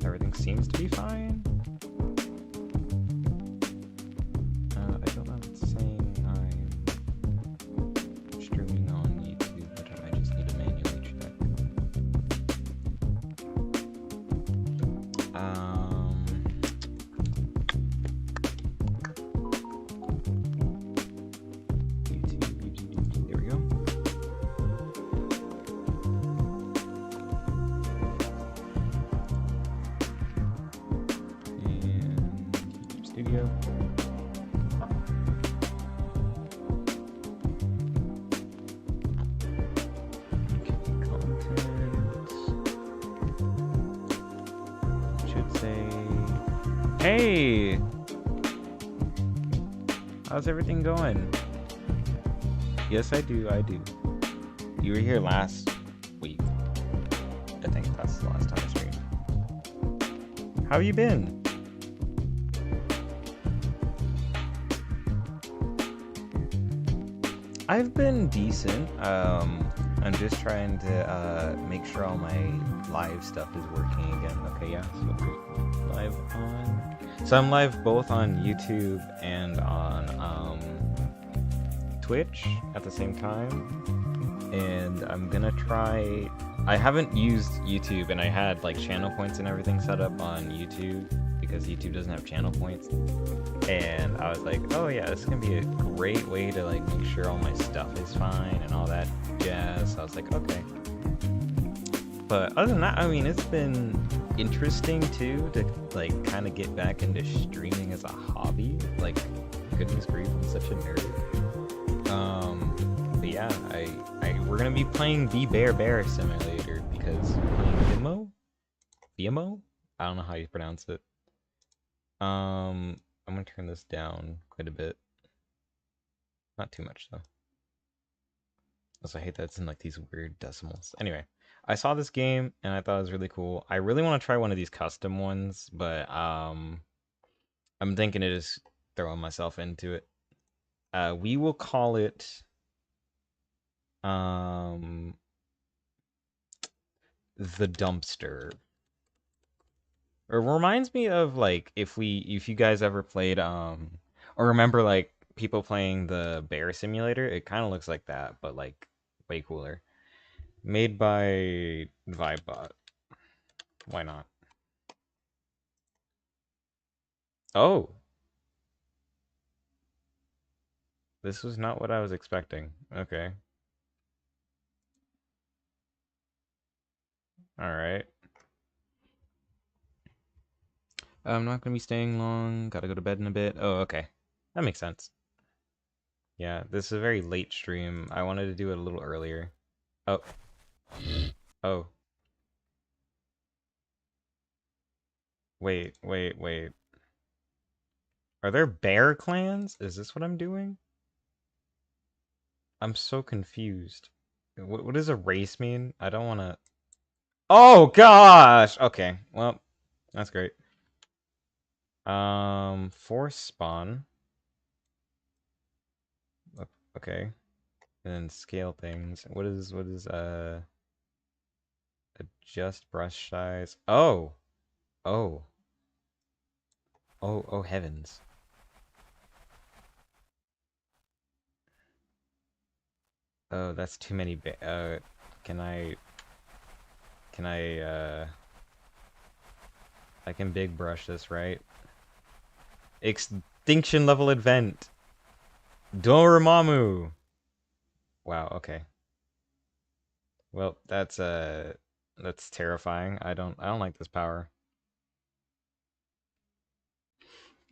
Everything seems to be fine. I don't know if it's saying I'm streaming on YouTube, but I just need to manually check. YouTube, there we go. Studio. Okay, content. Should say, hey! How's everything going? Yes, I do. You were here last week. I think that's the last time I streamed. How have you been? I've been decent. I'm just trying to make sure all my live stuff is working again. Okay, yeah, so we're live on. So I'm live both on YouTube and on Twitch at the same time. And I'm gonna try. I haven't used YouTube, and I had like channel points and everything set up on YouTube because YouTube doesn't have channel points. And I was like, oh yeah, this is gonna be a great way to like make sure all my stuff is fine and all that jazz. So I was like, okay. But other than that, I mean, it's been interesting too to like kind of get back into streaming as a hobby. Like, goodness grief, I'm such a nerd. But yeah, we're gonna be playing the Bear Simulator because playing Vimo? I don't know how you pronounce it. I'm gonna turn this down quite a bit. Not too much though. Also, I hate that it's in like these weird decimals. Anyway, I saw this game and I thought it was really cool. I really want to try one of these custom ones, but I'm thinking of just throwing myself into it. We will call it the Dumpster. It reminds me of like if you guys ever played or remember like people playing the Bear Simulator, it kind of looks like that, but like way cooler. Made by Vibebot. Why not? Oh. This was not what I was expecting. Okay. Alright. I'm not gonna be staying long. Gotta go to bed in a bit. Oh, okay. That makes sense. Yeah, this is a very late stream. I wanted to do it a little earlier. Oh. Oh. Wait. Are there bear clans? Is this what I'm doing? I'm so confused. What does a race mean? I don't want to... Oh, gosh! Okay, well, that's great. Force spawn. Okay. And then scale things. What is, adjust brush size. Oh! Oh, heavens. Oh, that's too many can I, I can big brush this, right? Extinction level event. Dormammu. Wow, okay. Well, that's terrifying. I don't like this power.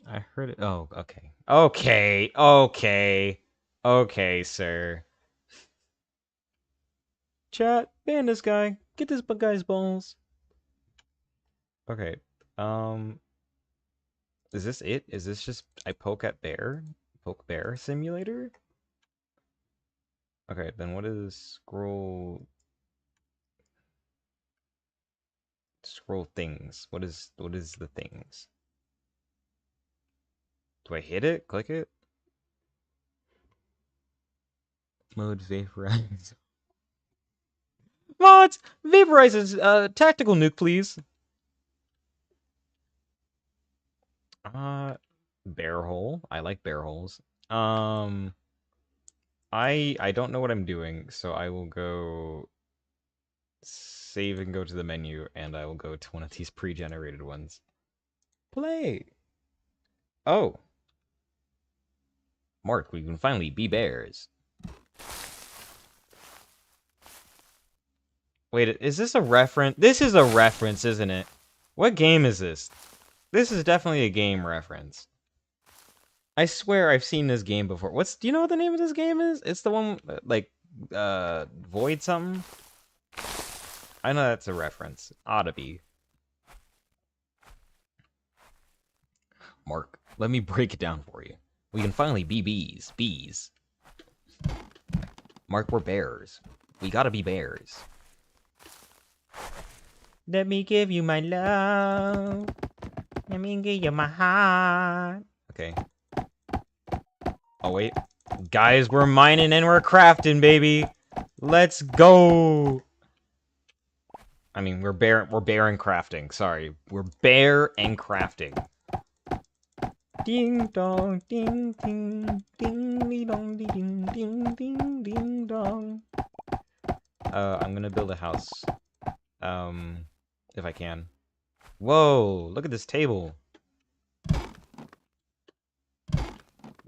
I heard it. Oh, okay. Okay, sir. Chat, ban this guy. Get this guy's balls. Okay. Is this it? Is this just I poke at bear? Poke bear simulator? Okay, then what is scroll things? What is the things? Do I hit it? Click it? Mode vaporize. Mods! Vaporizes tactical nuke, please. Bear hole. I like bear holes. I don't know what I'm doing, so I will go save and go to the menu, and I will go to one of these pre-generated ones. Play! Oh! Mark, we can finally be bears. Wait, is this a reference? This is a reference, isn't it? What game is this? This is definitely a game reference. I swear I've seen this game before. Do you know what the name of this game is? It's the one, like, Void something? I know that's a reference. Ought to be. Mark, let me break it down for you. We can finally be bees. Bees. Mark, we're bears. We gotta be bears. Let me give you my love. Let me give you my heart. Okay. Oh, wait. Guys, we're mining and we're crafting, baby. Let's go. I mean, we're bear and crafting. Sorry. We're bear and crafting. Ding dong, ding ding, ding ding dong, ding ding ding ding dong. I'm gonna build a house. If I can. Whoa, look at this table.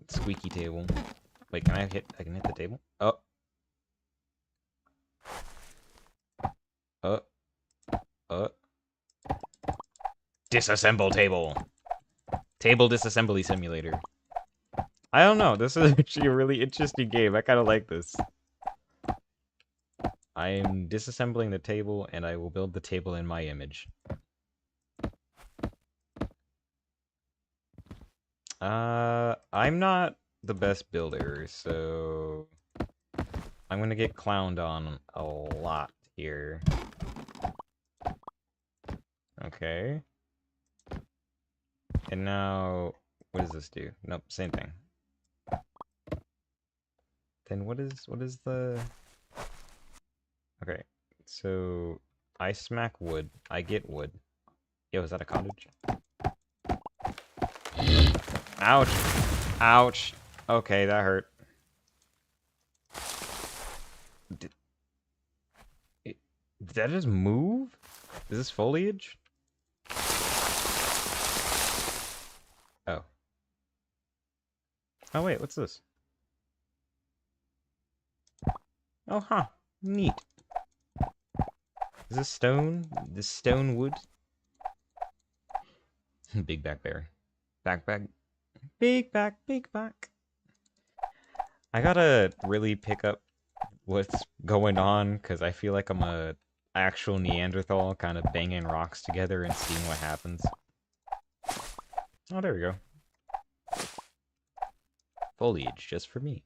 Squeaky table. Wait, can I hit the table? Oh. Disassemble table. Table disassembly simulator. I don't know. This is actually a really interesting game. I kind of like this. I am disassembling the table, and I will build the table in my image. I'm not the best builder, so I'm gonna get clowned on a lot here. Okay. And now, what does this do? Nope, same thing. Then what is the... Okay, so I smack wood, I get wood. Yo, is that a cottage? Ouch! Ouch! Okay, that hurt. Did that just move? Is this foliage? Oh. Oh wait, what's this? Oh, huh. Neat. Is this stone? This stone wood? Big back bear. Backpack. Big back, big back. I gotta really pick up what's going on, because I feel like I'm a actual Neanderthal kind of banging rocks together and seeing what happens. Oh, there we go. Foliage, just for me.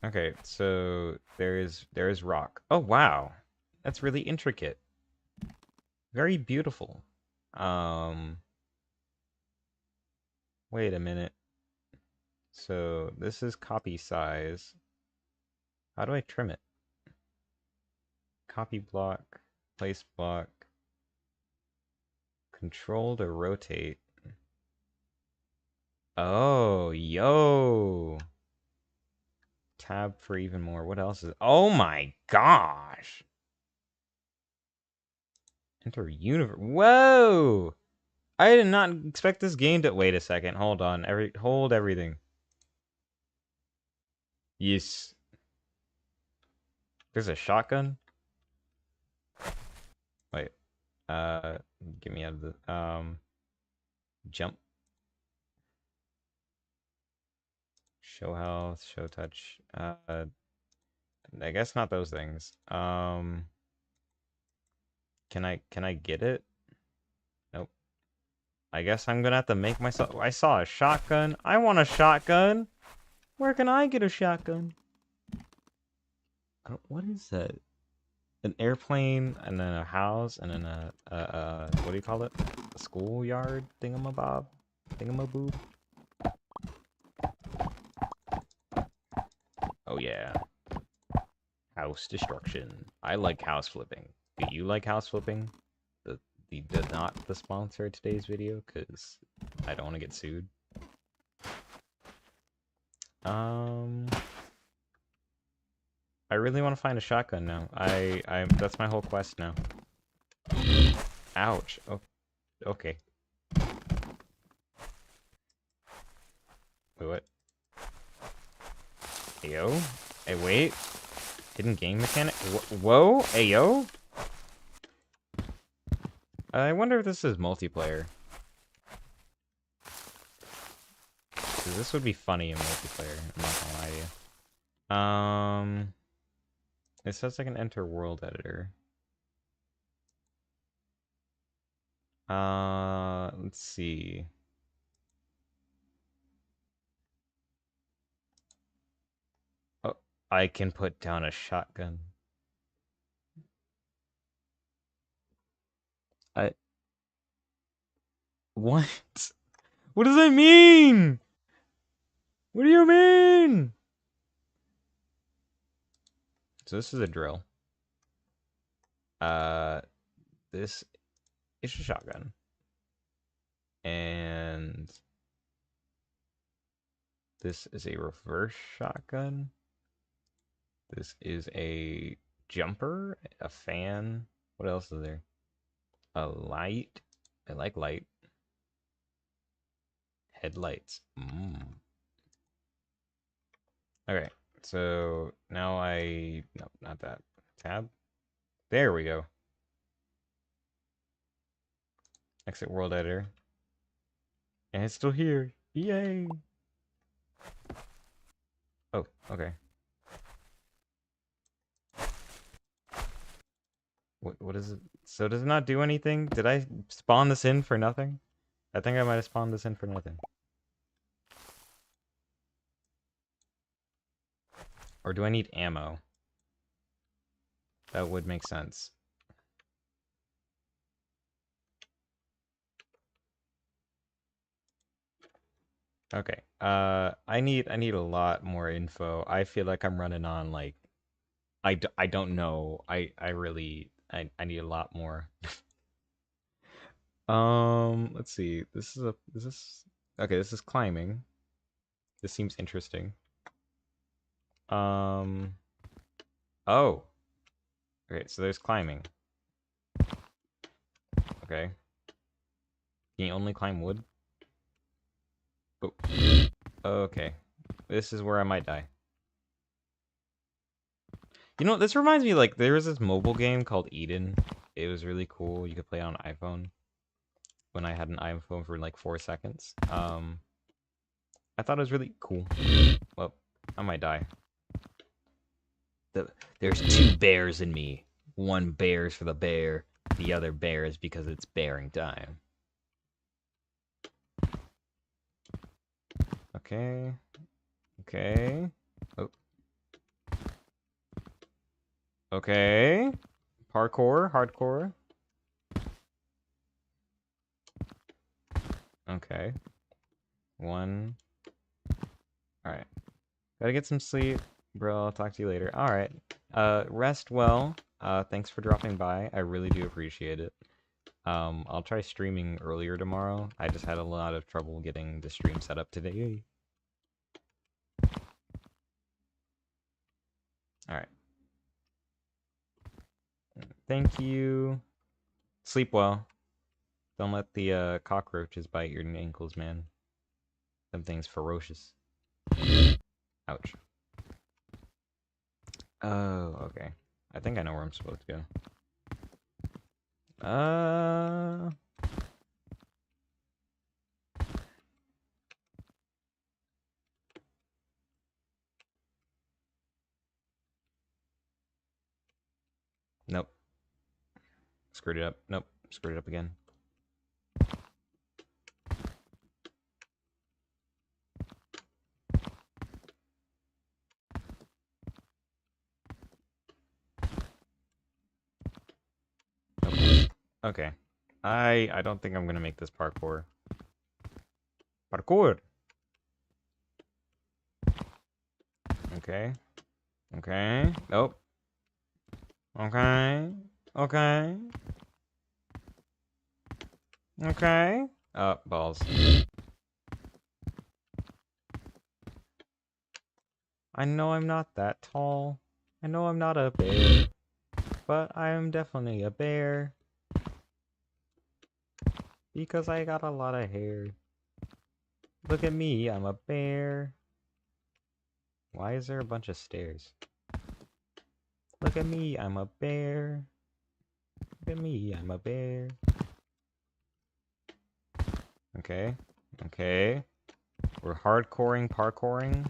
Okay, so there is rock. Oh, wow. That's really intricate. Very beautiful. Wait a minute. So this is copy size. How do I trim it? Copy block, place block, control to rotate. Oh, yo. Tab for even more. What else is... Oh my gosh. Enter universe. Whoa. I did not expect this game to... Wait a second. Hold on. Hold everything. Yes. There's a shotgun? Wait. Get me out of the... Jump. Show health, show touch. I guess not those things. Can I get it? Nope. I guess I'm gonna have to make myself... I saw a shotgun. I want a shotgun. Where can I get a shotgun? What is that? An airplane, and then a house, and then a what do you call it? A schoolyard thingamabob? Thingamaboob? Oh yeah. House destruction. I like house flipping. Do you like house flipping? not the sponsor of today's video because I don't want to get sued. I really want to find a shotgun now. That's my whole quest now. Ouch. Oh, okay. Wait, what? Ayo? Hey, wait. Hidden game mechanic? Whoa? Ayo? I wonder if this is multiplayer. Because this would be funny in multiplayer. I'm not gonna lie to you. It says I can enter world editor. Let's see. Oh, I can put down a shotgun. What? What does that mean? What do you mean? So this is a drill. This is a shotgun. And this is a reverse shotgun. This is a jumper, a fan. What else is there? A light. I like light. Headlights. Okay, so now no, not that. Tab. There we go. Exit world editor. And it's still here. Yay! Oh, okay. What is it? So does it not do anything? Did I spawn this in for nothing? I think I might have spawned this in for nothing. Or do I need ammo? That would make sense. Okay. I need a lot more info. I feel like I'm running on like I don't know. I need a lot more. Let's see. This is okay, this is climbing. This seems interesting. Oh. Okay, so there's climbing. Okay. Can you only climb wood? Oh. Okay. This is where I might die. You know, this reminds me, like, there was this mobile game called Eden. It was really cool. You could play it on iPhone. When I had an iPhone for, like, 4 seconds. I thought it was really cool. Well, I might die. There's 2 bears in me. One bear's for the bear. The other bear is because it's bearing time. Okay. Okay. Oh. Okay. Parkour. Hardcore. Okay. 1. Alright. Gotta get some sleep. Bro, I'll talk to you later. Alright. Rest well. Thanks for dropping by. I really do appreciate it. I'll try streaming earlier tomorrow. I just had a lot of trouble getting the stream set up today. Alright. Thank you. Sleep well. Don't let the cockroaches bite your ankles, man. Something's ferocious. Ouch. Oh, okay. I think I know where I'm supposed to go. Nope. Screwed it up. Nope. Screwed it up again. Nope. Okay. I don't think I'm gonna make this parkour. Parkour! Okay. Okay. Nope. Okay. Okay. Okay. Balls. I know I'm not that tall. I know I'm not a bear. But I am definitely a bear. Because I got a lot of hair. Look at me, I'm a bear. Why is there a bunch of stairs? Look at me, I'm a bear. Look at me, I'm a bear. Okay. Okay. We're hardcoring, parkouring.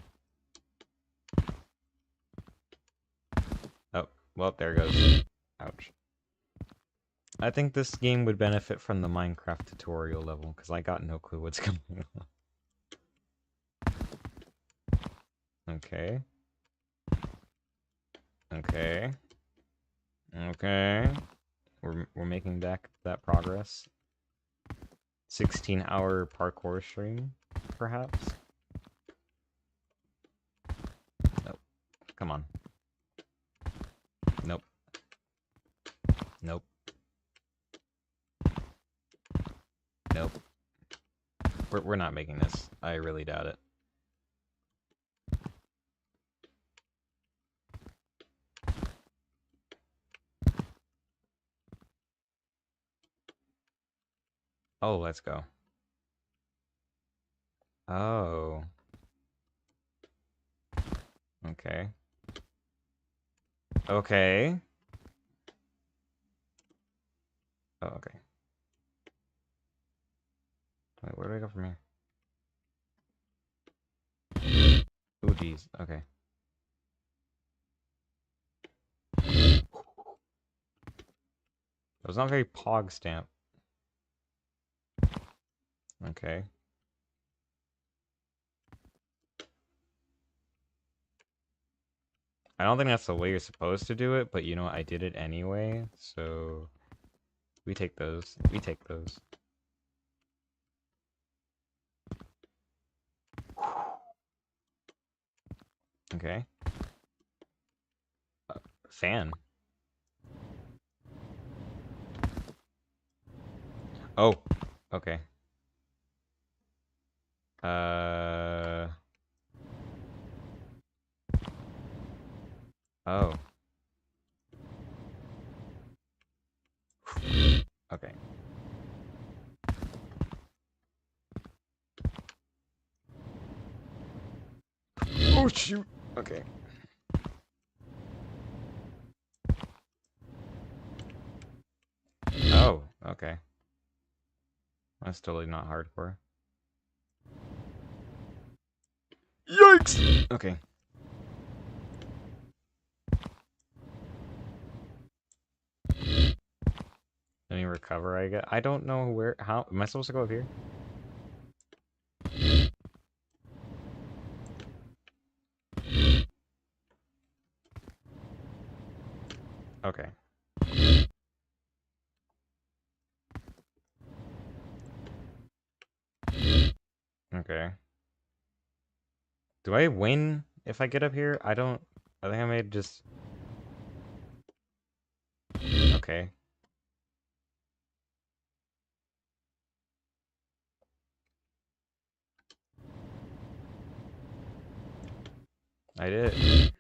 Oh, well, there goes. Ouch. I think this game would benefit from the Minecraft tutorial level, because I got no clue what's going on. Okay. Okay. Okay. We're making that progress. 16-hour parkour stream, perhaps? Nope. Come on. Nope. Nope. Nope. We're not making this. I really doubt it. Oh, let's go. Oh. Okay. Okay. Oh, okay. Wait, where do I go from here? Ooh, geez. Okay. That was not very pog stamp. Okay. I don't think that's the way you're supposed to do it, but you know what? I did it anyway, so we take those. We take those. Okay. Fan. Oh. Okay. Oh. Okay. Oh, shoot. Okay. Oh, okay. That's totally not hardcore. Yikes! Okay. Any recover I get? I don't know where. How am I supposed to go up here? Okay. Okay. Do I win if I get up here? I don't. I think I may just. Okay. I did.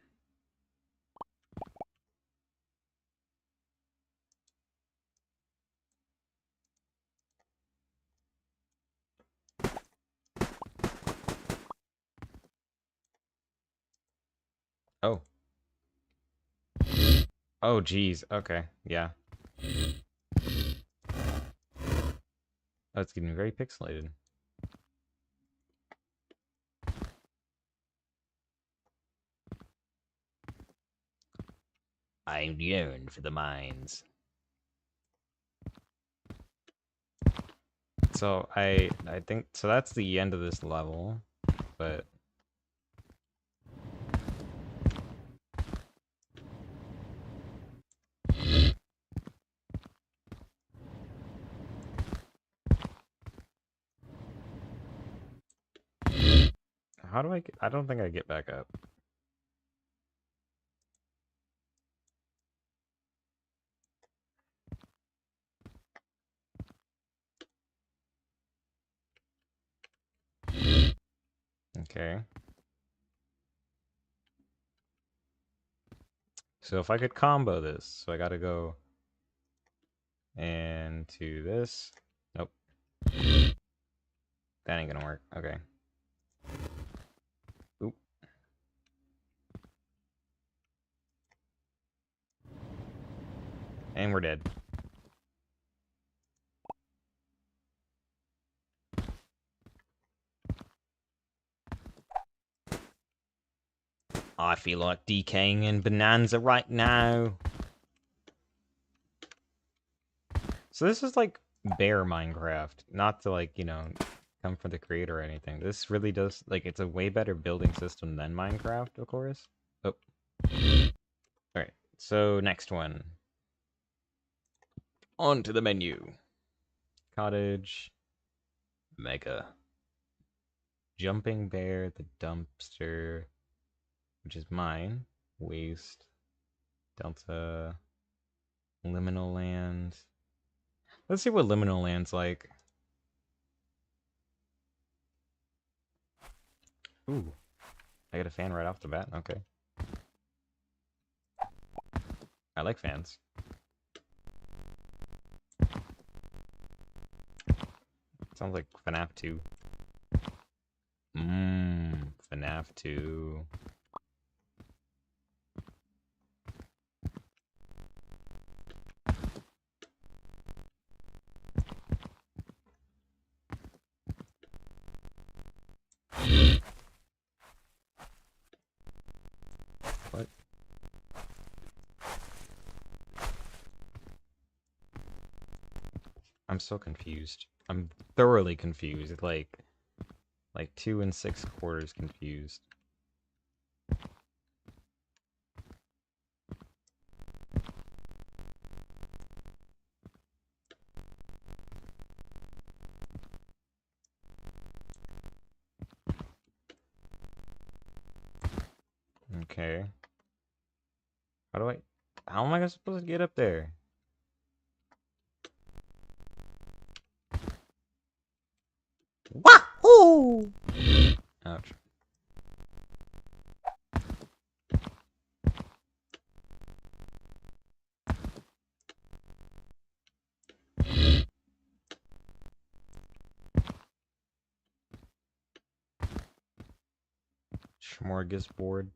Oh. Oh, geez. Okay. Yeah. Oh, it's getting very pixelated. I'm yearned for the mines. So I think so that's the end of this level, but how do I get, I don't think I get back up. Okay. So if I could combo this, so I gotta go into this. Nope. That ain't gonna work. Okay. Oop. And we're dead. I feel like DKing in Bonanza right now. So this is like bare Minecraft. Not to like, come from the creator or anything. This really does, like, it's a way better building system than Minecraft, of course. Oh. Alright, so next one. On to the menu. Cottage. Mega. Jumping Bear, the dumpster, which is mine. Waste. Delta. Liminal Land. Let's see what Liminal Land's like. Ooh. I get a fan right off the bat. Okay. I like fans. Sounds like FNAF 2. FNAF 2. What? I'm so confused. I'm thoroughly confused. Like 2 6/4 confused. Okay. How am I supposed to get up there? Wahoo! Ouch. Smorgasbord.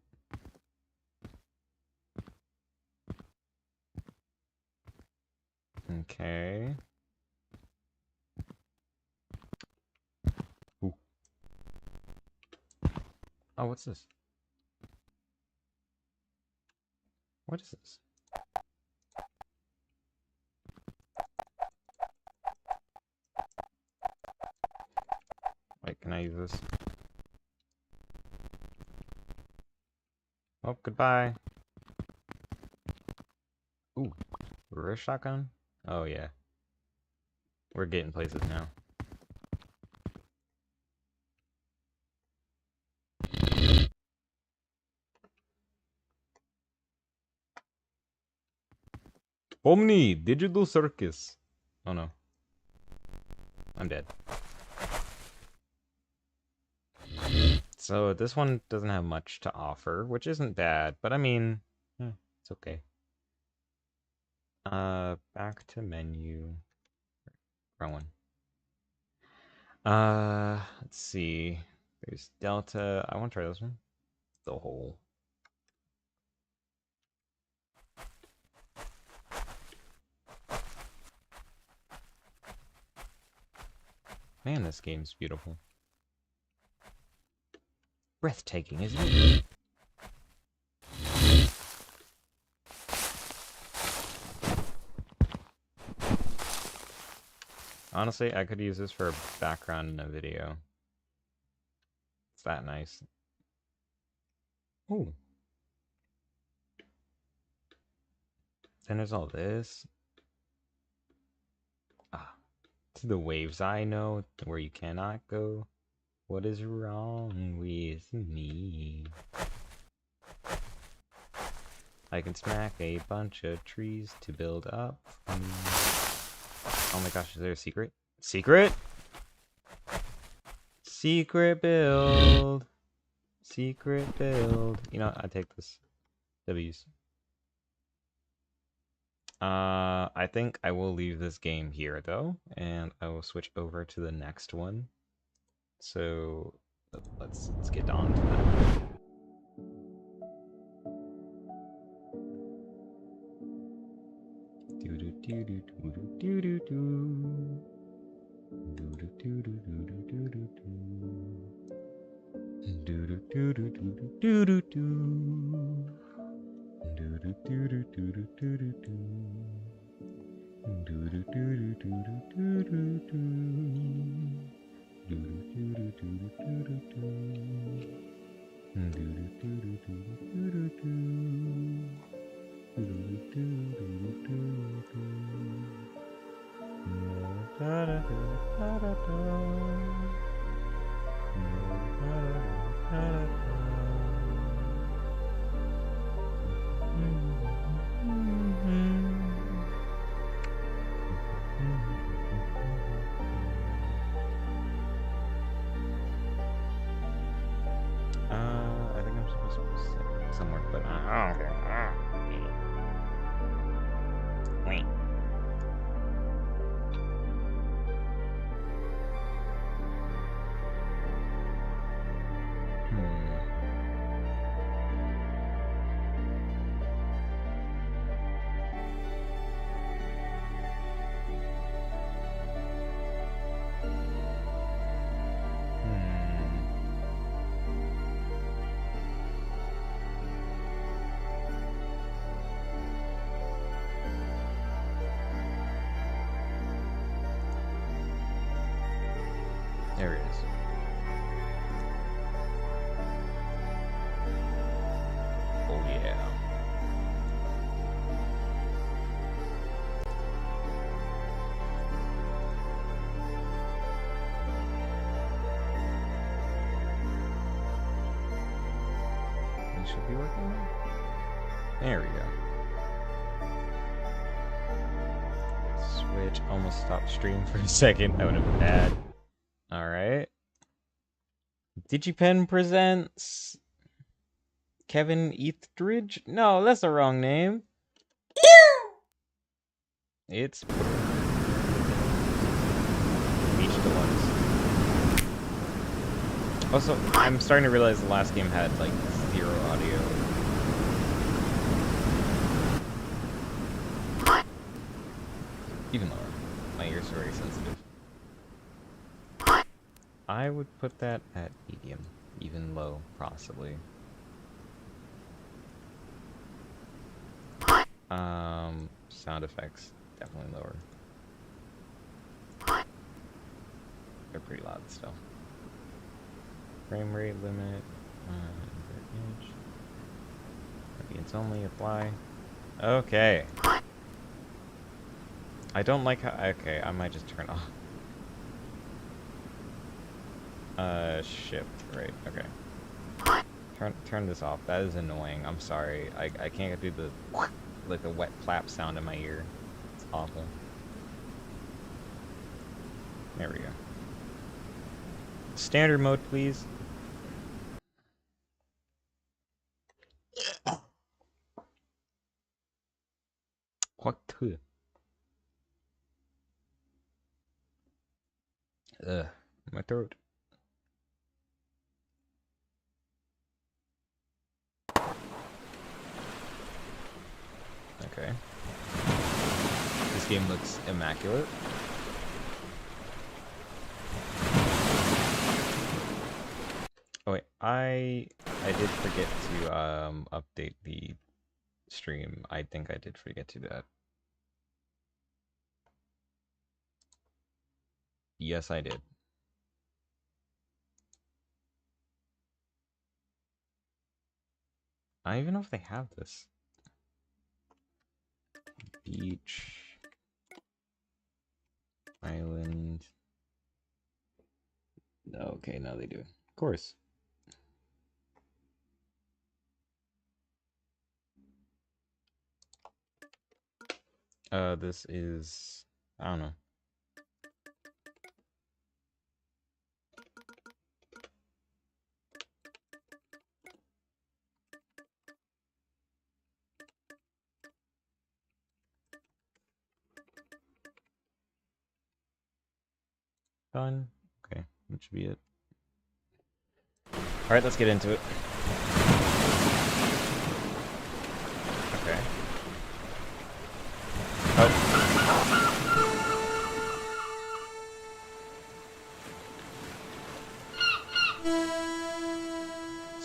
Okay. Ooh. Oh, what's this? What is this? Wait, can I use this? Oh, goodbye. Ooh, reverse shotgun? Oh, yeah. We're getting places now. Omni, Digital Circus. Oh no. I'm dead. So this one doesn't have much to offer, which isn't bad, but I mean, it's okay. Back to menu. Wrong one. Let's see. There's Delta. I want to try this one. The hole. Man, this game's beautiful. Breathtaking, isn't it? Honestly, I could use this for a background in a video. It's that nice. Ooh. Then there's all this. To the waves I know, where you cannot go. What is wrong with me? I can smack a bunch of trees to build up. Oh my gosh, is there a secret? Secret? Secret build. Secret build. You know, I take this. W's. I think I will leave this game here though, and I will switch over to the next one. So let's get on to that. Do do do do do do do do. Do do do do do do do do. Do do do do do do do do. Do do do do do do do do do. Do do do do do do do do do. Do do do do do do do do. Do do do do do do do do. Do do do do do do. Da da da da da da. Da da da da da. I think I'm supposed to put somewhere, but I don't care. Wait. There it is. Oh yeah. It should be working now. There we go. Switch. Almost stopped stream for a second. That would have been bad. Alright. DigiPen presents Kevin Etheridge? No, that's the wrong name. It's Beach Deluxe. Also, I'm starting to realize the last game had like 0 audio. Even lower. My ears are very sensitive. I would put that at medium, even low, possibly. Sound effects, definitely lower. They're pretty loud still. Frame rate limit, audience only, apply. Okay. I don't like how, okay, I might just turn off. Shift, right, okay. Turn this off. That is annoying. I'm sorry. I can't do the like the wet clap sound in my ear. It's awful. There we go. Standard mode, please. What? Ugh, my throat. Okay. This game looks immaculate. Oh wait, I did forget to update the stream. I think I did forget to do that. Yes, I did. I don't even know if they have this. Beach. Island. Okay, now they do. Of course. This is... I don't know. Done. Okay, that should be it. Alright, let's get into it. Okay. Oh.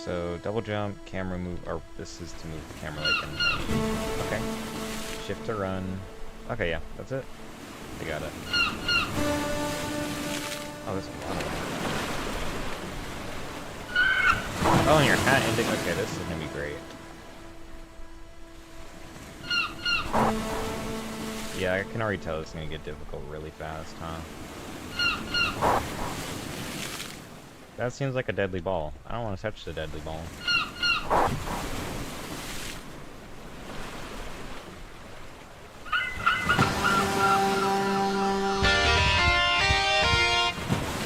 So, double jump, camera move, or this is to move the camera like in. Okay. Shift to run. Okay, yeah, that's it. I got it. Oh, this is a lot of them. Oh, and your hat ending. Okay, this is gonna be great. Yeah, I can already tell it's gonna get difficult really fast, huh? That seems like a deadly ball. I don't want to touch the deadly ball.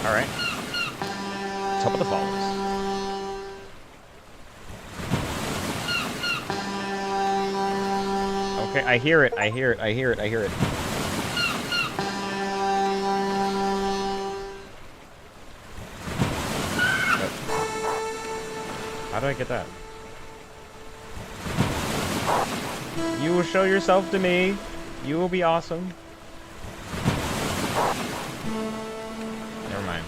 Alright. Top of the falls. Okay, I hear it, I hear it, I hear it, I hear it. How do I get that? You will show yourself to me. You will be awesome. Never mind.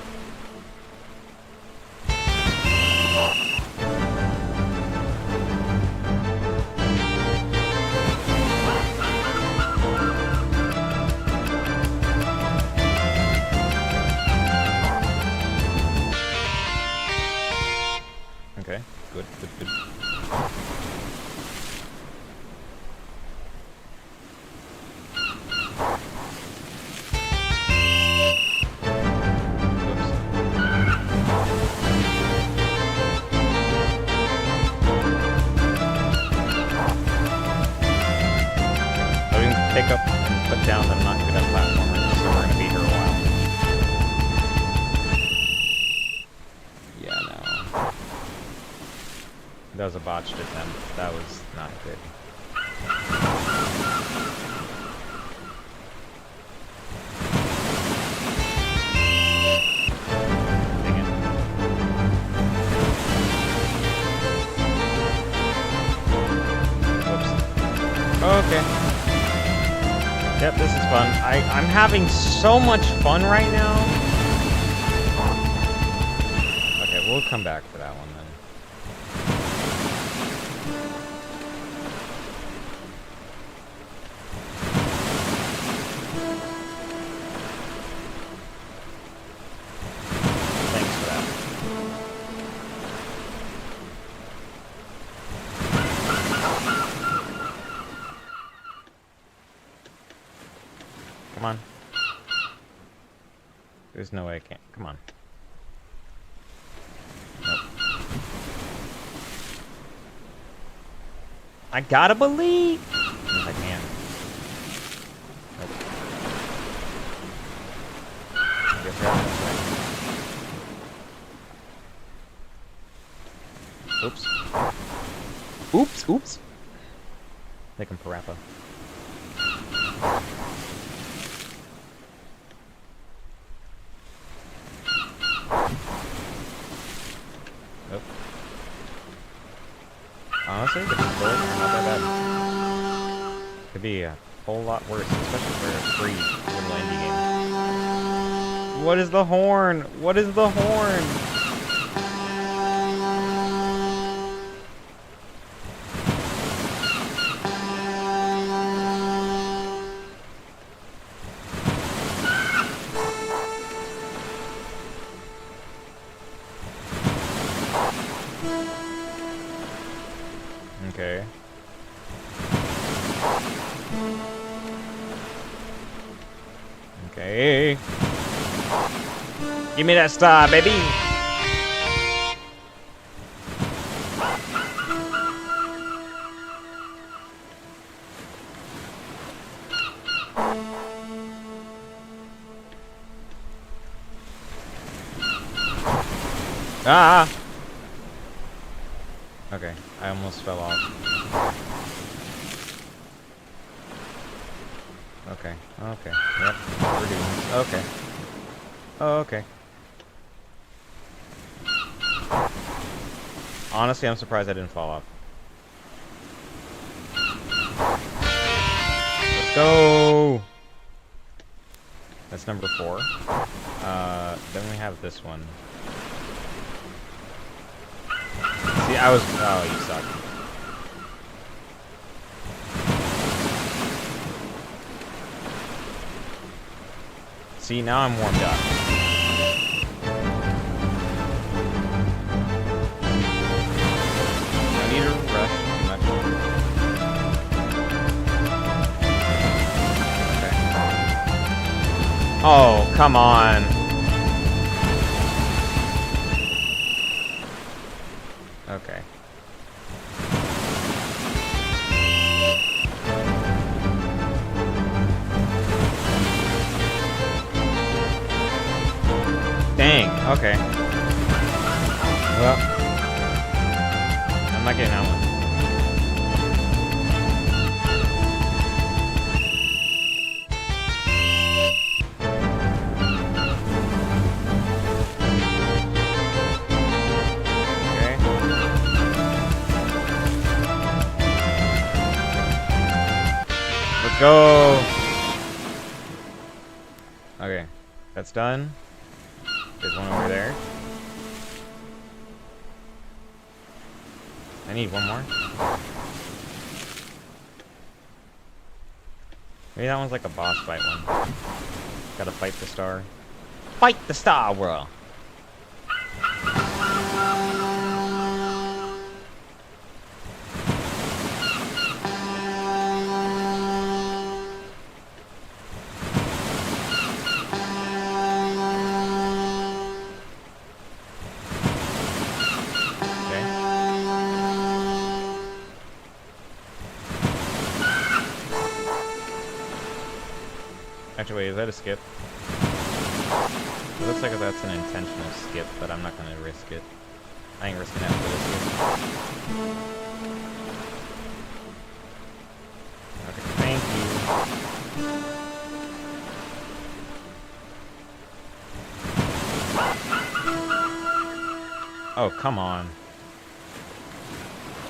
Okay, good, good, good. Pick up and put down that I'm not good at platformers, so we're gonna be here a while. Yeah, no. That was a botched attempt. That was not good. Dang it. Whoops. Okay. Yep, this is fun. I'm having so much fun right now. Okay, we'll come back for that one then. Thanks for that. Come on. There's no way I can't. Come on. Nope. I gotta believe. If I can. Nope. I guess we're having this way. Oops. Oops, oops. Make him Parappa. Nope. Honestly, the controls are not that bad. Could be a whole lot worse, especially for a free little indie game. What is the horn? What is the horn? Okay. Okay. Give me that star, baby! Ah! Okay, I almost fell off. Okay, okay, yep, we're doing this. Okay. Oh, okay. Honestly, I'm surprised I didn't fall off. Let's go! That's number 4. Then we have this one. See, I was... Oh, you suck. See, now I'm warmed up. No need to rush too much. Okay. Oh, come on. Okay. Dang, okay. Well, I'm not getting that one. Okay. Let's go! Okay, that's done. There's one over there. I need one more. Maybe that one's like a boss fight one. Gotta fight the star. Fight the star, bro! Actually, wait, is that a skip? It looks like that's an intentional skip, but I'm not gonna risk it. I ain't risking that for this skip. Okay, thank you. Oh, come on.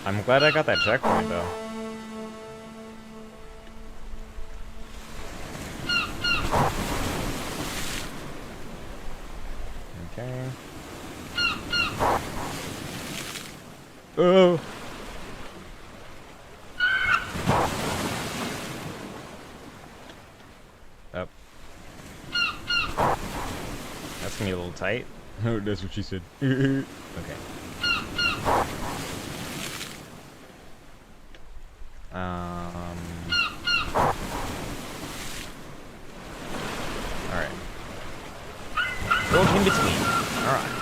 I'm glad I got that checkpoint, though. Okay. Oh. Up. That's gonna be a little tight. Oh, that's what she said. Okay. Alright. Dodge in between. Alright.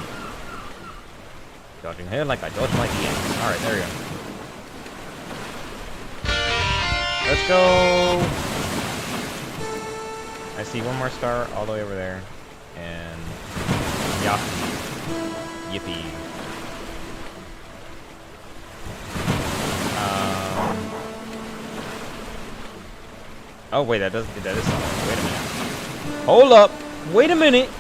Dodging here like I dodge my DX. Alright, there we go. Let's go! I see one more star all the way over there. And... Yahoo! Yippee. Oh wait, that is solid. Wait a minute. Hold up! Wait a minute!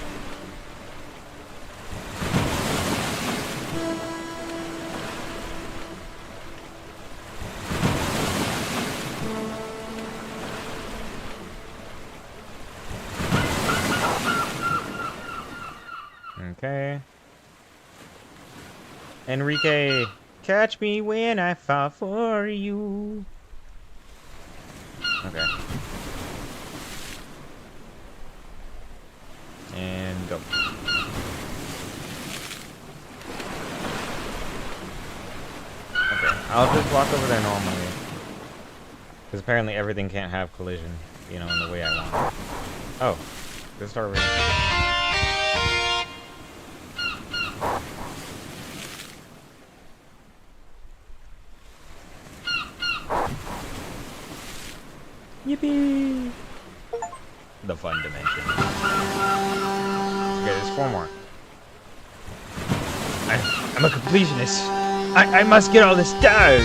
Okay. Enrique, catch me when I fall for you. Okay. And go. Okay, I'll just walk over there normally. Because apparently everything can't have collision, you know, in the way I want. Oh, good start already. Yippee! The fun dimension. Okay, there's 4 more. I'm a completionist. I must get all the stars.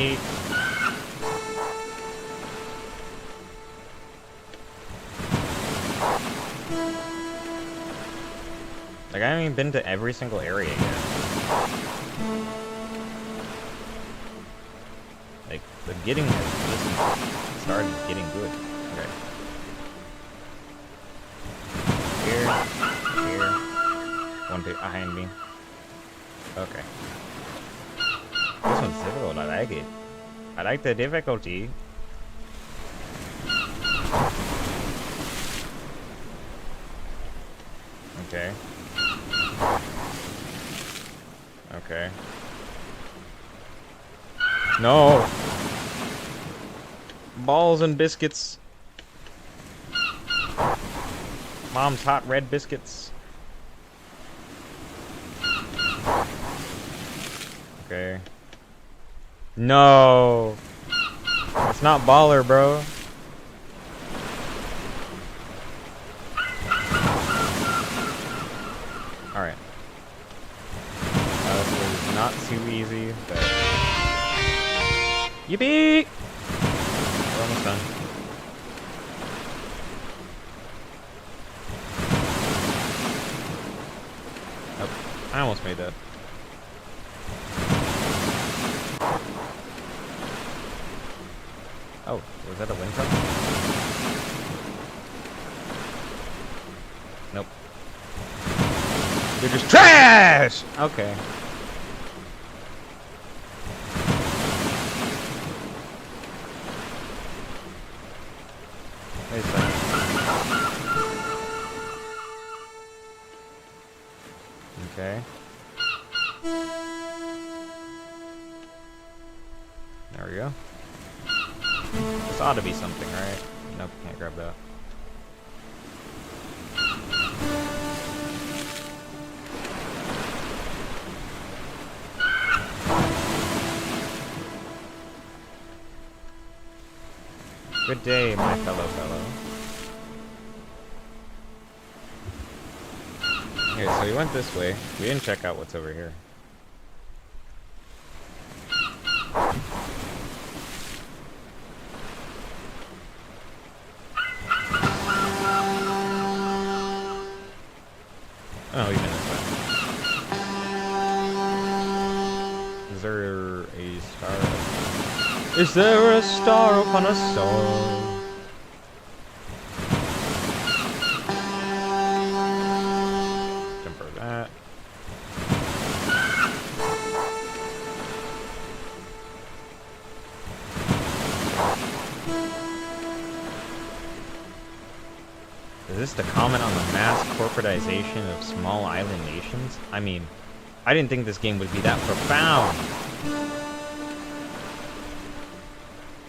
me. Like, I haven't even been to every single area yet. Like, the getting has just started getting good. Okay. Here. One behind me. Okay. This one's difficult, I like it. I like the difficulty. Okay. Okay. No! Balls and biscuits. Mom's hot red biscuits. Okay. No! It's not baller, bro. Alright. This was not too easy, but... Yippee! We're almost done. Nope. I almost made that. Oh, was that a wind tunnel? Nope. They're just trash! Okay. Wait a second. Okay. There we go. This ought to be something, right? Nope, can't grab that. Good day, my fellow. Okay, so we went this way. We didn't check out what's over here. Oh, even this way. Is there a star? Is there a star upon a star? Jump for that. Is this to comment on the mass corporatization of small island nations? I mean, I didn't think this game would be that profound.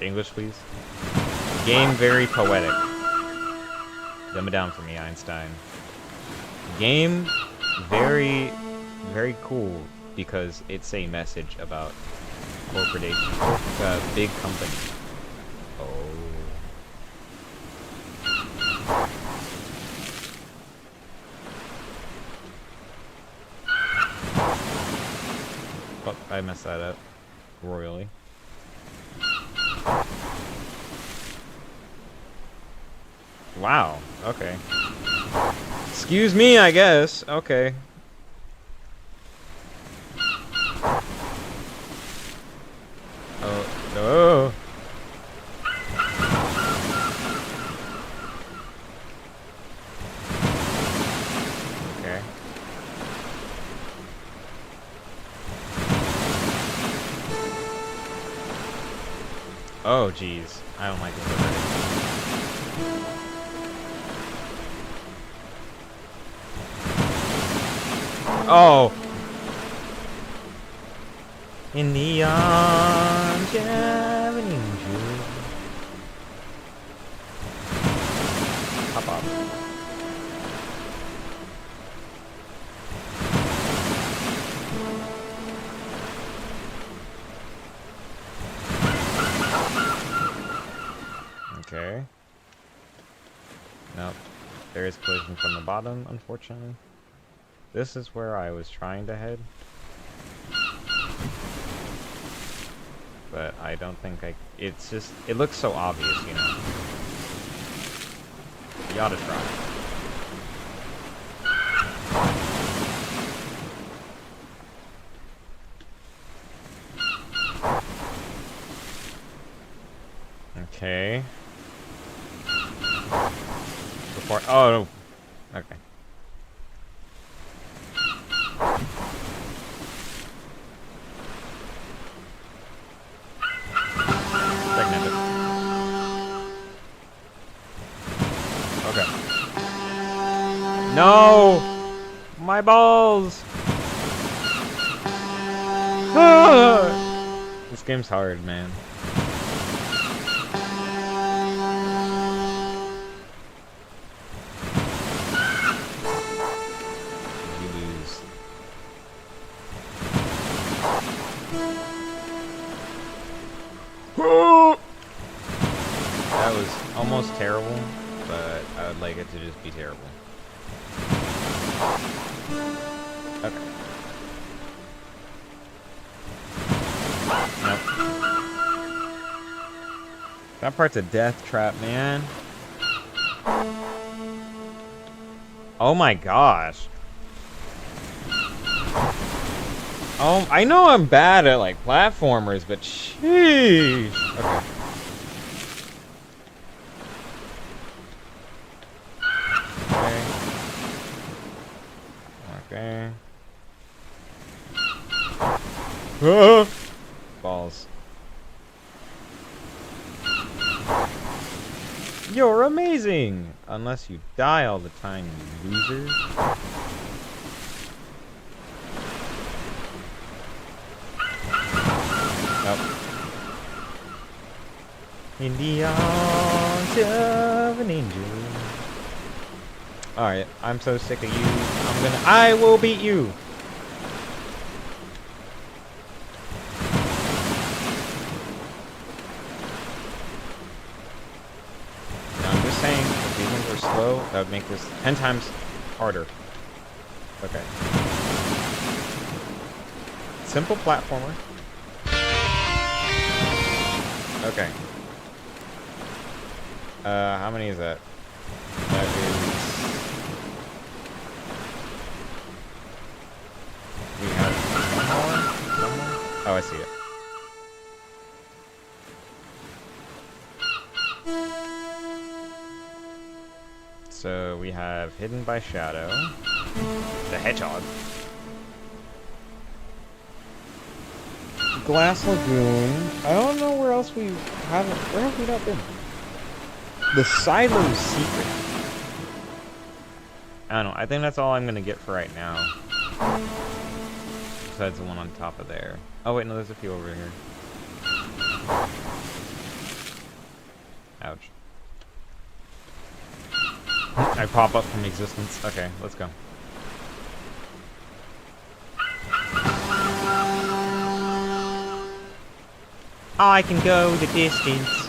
English, please. Game very poetic. Dumb it down for me, Einstein. Game very, very cool because it's a message about corporation, big company. Oh. Oh, I messed that up royally. Wow, okay. Excuse me, I guess. Okay. Oh, no. Okay. Oh, jeez. I don't like this already. Oh! In the arms of an angel. Hop up. Okay. Nope. There is collision from the bottom, unfortunately. This is where I was trying to head. but I don't think it's just, it looks so obvious, you know. You ought to try. Okay. Before, oh, okay. Segmented. Okay. No! My balls! This game's hard, man. You lose. That was almost terrible, but I would like it to just be terrible. Okay. Nope. That part's a death trap, man. Oh my gosh. Oh, I know I'm bad at like platformers, but sheesh. Okay. Okay. Okay. Balls. You're amazing! Unless you die all the time, you loser. Nope. In the arms of an angel. Alright, I'm so sick of you. I will beat you! Saying if these ones were slow, that would make this 10 times harder. Okay. Simple platformer. Okay. How many is that? That is... We have one more? Oh, I see it. So we have Hidden by Shadow, the Hedgehog, Glass Lagoon. I don't know where else we haven't. Where have we not been? The Silo's Secret. I don't know. I think that's all I'm gonna get for right now. Besides the one on top of there. Oh wait, no, there's a few over here. Ouch. I pop up from existence. Okay, let's go. I can go the distance.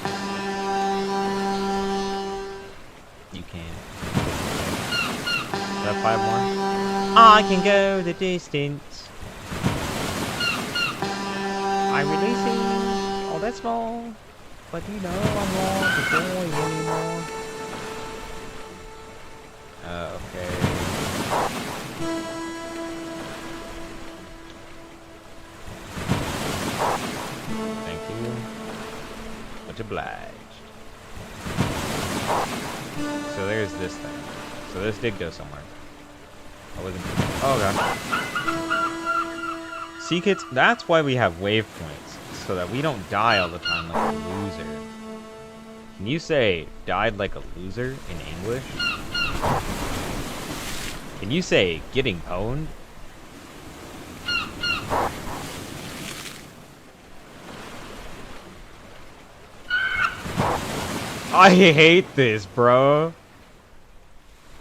You can. Is that 5 more? I can go the distance. I'm releasing all that small, but you know I'm not the boy anymore. Okay. Thank you. Much obliged. So there's this thing. So this did go somewhere. I wasn't. Oh god. See, kids, that's why we have waypoints, so that we don't die all the time like a loser. Can you say "died like a loser" in English? Can you say "getting pwned"? I hate this, bro.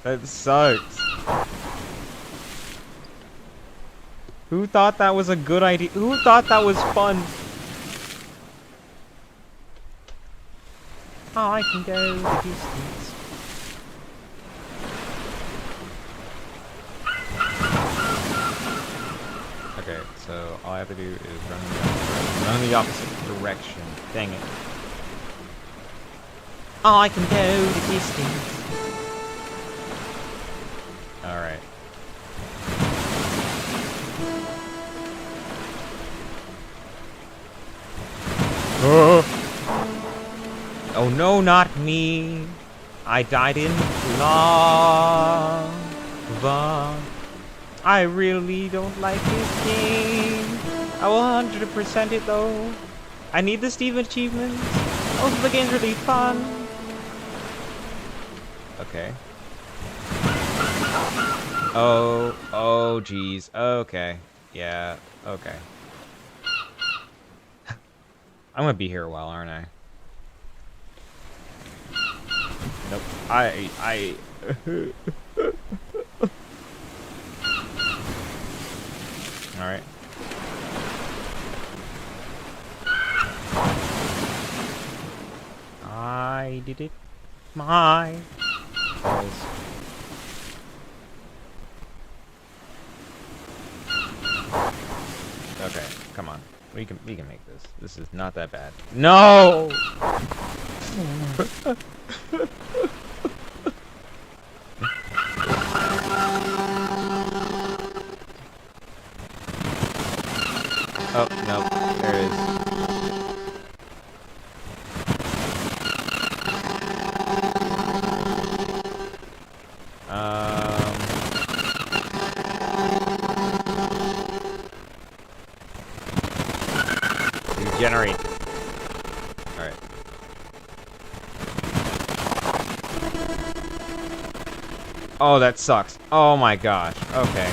That sucks. Who thought that was a good idea? Who thought that was fun? I can go the distance. Okay, so All I have to do is run in the opposite direction. Run in the opposite direction. Dang it. I can go the distance. Alright. Oh no, not me. I died in lava. I really don't like this game. I will 100% it though. I need the Steam achievements. Also, the game's really fun. Okay. Oh, geez. Okay. Yeah, okay. I'm gonna be here a while, aren't I? Nope. Alright. I did it. My balls. Okay, come on. We can make this. This is not that bad. No! Oh, no. There it is. Regenerate. Alright. Oh, that sucks. Oh my gosh. Okay.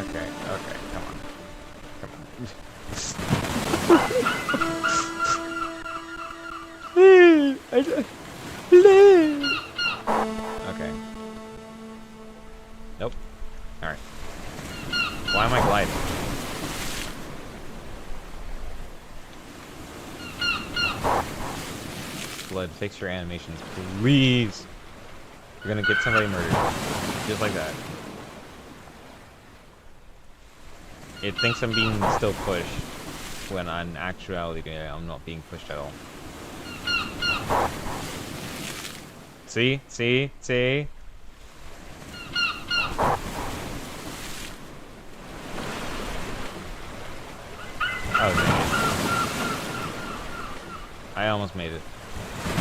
Okay, come on. Come on. Okay. Nope. Alright. Why am I gliding? Blood, fix your animations, please. You're gonna get somebody murdered. Just like that. It thinks I'm being still pushed, when in actuality I'm not being pushed at all. See? See? See? Oh, dang it. I almost made it.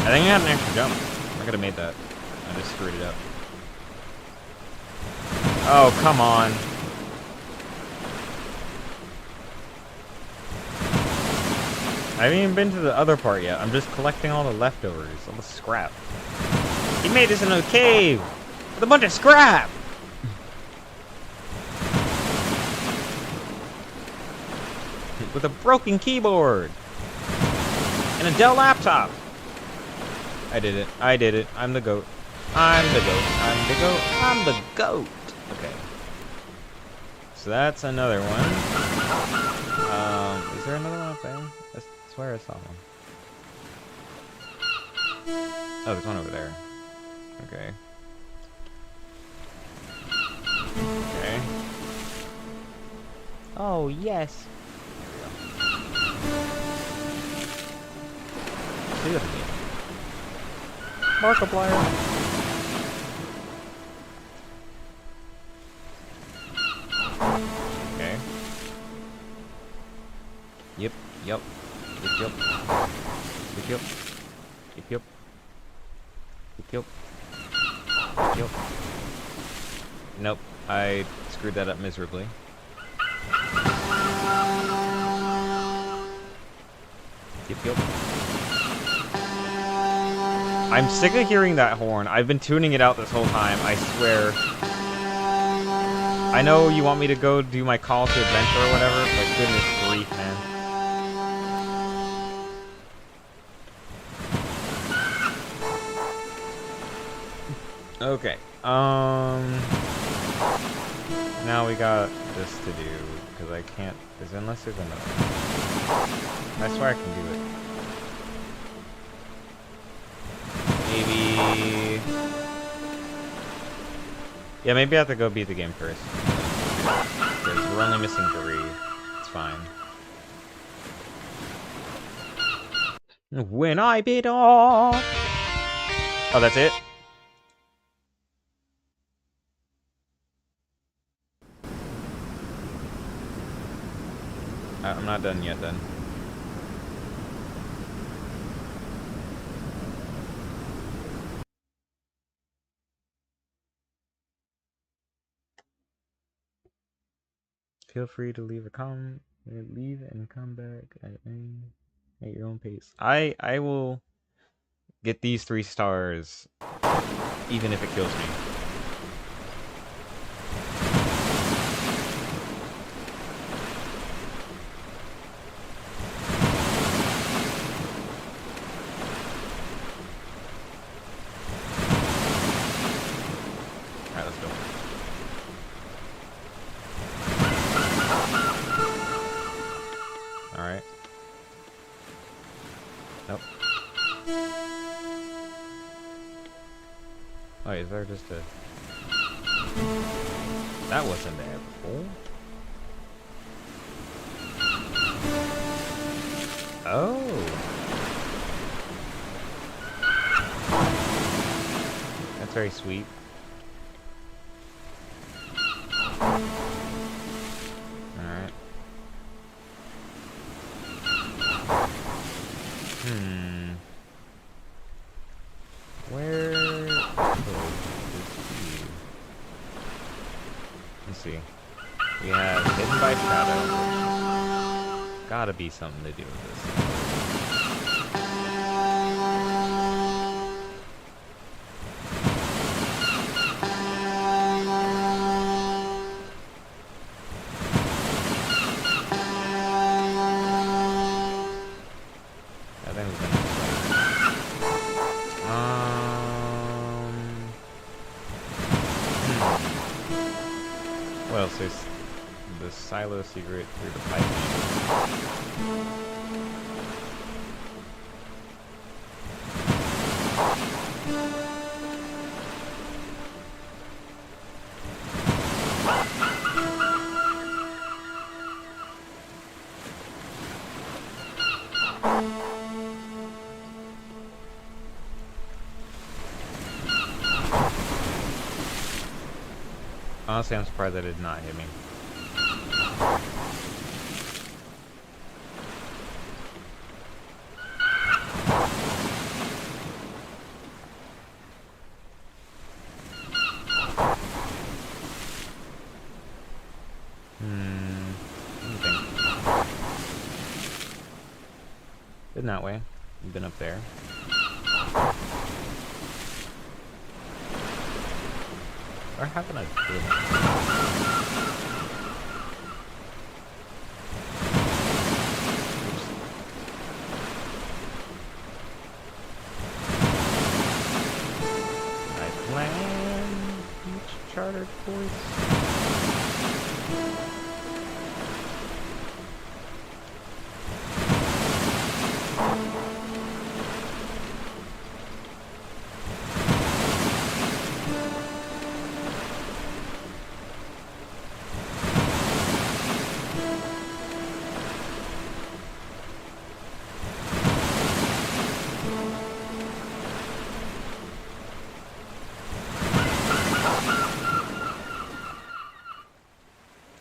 I think I had an extra jump. I could have made that. I just screwed it up. Oh, come on. I haven't even been to the other part yet. I'm just collecting all the leftovers, all the scrap. He made this in a cave with a bunch of scrap. With a broken keyboard and a Dell laptop. I did it. I did it. I'm the goat. I'm the goat. I'm the goat. I'm the goat. Okay. So that's another one. Is there another one up there? I swear I saw one. Oh, there's one over there. Okay. Okay. Oh, yes. There we go. See that again. Markiplier. Okay. Yep. Yep. Yep. Yep. Yep. Yep. Yep. Yep. Yep. Nope. I screwed that up miserably. Yep. Yep. I'm sick of hearing that horn. I've been tuning it out this whole time, I swear. I know you want me to go do my call to adventure or whatever, but goodness grief, man. Okay. Now we got this to do, because I can't, unless there's another. I swear I can do it. Maybe Yeah, maybe I have to go beat the game first. Because we're only missing 3. It's fine. When I bit off. Oh, that's it? I'm not done yet then. Feel free to leave a comment, leave and come back at your own pace. I will get these 3 stars, even if it kills me. Alright, let's go. Alright. Nope. Oh, is there just a... That wasn't there before. Oh. That's very sweet. Alright. Where... Let's see. We have Hidden by Shadow, which gotta be something to do with this. I think we've been What else? There's the silo secret through the pipe. Honestly, I'm surprised that it did not hit me. Let me think. Been that way. You've been up there. Or haven't I been? Chartered voice.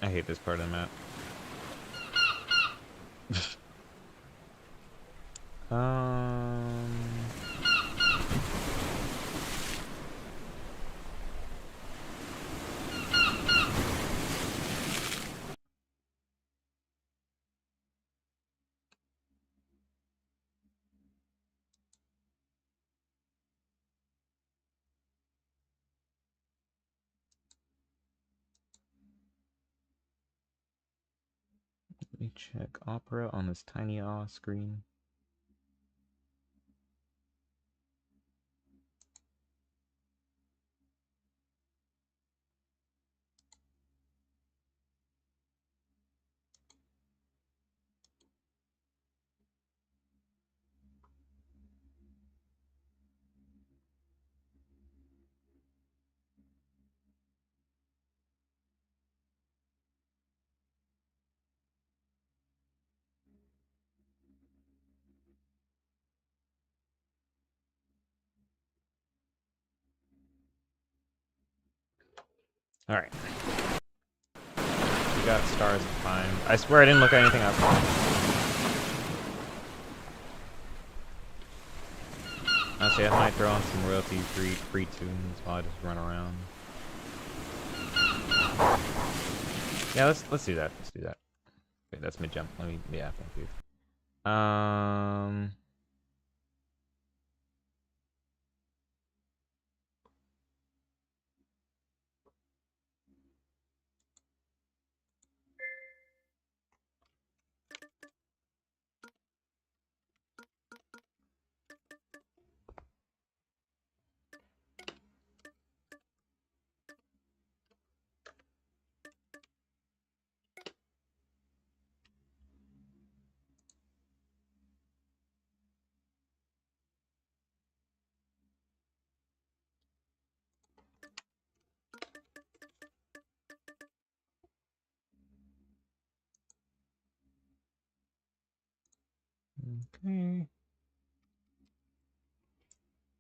I hate this part of the map. Let me check Opera on this tiny screen. Alright. We got stars to find. I swear I didn't look anything up. Honestly, I might throw on some royalty-free tunes while I just run around. Yeah, let's do that. Let's do that. Wait, that's mid jump. Let me, yeah, thank you. Okay.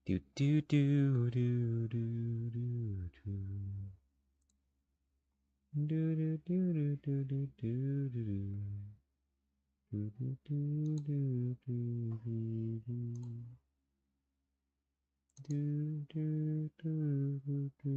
Do do do do do do do. Do do do do do do do do. Do do do do do do do. Do do do do do.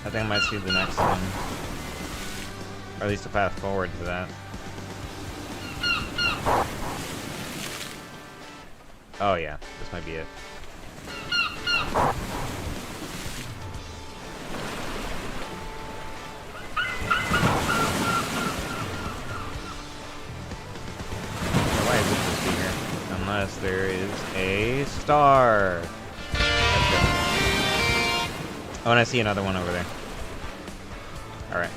I think I might see the next one. Or at least a path forward to that. Oh yeah, this might be it. Why is it supposed to be here? Unless there is a star. Oh, and I see another one over there. Alright.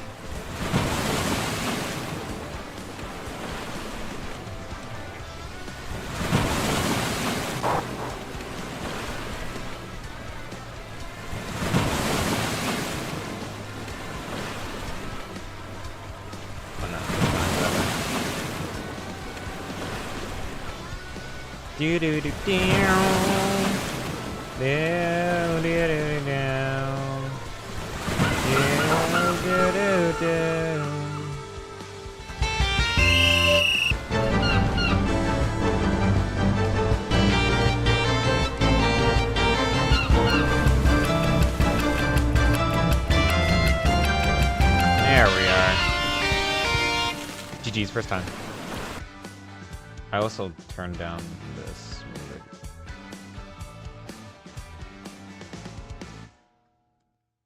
Oh no, do do do do do do do do. There we are. GG's first time. I also turned down this.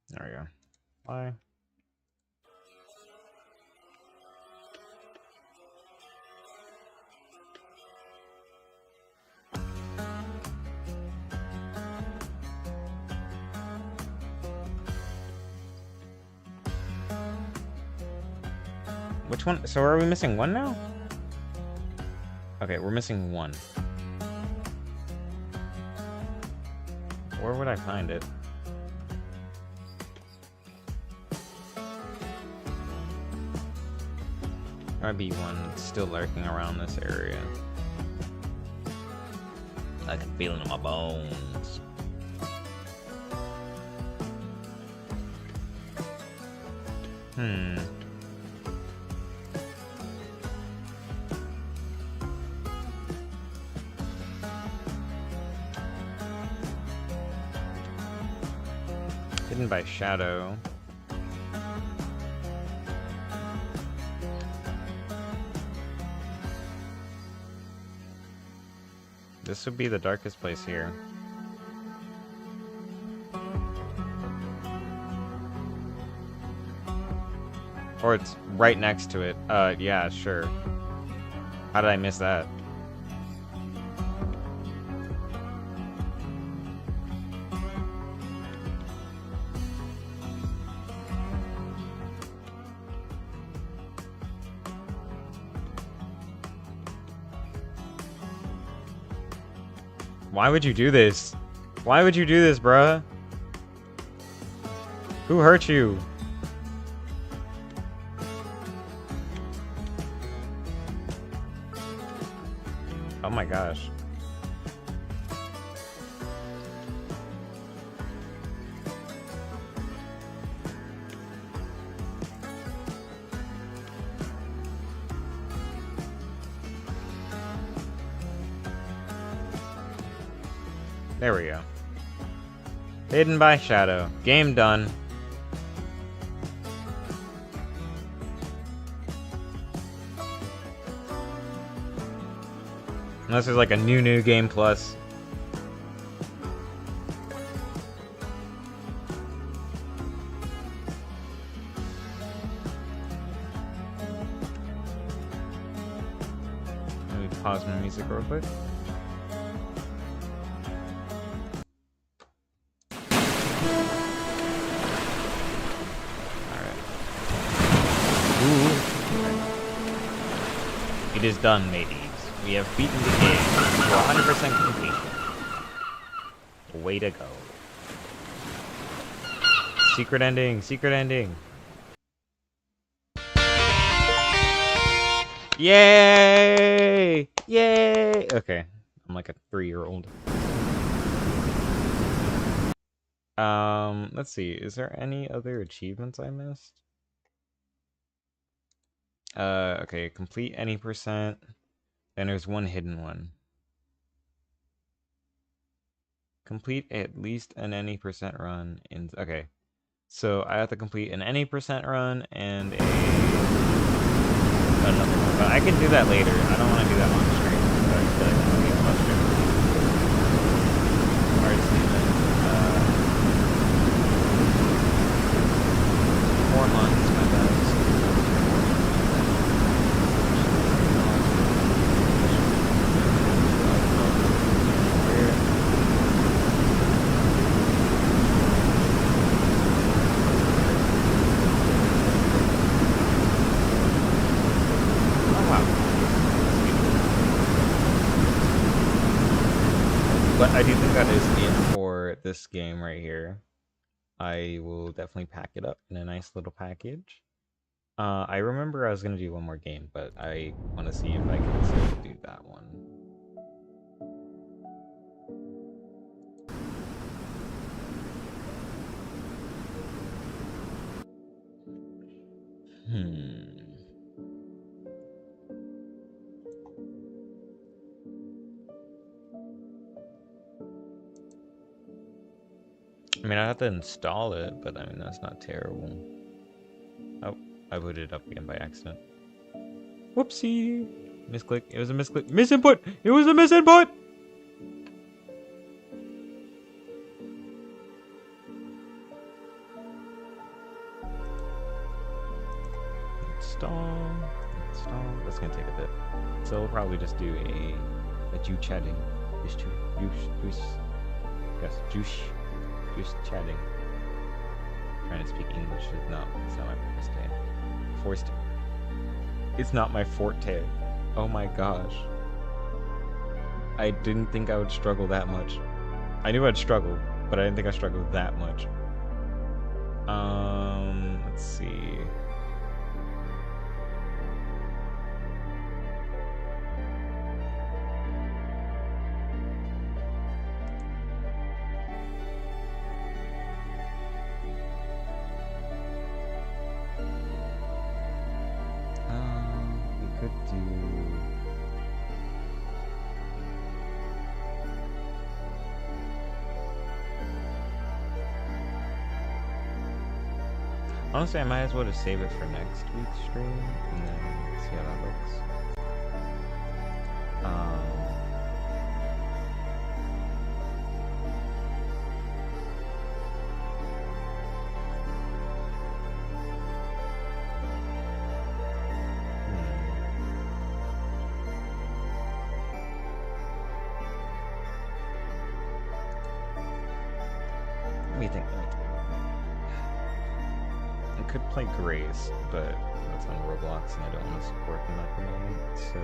There we go. Why? Which one? So are we missing one now? Okay, we're missing one. Where would I find it? Might be one still lurking around this area. I can feel it in my bones. Hidden by shadow. This would be the darkest place here. Or it's right next to it. Yeah, sure. How did I miss that? Why would you do this? Why would you do this, bruh? Who hurt you? Oh my gosh. There we go. Hidden by shadow. Game done. Unless there's like a new game plus. Let me pause my music real quick. It is done, mateys. We have beaten the game to 100% completion. Way to go. Secret ending, secret ending. Yay! Yay! Okay, I'm like a 3-year-old. Let's see. Is there any other achievements I missed? Okay, complete any percent. Then there's one hidden one. Complete at least an any percent run in. Okay, so I have to complete an any percent run and another one. But I can do that later. I don't want to do that on stream. So I feel like I'm gonna get frustrated. Alright, Steven. 4 months, my best. But I do think that is it for this game right here. I will definitely pack it up in a nice little package. I remember I was going to do one more game, but I want to see if I can still do that one. I mean, I have to install it, but I mean, that's not terrible. Oh, I booted it up again by accident. Whoopsie. Misclick. It was a misclick. Misinput! It was a misinput! Stall. That's gonna take a bit. So we'll probably just do a Jew chatting. Juice chatting. Trying to speak English is not, it's not my forte. It's not my forte. Oh my gosh. I didn't think I would struggle that much. I knew I'd struggle, but I didn't think I'd struggle that much. Let's see. We could do... Honestly, I might as well just save it for next week's stream and then see how that looks. Let me think. I could play Grace, but that's on Roblox and I don't want to support them at the moment, so...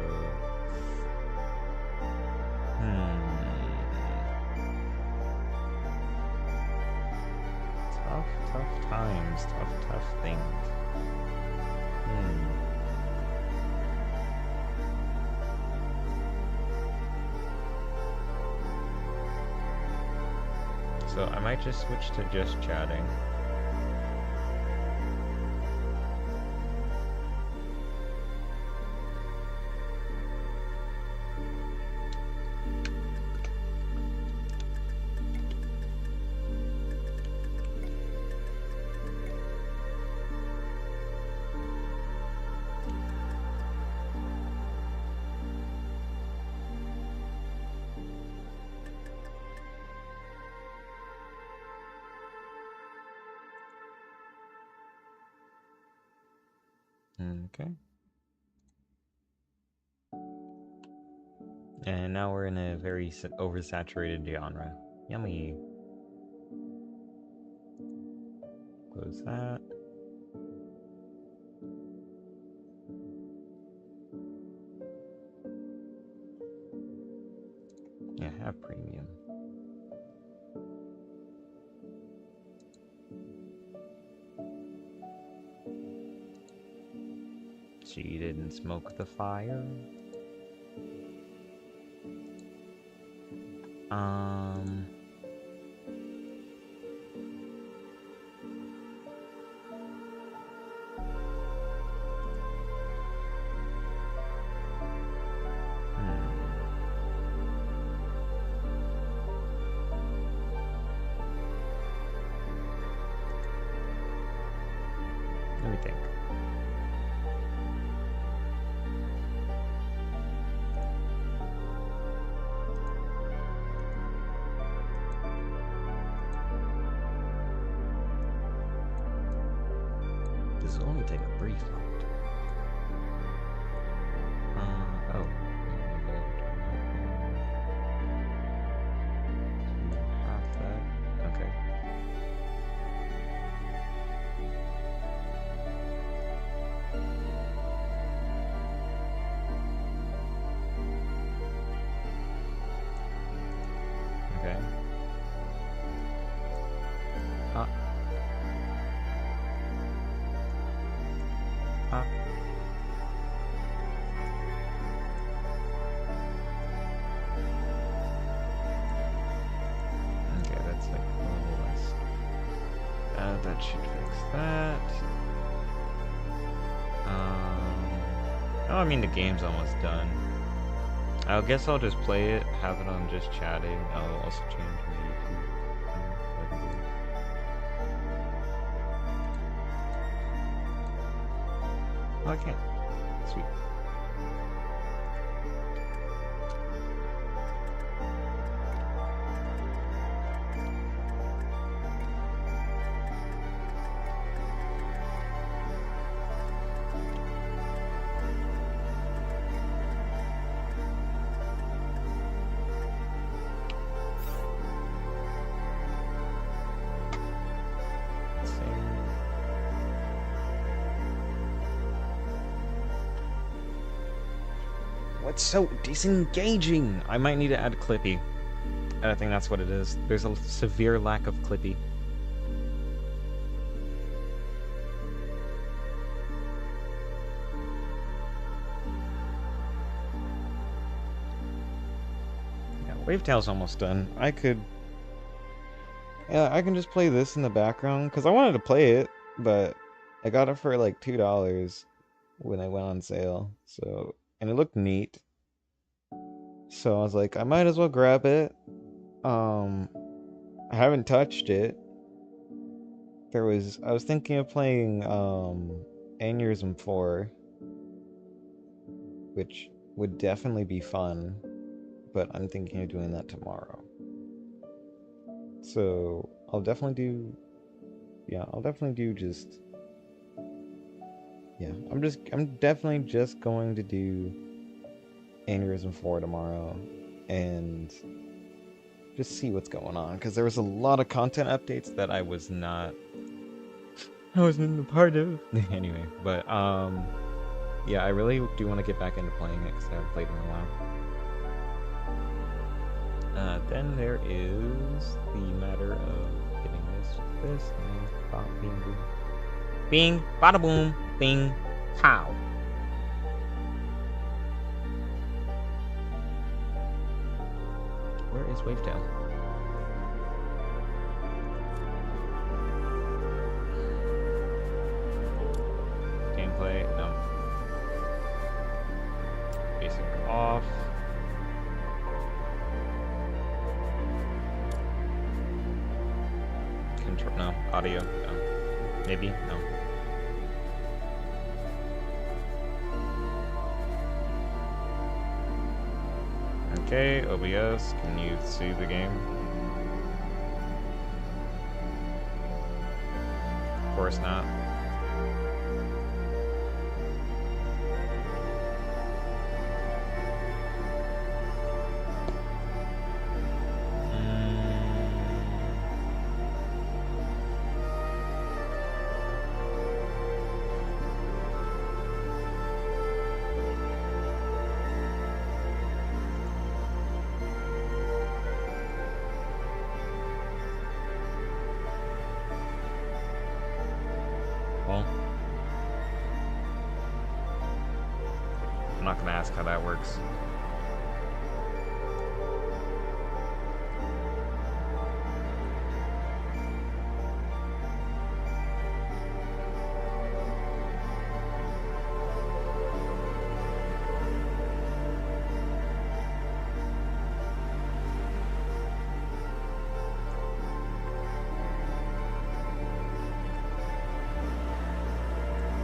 Tough times, tough things. So I might just switch to just chatting. Okay. And now we're in a very oversaturated genre. Yummy. Close that. Yeah, have premium. She didn't smoke the fire. Let me think. This will only take a brief moment. Oh. Half that. Okay. Okay. Okay, that's like a little less. That should fix that. Oh, I mean the game's almost done. I guess I'll just play it, have it on just chatting. I'll also change my YouTube. Oh, I can't. Sweet. it's so disengaging. I might need to add Clippy. I think that's what it is. There's a severe lack of Clippy. Yeah, Wavetail's almost done. I can just play this in the background because I wanted to play it, but I got it for like $2 when I went on sale. So, and it looked neat. So I was like, I might as well grab it. I haven't touched it. I was thinking of playing Aneurysm 4, which would definitely be fun, but I'm thinking of doing that tomorrow. So I'll definitely do just, yeah, I'm definitely just going to do Aneurysm 4 tomorrow and just see what's going on, because there was a lot of content updates that I wasn't a part of. Anyway, but yeah, I really do want to get back into playing it because I haven't played in a while. Then there is the matter of getting this, and bing, boom. Bing, bada boom, bing, pow. Where is Wavetail? Gameplay, no. Basic off. Control, no. Audio, no. Maybe, no. Okay, OBS, can you see the game? Of course not. I'm not gonna ask how that works.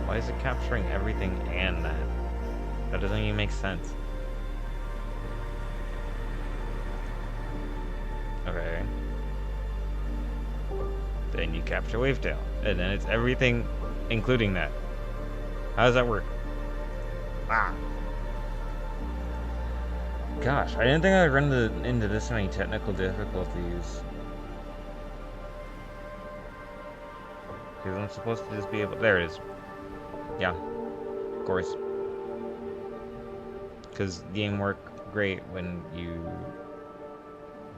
Why is it capturing everything and that? That doesn't even make sense. Okay. Then you capture Wavetail, and then it's everything, including that. How does that work? Ah. Gosh, I didn't think I'd run into this many technical difficulties. Because I'm supposed to just be able... There it is. Yeah. Of course. Because game work great when you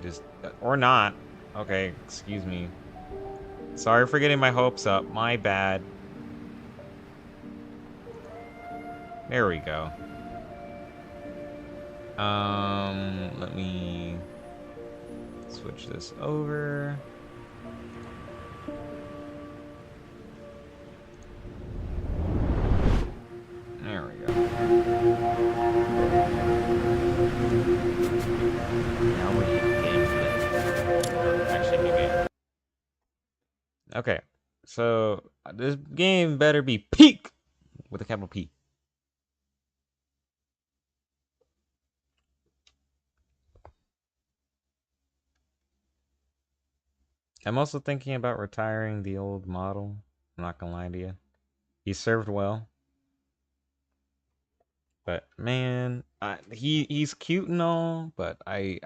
just... Or not. Okay, excuse me. Sorry for getting my hopes up. My bad. There we go. Let me switch this over. There we go. Now we actually new game. Okay, so this game better be peak with a capital P. I'm also thinking about retiring the old model. I'm not gonna lie to you. He served well. But man, he's cute and all, but I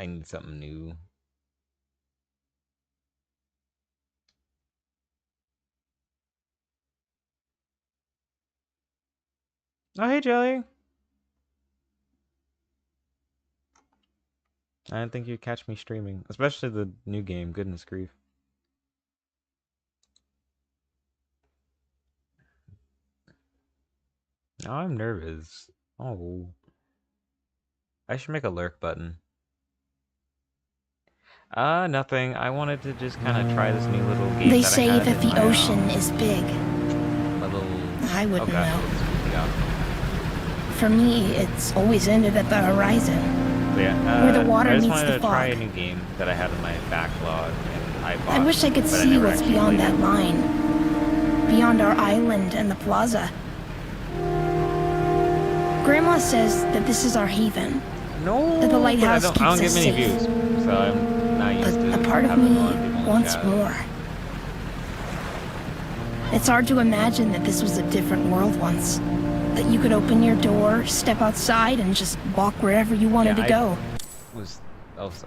need something new. Oh, hey, Jelly. I didn't think you'd catch me streaming, especially the new game. Goodness grief. Now I'm nervous. Oh. I should make a lurk button. Nothing. I wanted to just kind of try this new little game They that say I had that in the my, ocean is big. little... I wouldn't know. Yeah. For me, it's always ended at the horizon. Yeah, where the water I just meets wanted the to try a fog. new game that I had in my backlog, and I bought, I wish I could but see never what's actually beyond played that it. line. Beyond our island and the plaza. Grandma says that this is our haven. No, That the lighthouse but I don't keeps get many us views, safe. so I'm not used But to a part of having me a lot of people in the wants chat. more. It's hard to imagine that this was a different world once. That you could open your door, step outside, and just walk wherever you wanted to go.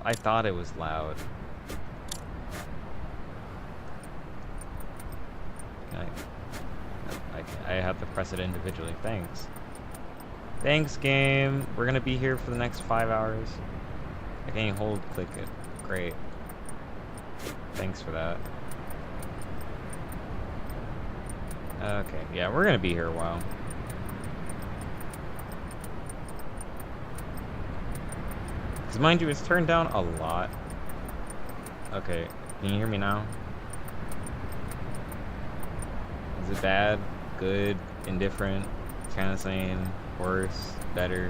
I thought it was loud. I have to press it individually. Thanks. Thanks, game. We're gonna be here for the next 5 hours. I can't even hold click it. Great. Thanks for that. Okay, yeah, we're gonna be here a while. Because mind you, it's turned down a lot. Okay, can you hear me now? Is it bad? Good? Indifferent? Kind of same? Worse? Better?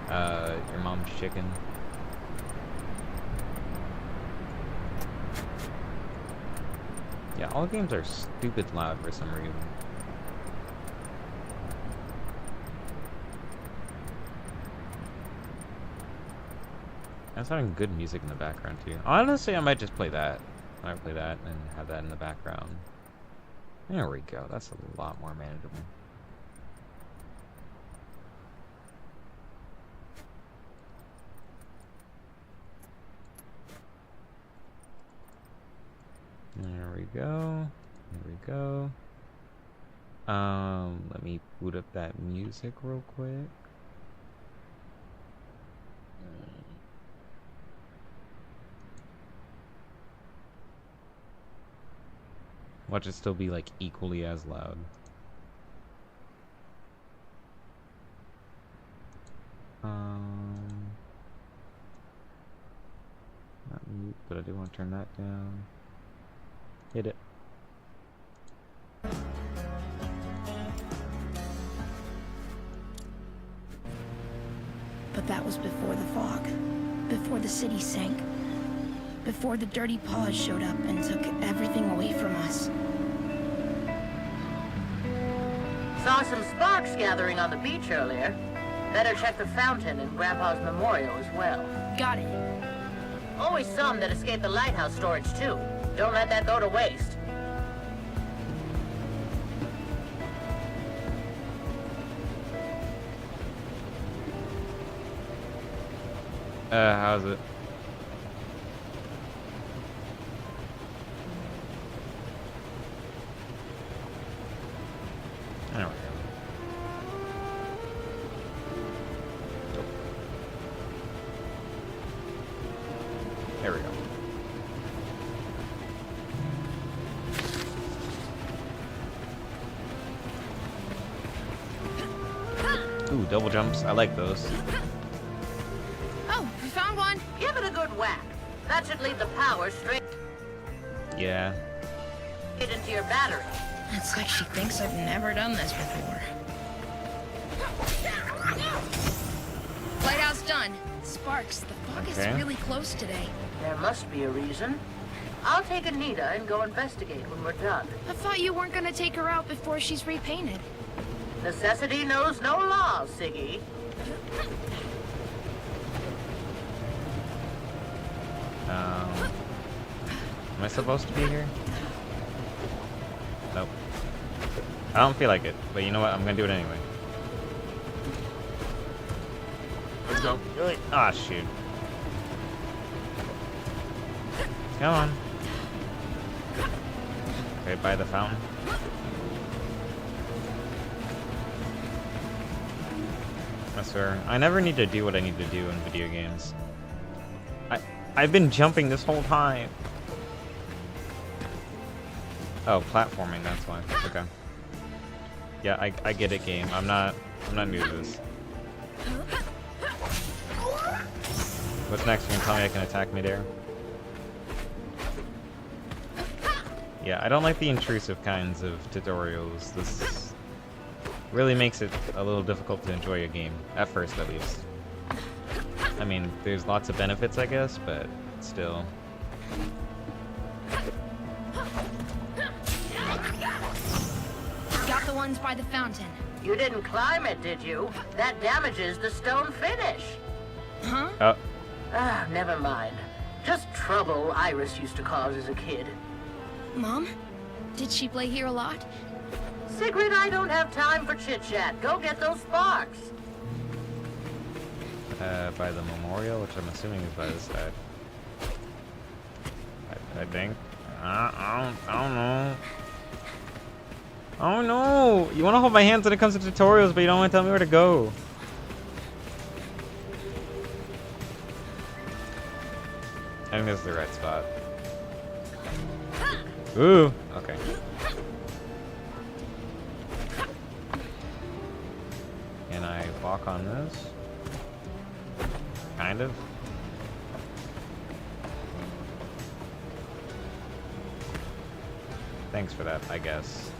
Your mom's chicken? Yeah, all games are stupid loud for some reason. That's having good music in the background too. Honestly, I might just play that. I might play that and have that in the background. There we go. That's a lot more manageable. There we go. There we go. Let me boot up that music real quick. Watch it still be like equally as loud. Not mute, but I do want to turn that down. Hit it. But that was before the fog. Before the city sank. Before the dirty paws showed up and took everything away from us. Saw some sparks gathering on the beach earlier. Better check the fountain and Grandpa's memorial as well. Got it. Always some that escape the lighthouse storage too. Don't let that go to waste. How's it? There we go. There we go. Ooh, double jumps. I like those. Oh, we found one. Give it a good whack. That should lead the power straight Yeah. into your battery. It's like she thinks I've never done this before. Lighthouse done. Sparks, the fog Okay. is really close today. There must be a reason. I'll take Anita and go investigate when we're done. I thought you weren't gonna take her out before she's repainted. Necessity knows no law, Siggy. Am I supposed to be here? Nope. I don't feel like it, but you know what? I'm gonna do it anyway. Let's go. Ah, shoot. Come on. Okay, by the fountain. I swear, I never need to do what I need to do in video games. I've been jumping this whole time. Oh, platforming, that's why. Okay. Yeah, I get it, game. I'm not new to this. What's next? You can tell me I can attack midair? Yeah, I don't like the intrusive kinds of tutorials. This really makes it a little difficult to enjoy a game, at first at least. I mean, there's lots of benefits, I guess, but still. Got the ones by the fountain. You didn't climb it, did you? That damages the stone finish. Huh? Oh, Ah, never mind. Just trouble Iris used to cause as a kid. Mom? Did she play here a lot? Sigrid, I don't have time for chit-chat. Go get those sparks. by the memorial, which I'm assuming is by this side. I think. I don't know. Oh no! You want to hold my hands when it comes to tutorials, but you don't want to tell me where to go. I think this is the right spot. Ooh! Okay. Can I walk on this? Kind of. Thanks for that, I guess.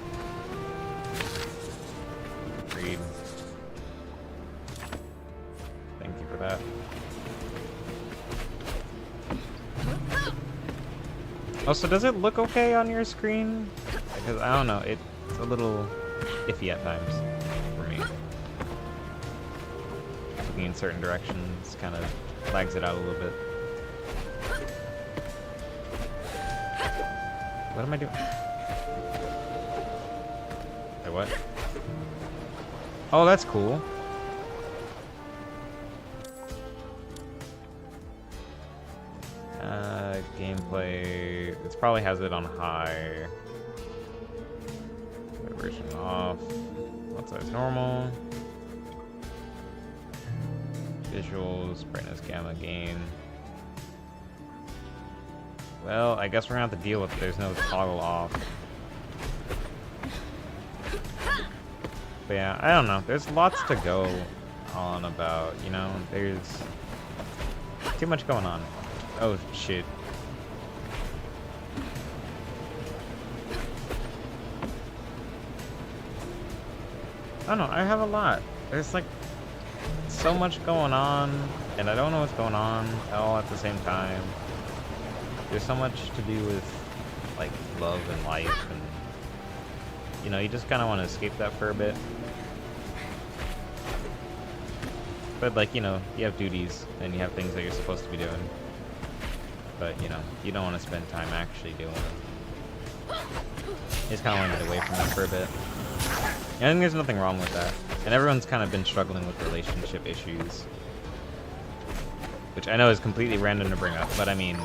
Read. Thank you for that. Also, does it look okay on your screen? Because I don't know, it's a little iffy at times for me. Looking in certain directions kind of flags it out a little bit. What am I doing? Wait, what? Oh, that's cool. Gameplay. It probably has it on high. Vibration off. Font size normal. Visuals, brightness, gamma, gain. Well, I guess we're gonna have to deal with it. There's no toggle off. But yeah, I don't know. There's lots to go on about, you know? There's too much going on. Oh, shit. I don't know, I have a lot. There's like so much going on, and I don't know what's going on all at the same time. There's so much to do with like love and life, and you know, you just kind of want to escape that for a bit. But like, you know, you have duties and you have things that you're supposed to be doing. But you know, you don't want to spend time actually doing them. You just kind of want to get away from that for a bit. I think there's nothing wrong with that. And everyone's kind of been struggling with relationship issues. Which I know is completely random to bring up, but I mean,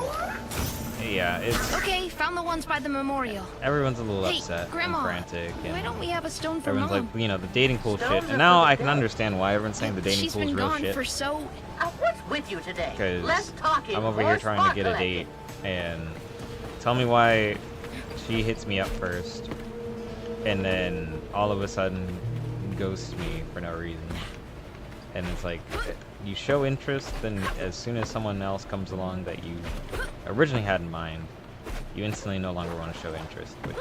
yeah, it's... Okay, found the ones by the memorial. Everyone's a little Hey, upset Grandma, and frantic. And why don't we have a stone for everyone's Mom? like, you know, the dating pool shit. Stones And are now for the I can dead. understand why everyone's saying the dating She's pool's been real gone shit. for so... What's with you today? Because Less talking, I'm over more here trying to spot get a collecting. date, and tell me why she hits me up first, and then all of a sudden ghosts me for no reason. And it's like, you show interest, then as soon as someone else comes along that you originally had in mind, you instantly no longer want to show interest, which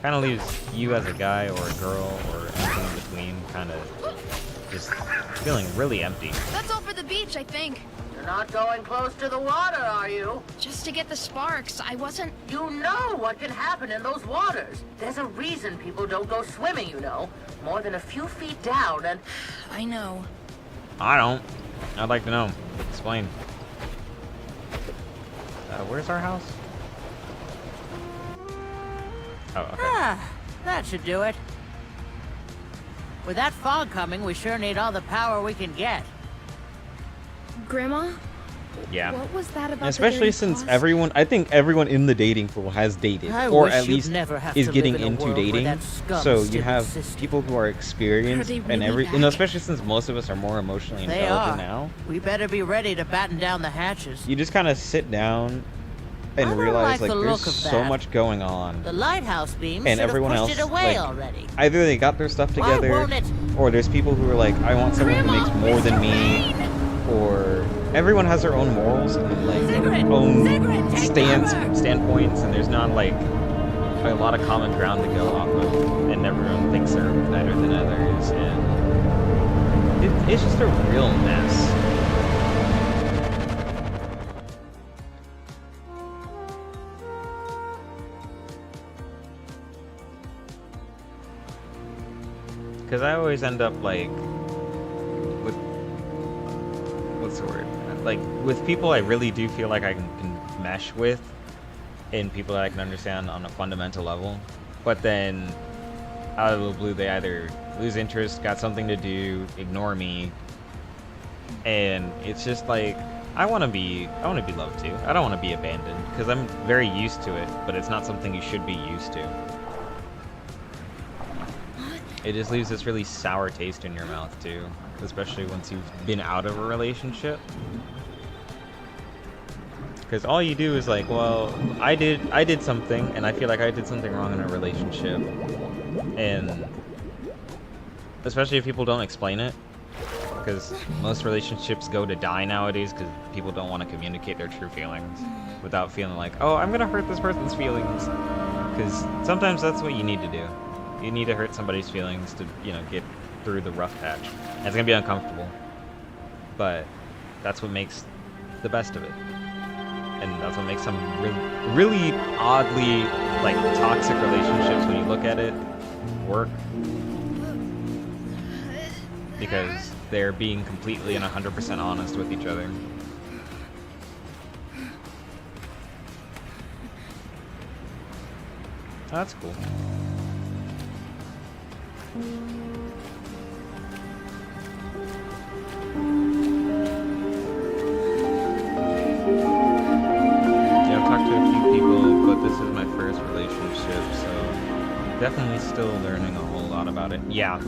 kind of leaves you as a guy or a girl or anything in between kind of just feeling really empty. That's all for the beach, I think. You're not going close to the water, are you? Just to get the sparks. I wasn't... You know what can happen in those waters. There's a reason people don't go swimming, you know. More than a few feet down and... I know. I don't. I'd like to know. Explain. Where's our house? Oh, okay. Ah, that should do it. With that fog coming, we sure need all the power we can get. Grandma? Yeah. What was that about? Especially since I think everyone in the dating pool has dated, I or wish at you'd least never have is to getting live in a into world where dating. that scum So still you have existed. people who are experienced, Are they and really you know, back? especially since most of us are more emotionally They intelligent are. now. We better be ready to batten down the hatches. You just kind of sit down I and don't realize like the there's look of so that. much going on, The lighthouse beam and should have everyone pushed else it away like already. either they got their stuff Why together, won't it? or there's people who are like, I want someone who makes more than me, or everyone has their own morals and like own standpoints, and there's not like a lot of common ground to go off of, and everyone thinks they're better than others, and it's just a real mess. Because I always end up like with what's the word? Like with people I really do feel like I can mesh with, and people that I can understand on a fundamental level. But then out of the blue, they either lose interest, got something to do, ignore me, and it's just like I want to be loved too. I don't want to be abandoned because I'm very used to it, but it's not something you should be used to. It just leaves this really sour taste in your mouth too, especially once you've been out of a relationship. Because all you do is like, well, I did something, and I feel like I did something wrong in a relationship, and especially if people don't explain it, because most relationships go to die nowadays because people don't want to communicate their true feelings without feeling like, oh, I'm gonna hurt this person's feelings, because sometimes that's what you need to do. You need to hurt somebody's feelings to, you know, get through the rough patch. And it's gonna be uncomfortable, but that's what makes the best of it. And that's what makes some really oddly, like, toxic relationships, when you look at it, work. Because they're being completely and 100% honest with each other. That's cool. Yeah, I've talked to a few people, but this is my first relationship, so definitely still learning a whole lot about it. Yeah,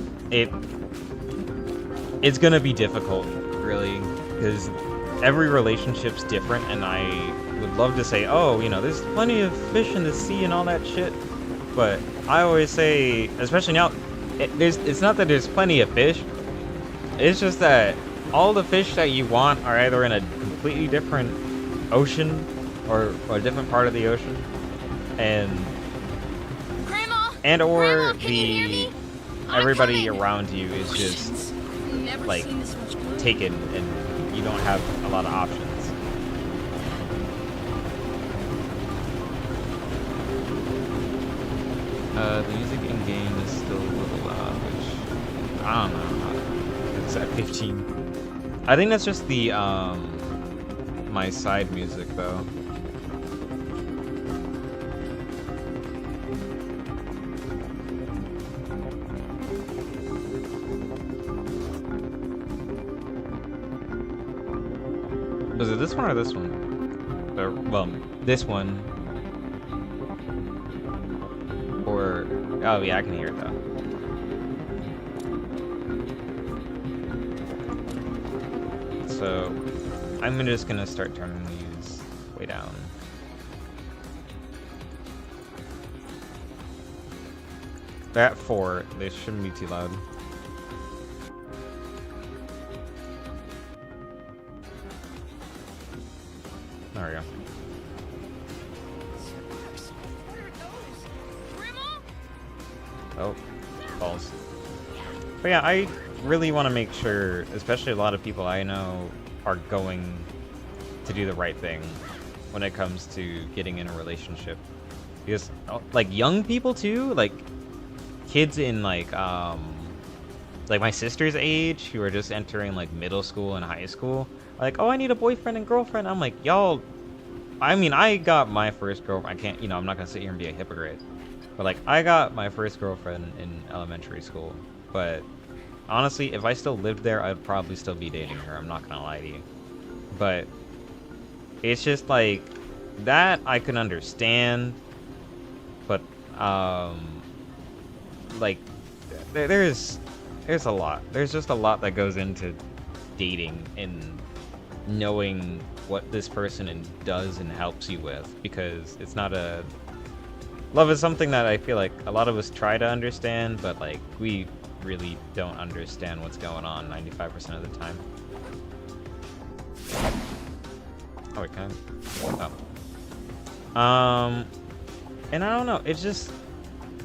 it's gonna be difficult, really, because every relationship's different, and I would love to say, oh, you know, there's plenty of fish in the sea and all that shit, but I always say, especially now, it's not that there's plenty of fish, it's just that all the fish that you want are either in a completely different ocean or a different part of the ocean, and Grandma, or Grandma, can you hear me? I'm everybody coming. around you is just Oceans. Never like seen this much blue. taken, and you don't have a lot of options. The music in game is still a little loud, which I don't know. It's at 15. I think that's just the my side music though. Was it this one or this one? Or, well, this one. Or, oh yeah, I can hear it though. So, I'm just gonna start turning these way down. They're at 4, they shouldn't be too loud. There we go. Oh, falls. But yeah, I really want to make sure, especially a lot of people I know are going to do the right thing when it comes to getting in a relationship. Because, like, young people too, like, kids in, like my sister's age who are just entering, like, middle school and high school, like, oh, I need a boyfriend and girlfriend. I'm like, y'all, I mean, I got my first girlfriend. I can't, you know, I'm not going to sit here and be a hypocrite. But, like, I got my first girlfriend in elementary school. But, honestly, if I still lived there, I'd probably still be dating her. I'm not going to lie to you. But, It's just like that I can understand, but like there's a lot. There's just a lot that goes into dating and knowing what this person does and helps you with, because it's not a love is something that I feel like a lot of us try to understand, but like we really don't understand what's going on 95% of the time. Oh, we can. Oh. And I don't know. It's just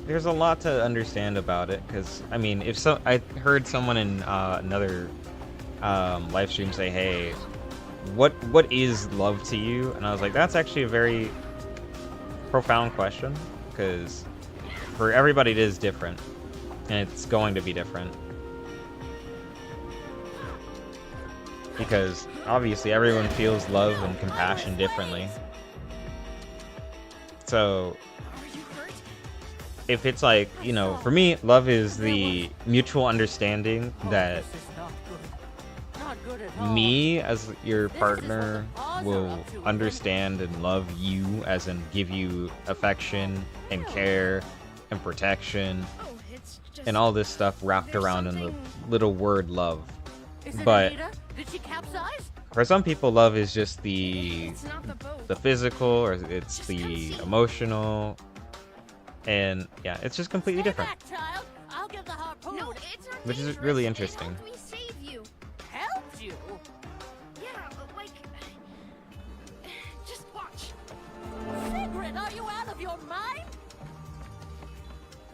there's a lot to understand about it, because I mean, if so, I heard someone in another live stream say, "Hey, what is love to you?" And I was like, that's actually a very profound question, because for everybody it is different, and it's going to be different, because obviously everyone feels love and compassion differently. So if it's like, you know, for me, love is the mutual understanding that me as your partner will understand and love you, as in give you affection and care and protection and all this stuff wrapped around in the little word love. But for some people, love is just the physical, or it's the emotional, and yeah, it's just completely different, which is really interesting. Helped you? Yeah, but like, just watch. Sigrid, are you out of your mind?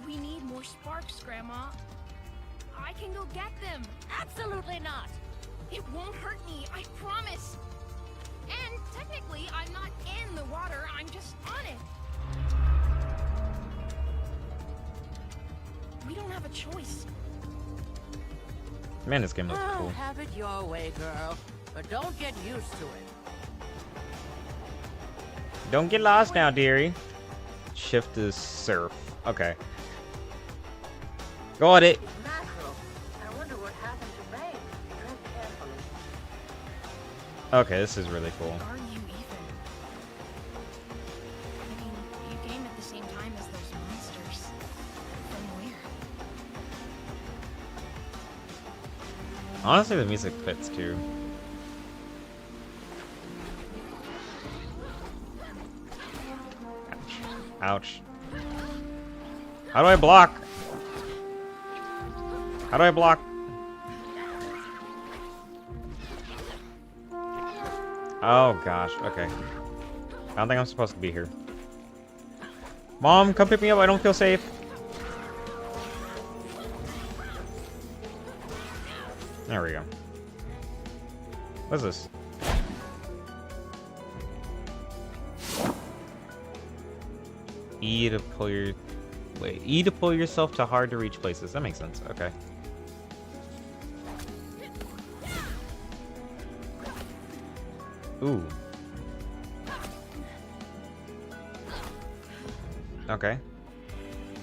We need more sparks, Grandma. I can go get them. Absolutely not. It won't hurt me, I promise. And technically, I'm not in the water, I'm just on it. We don't have a choice. Man, this game looks Oh, cool. have it your way, girl. But don't get used to it. Don't get lost now, dearie. Shift is surf. Okay. Got it. It's natural. I wonder what happened to May. Tread carefully. Okay, this is really cool. Are you even? I mean, you came at the same time as those monsters. From where? Honestly, the music fits too. Ouch. How do I block? How do I block? Oh gosh, okay. I don't think I'm supposed to be here. Mom, come pick me up, I don't feel safe. There we go. What's this? E to pull your... Wait, E to pull yourself to hard to reach places. That makes sense, okay. Ooh. Okay.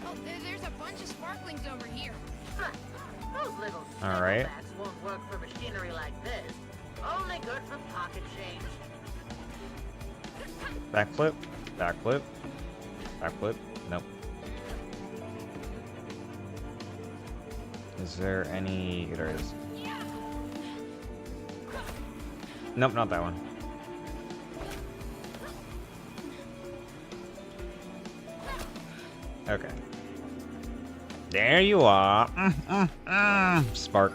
Oh, there's a bunch of sparklings over here. Those little All right. sticklebacks won't work for machinery like this. Only good for pocket change. Backflip. Backflip. Backflip. Nope. Is there any... There is. Nope, not that one. Okay. There you are. Spark.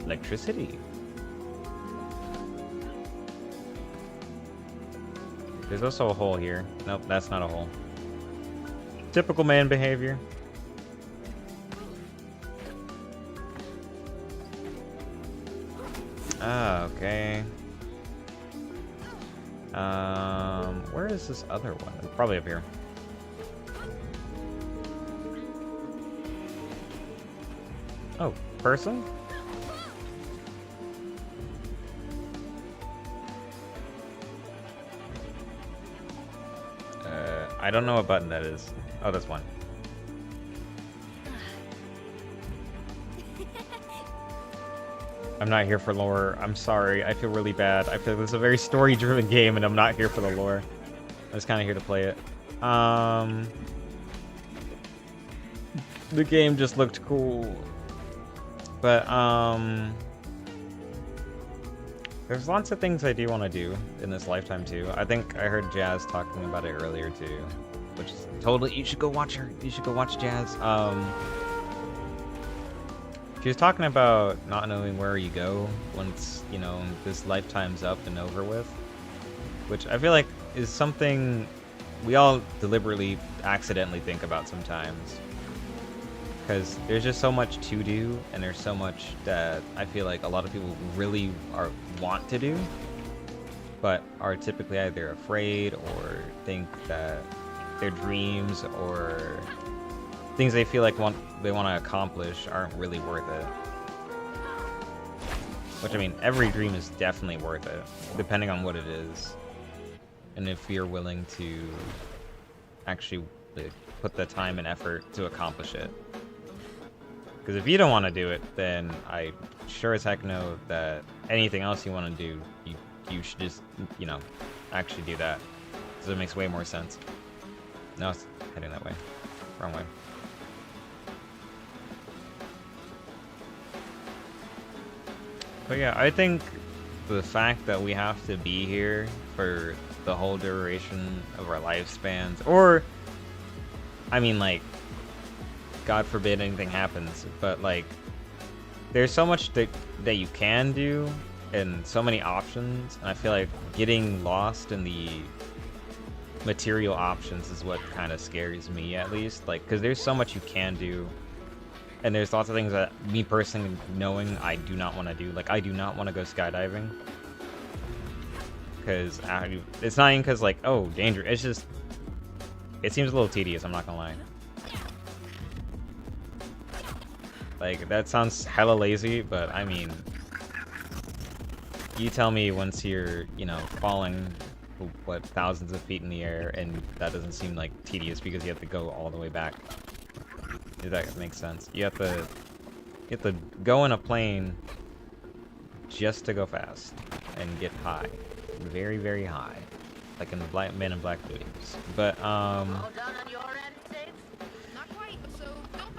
Electricity. There's also a hole here. Nope, that's not a hole. Typical man behavior. Ah, okay. Where is this other one? Probably up here. Oh, person? I don't know what button that is. Oh, that's one. I'm not here for lore. I'm sorry. I feel really bad. I feel this is a very story-driven game, and I'm not here for the lore. I'm just kind of here to play it. The game just looked cool. But, there's lots of things I do want to do in this lifetime, too. I think I heard Jazz talking about it earlier, too. Which is totally... You should go watch her. You should go watch Jazz. She was talking about not knowing where you go once, you know, this lifetime's up and over with. Which I feel like is something we all deliberately, accidentally think about sometimes. Because there's just so much to do, and there's so much that I feel like a lot of people really want to do, but are typically either afraid or think that their dreams or things they feel like they want to accomplish aren't really worth it. Which, I mean, every dream is definitely worth it, depending on what it is. And if you're willing to actually put the time and effort to accomplish it. Because if you don't want to do it, then I sure as heck know that anything else you want to do, you should just, you know, actually do that. Because it makes way more sense. No, it's heading that way. Wrong way. But yeah, I think the fact that we have to be here for the whole duration of our lifespans, or, I mean, like, God forbid anything happens, but, like, there's so much that you can do, and so many options, and I feel like getting lost in the material options is what kind of scares me, at least, like, because there's so much you can do. And there's lots of things that, me personally knowing, I do not want to do. Like, I do not want to go skydiving. Because, it's not even because, like, oh, danger. It's just, it seems a little tedious, I'm not gonna lie. Like, that sounds hella lazy, but, I mean, you tell me once you're, you know, falling, what, thousands of feet in the air, and that doesn't seem, like, tedious because you have to go all the way back. If that makes sense. You have to go in a plane just to go fast and get high, very, very high, like in the Men in Black movies. But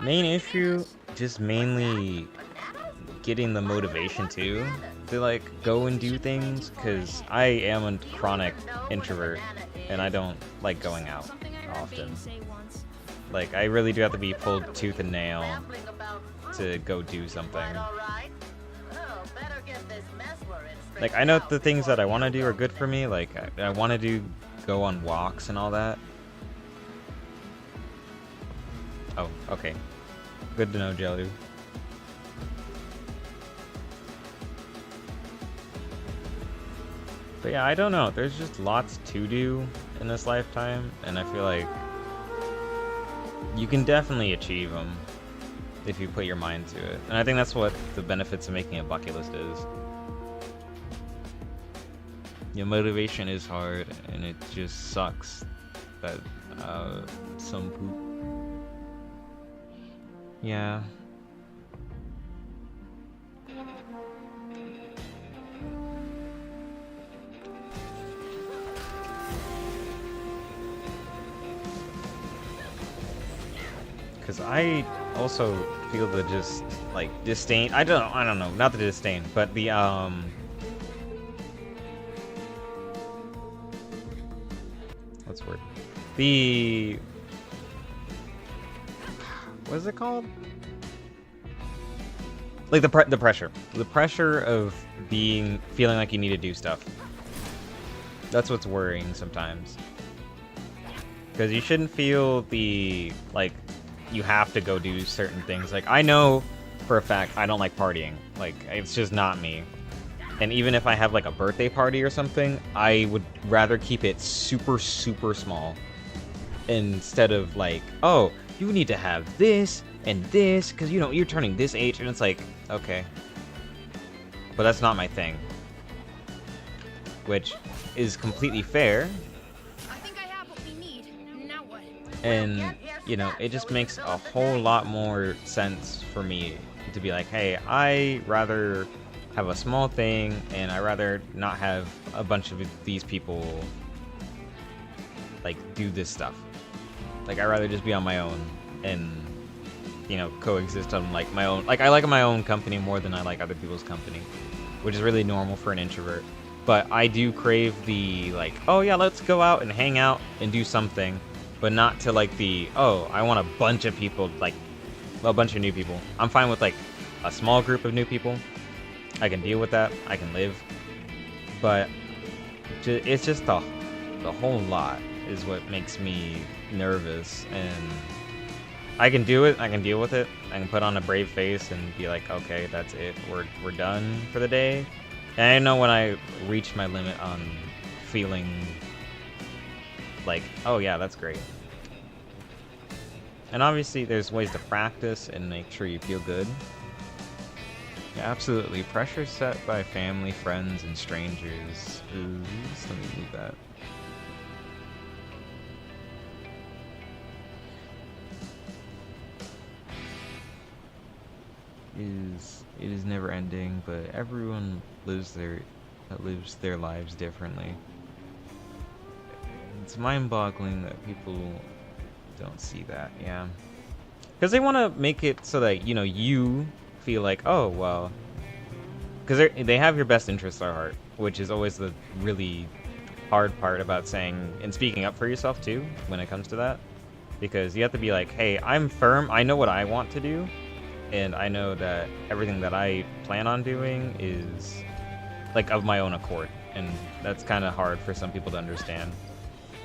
main issue, just mainly getting the motivation to like go and do things, because I am a chronic introvert and I don't like going out often. Like, I really do have to be pulled tooth and nail to go do something. Like, I know the things that I want to do are good for me. Like, I want to go on walks and all that. Oh, okay. Good to know, Jelly. But yeah, I don't know. There's just lots to do in this lifetime, and I feel like you can definitely achieve them if you put your mind to it. And I think that's what the benefits of making a bucket list is. Your motivation is hard, and it just sucks that some poop. Yeah. Because I also feel the just, like, disdain. I don't know, not the disdain, but the, what's the word? The, what is it called? Like, the pressure. The pressure of feeling like you need to do stuff. That's what's worrying sometimes. Because you shouldn't feel the, like, you have to go do certain things. Like, I know for a fact I don't like partying. Like, it's just not me. And even if I have, like, a birthday party or something, I would rather keep it super, super small. Instead of, like, oh, you need to have this and this, because, you know, you're turning this age. And it's like, okay. But that's not my thing. Which is completely fair. And, you know, it just makes a whole lot more sense for me to be like, hey, I rather have a small thing, and I'd rather not have a bunch of these people like do this stuff. Like I'd rather just be on my own and, you know, coexist on like my own. Like I like my own company more than I like other people's company, which is really normal for an introvert. But I do crave the like, oh yeah, let's go out and hang out and do something, but not to like the, oh, I want a bunch of people, like a bunch of new people. I'm fine with like a small group of new people. I can deal with that. I can live. But it's just the whole lot is what makes me nervous, and I can do it. I can deal with it. I can put on a brave face and be like, okay, that's it. We're done for the day. And I know when I reach my limit on feeling like, oh yeah, that's great. And obviously there's ways to practice and make sure you feel good. Yeah, absolutely. Pressure set by family, friends, and strangers is... Let me move that. It is never ending, but everyone lives their lives differently. It's mind-boggling that people don't see that, yeah. Because they want to make it so that, you know, you feel like, oh, well... Because they have your best interests at heart, which is always the really hard part about saying and speaking up for yourself, too, when it comes to that. Because you have to be like, hey, I'm firm, I know what I want to do, and I know that everything that I plan on doing is, like, of my own accord. And that's kind of hard for some people to understand.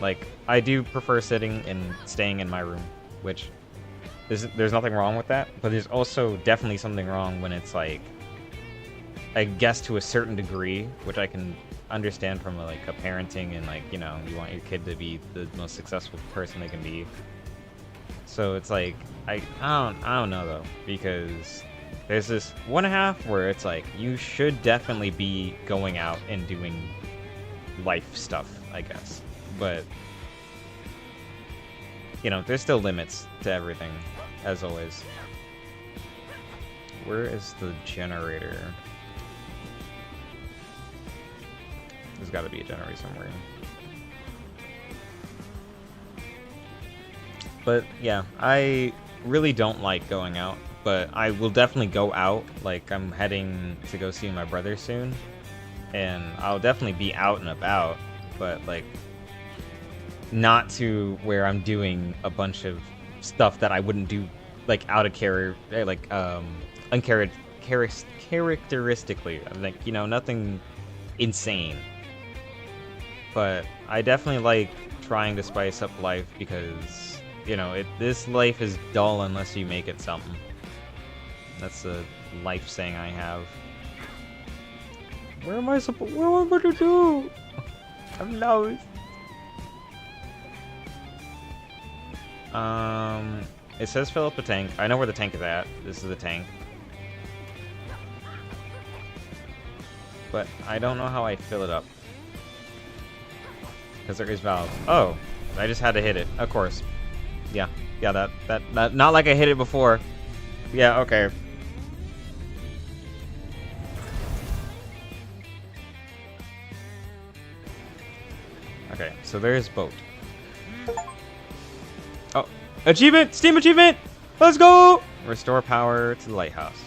Like, I do prefer sitting and staying in my room, which there's nothing wrong with that, but there's also definitely something wrong when it's like, I guess to a certain degree, which I can understand from a parenting and like, you know, you want your kid to be the most successful person they can be. So it's like, I don't know though, because there's this 1.5 where it's like, you should definitely be going out and doing life stuff, I guess. But, you know, there's still limits to everything, as always. Where is the generator? There's got to be a generator somewhere. But, yeah, I really don't like going out, but I will definitely go out. Like, I'm heading to go see my brother soon, and I'll definitely be out and about, but, like, not to where I'm doing a bunch of stuff that I wouldn't do, like, out of character, like, uncharacteristically. Like, you know, nothing insane. But I definitely like trying to spice up life because, you know, this life is dull unless you make it something. That's a life saying I have. What am I to do? I'm lost. It says fill up a tank. I know where the tank is at. This is the tank. But I don't know how I fill it up. Because there is valve. Oh, I just had to hit it. Of course. Yeah. Yeah, that not like I hit it before. Yeah, okay. Okay, so there's boat. Oh, achievement! Steam achievement! Let's go! Restore power to the lighthouse.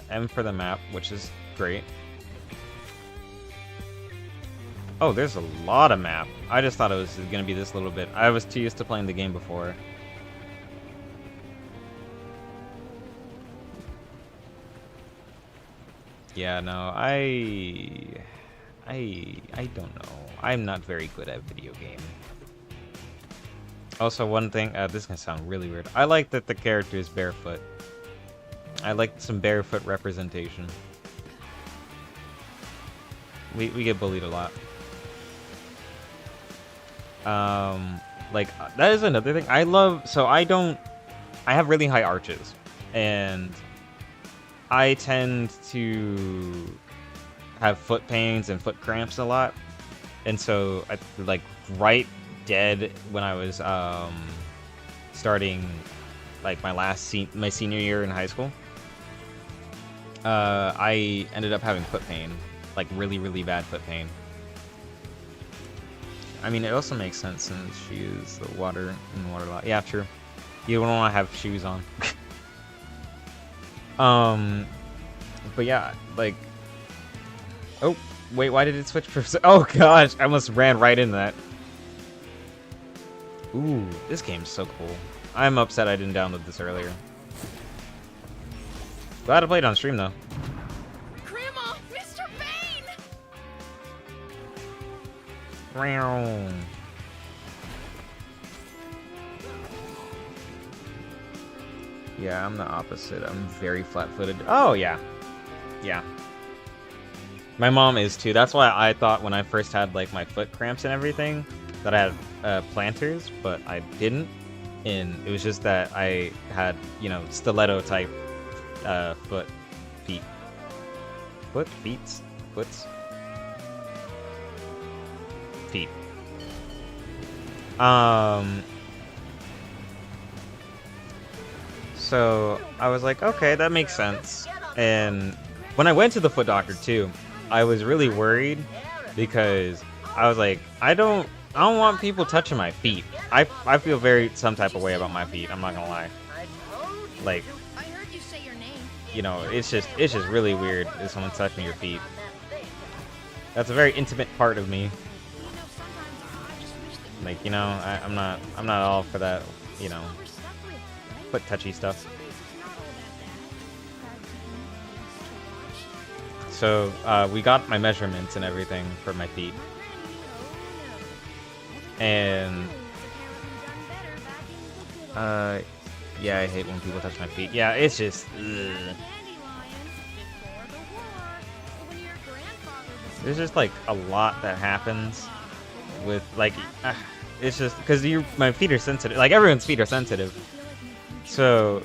M for the map, which is great. Oh, there's a lot of map. I just thought it was going to be this little bit. I was too used to playing the game before. Yeah, no, I don't know. I'm not very good at video game. Also, one thing, this is gonna sound really weird. I like that the character is barefoot. I like some barefoot representation. We get bullied a lot. Like, that is another thing. I love, so I have really high arches. And I tend to have foot pains and foot cramps a lot. And so, like, right dead when I was, starting like my senior year in high school, I ended up having foot pain, like really, really bad foot pain. I mean, it also makes sense since she used the water in the water lot. Yeah, true. You don't want to have shoes on. But yeah, like, oh wait, why did it switch? Oh gosh, I almost ran right into that. Ooh, this game's so cool. I'm upset I didn't download this earlier. Glad to play it on stream though. Grandma, Mr. Bane! Meow. Yeah, I'm the opposite. I'm very flat-footed. Oh yeah, yeah. My mom is too. That's why I thought when I first had like my foot cramps and everything that I had planters, but I didn't. And it was just that I had, you know, stiletto type feet. So I was like, okay, that makes sense. And when I went to the foot doctor too, I was really worried because I was like, I don't want people touching my feet. I feel some type of way about my feet. I'm not gonna lie. Like, I heard you say your name. you know, it's just really weird if someone's touching your feet. That's a very intimate part of me. You know, sometimes I just wish that Like, you know, I'm not all for that, you know, we're separate, right? foot touchy stuff. It's not all that bad. So we got my measurements and everything for my feet, and yeah, I hate when people touch my feet. Yeah, it's just ugh. There's just like a lot that happens with like it's just because my feet are sensitive. Like everyone's feet are sensitive. So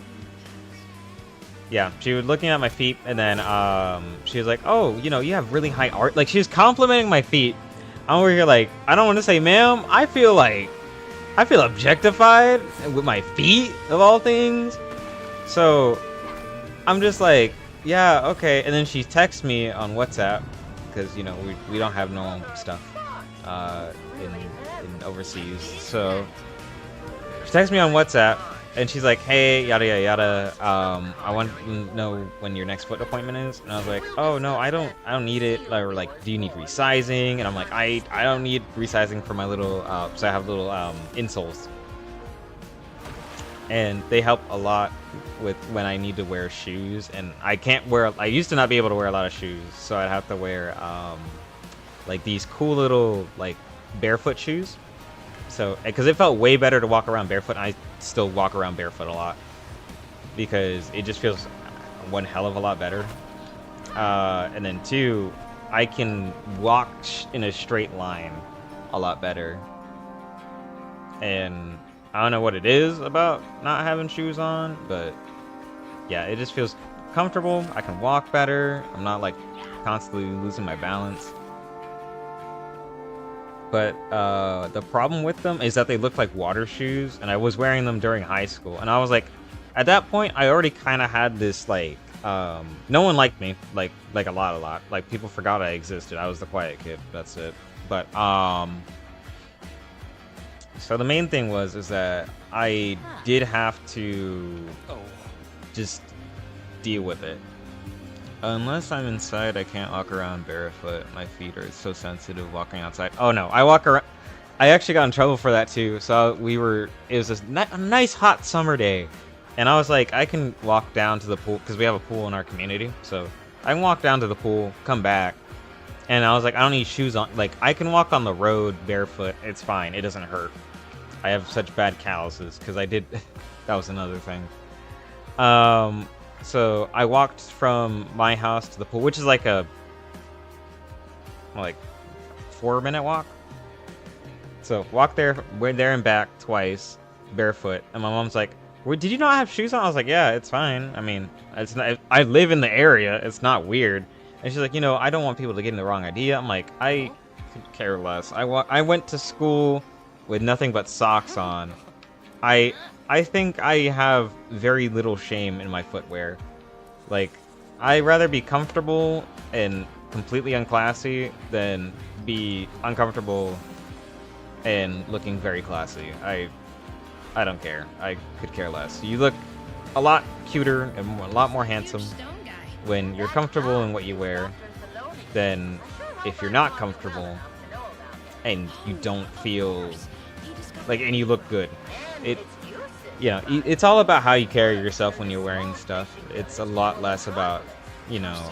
yeah, she was looking at my feet, and then she was like, "Oh, you know, you have really high art." Like she was complimenting my feet. I'm over here like, I don't want to say, "Ma'am, I feel objectified with my feet of all things." So I'm just like, yeah, okay. And then she texts me on WhatsApp because you know we don't have no stuff in overseas. So she texts me on WhatsApp. And she's like, "Hey, yada yada yada. I want to know when your next foot appointment is." And I was like, "Oh no, I don't need it." Or like, "Do you need resizing?" And I'm like, "I don't need resizing for my little so I have little insoles, and they help a lot with when I need to wear shoes. And I can't wear. I used to not be able to wear a lot of shoes, so I'd have to wear like these cool little like barefoot shoes. So, because it felt way better to walk around barefoot, and I still walk around barefoot a lot because it just feels one hell of a lot better. And then two, I can walk in a straight line a lot better. And I don't know what it is about not having shoes on, but yeah, it just feels comfortable. I can walk better. I'm not like constantly losing my balance. But the problem with them is that they look like water shoes, and I was wearing them during high school, and I was like, at that point, I already kind of had this like, no one liked me, like a lot, like people forgot I existed. I was the quiet kid. That's it. But so the main thing is that I did have to just deal with it. Unless I'm inside, I can't walk around barefoot. My feet are so sensitive walking outside. Oh no, I walk around. I actually got in trouble for that too. So it was a nice hot summer day, and I was like, I can walk down to the pool because we have a pool in our community. So I can walk down to the pool, come back, and I was like, I don't need shoes on. Like I can walk on the road barefoot. It's fine. It doesn't hurt. I have such bad calluses because I did. That was another thing. So I walked from my house to the pool, which is like a 4-minute walk. So walk there, went there and back twice, barefoot. And my mom's like, "Did you not have shoes on?" I was like, "Yeah, it's fine. I mean, it's not, I live in the area. It's not weird." And she's like, "You know, I don't want people to get in the wrong idea." I'm like, I could care less. I went to school with nothing but socks on. I think I have very little shame in my footwear. Like, I'd rather be comfortable and completely unclassy than be uncomfortable and looking very classy. I don't care. I could care less. You look a lot cuter and a lot more handsome when you're comfortable in what you wear than if you're not comfortable and you don't feel like, and you look good. It's all about how you carry yourself when you're wearing stuff. It's a lot less about,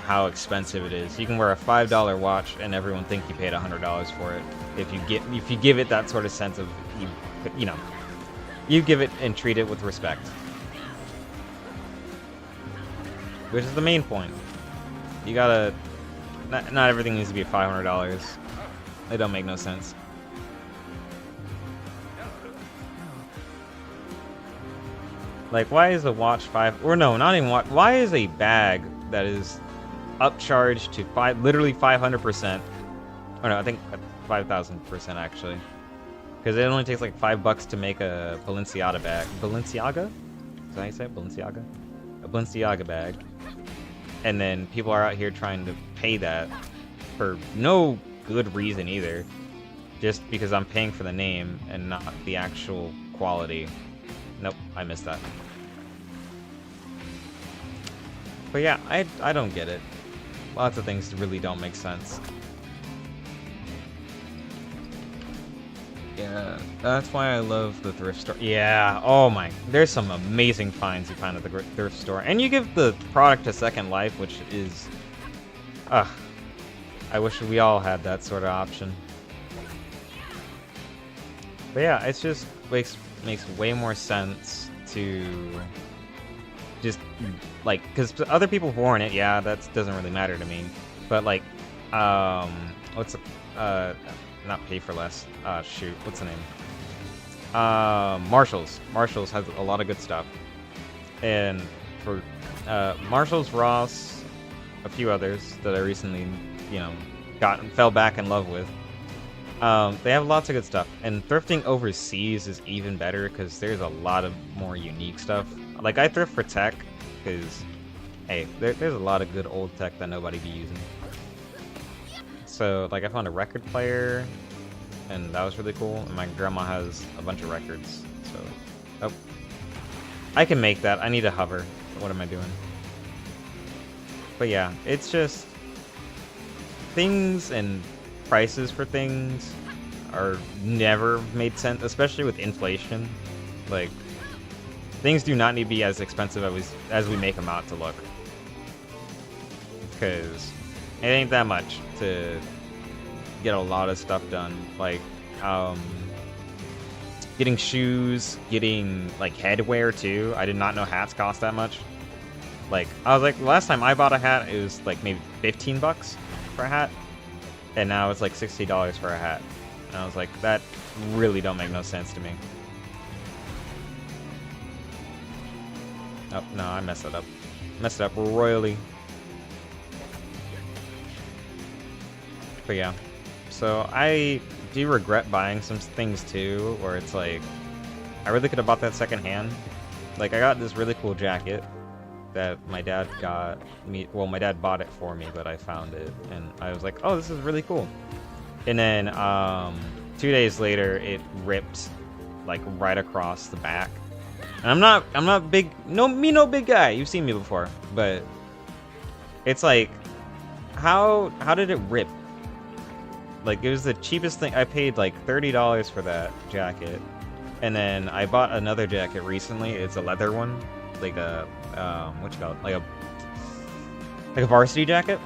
how expensive it is. You can wear a $5 watch and everyone think you paid $100 for it. If you give it that sort of sense of, you give it and treat it with respect. Which is the main point. You gotta, not everything needs to be $500. It don't make no sense. Like, why is a watch why is a bag that is upcharged to literally 500%? Oh no, I think 5,000% actually. Because it only takes like $5 to make a Balenciaga bag. Balenciaga? Is that how you say it? Balenciaga? A Balenciaga bag. And then people are out here trying to pay that for no good reason either. Just because I'm paying for the name and not the actual quality. Nope, I missed that. But yeah, I don't get it. Lots of things really don't make sense. Yeah, that's why I love the thrift store. Yeah, oh my, there's some amazing finds you find at the thrift store. And you give the product a second life, which is... I wish we all had that sort of option. But yeah, it's just makes way more sense to just, like, because other people have worn it, yeah, that doesn't really matter to me. But, like, not pay for less. Shoot, what's the name? Marshalls. Marshalls has a lot of good stuff. And for Marshalls, Ross, a few others that I recently, fell back in love with. They have lots of good stuff. And thrifting overseas is even better because there's a lot of more unique stuff. Like, I thrift for tech because, hey, there's a lot of good old tech that nobody be using. So, like, I found a record player, and that was really cool. And my grandma has a bunch of records, so... Oh. I can make that. I need a hover. What am I doing? But yeah, it's just... Things and prices for things are never made sense, especially with inflation. Like, things do not need to be as expensive as we make them out to look. Because it ain't that much to get a lot of stuff done. Like, getting shoes, getting, like, headwear, too. I did not know hats cost that much. Like, I was like, last time I bought a hat, it was, like, maybe $15 for a hat. And now it's, like, $60 for a hat. And I was like, that really don't make no sense to me. Oh, no, I messed it up. Messed it up royally. But yeah. So I do regret buying some things too, where it's like, I really could have bought that secondhand. Like, I got this really cool jacket that my dad got me. Well, my dad bought it for me, but I found it, and I was like, oh, this is really cool. And then 2 days later, it ripped like right across the back. And I'm not big. No big guy. You've seen me before, but it's like, how did it rip? Like, it was the cheapest thing. I paid like $30 for that jacket, and then I bought another jacket recently. It's a leather one, like a what you call it, like a varsity jacket.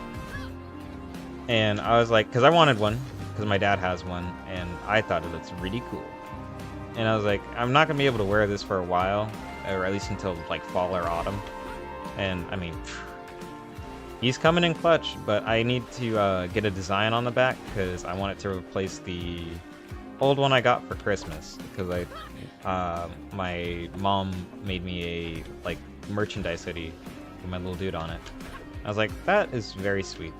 And I was like, because I wanted one, because my dad has one, and I thought it looks really cool. And I was like, I'm not gonna be able to wear this for a while, or at least until like fall or autumn. And I mean, he's coming in clutch, but I need to get a design on the back because I want it to replace the old one I got for Christmas. Because my mom made me a like merchandise hoodie with my little dude on it. I was like, that is very sweet.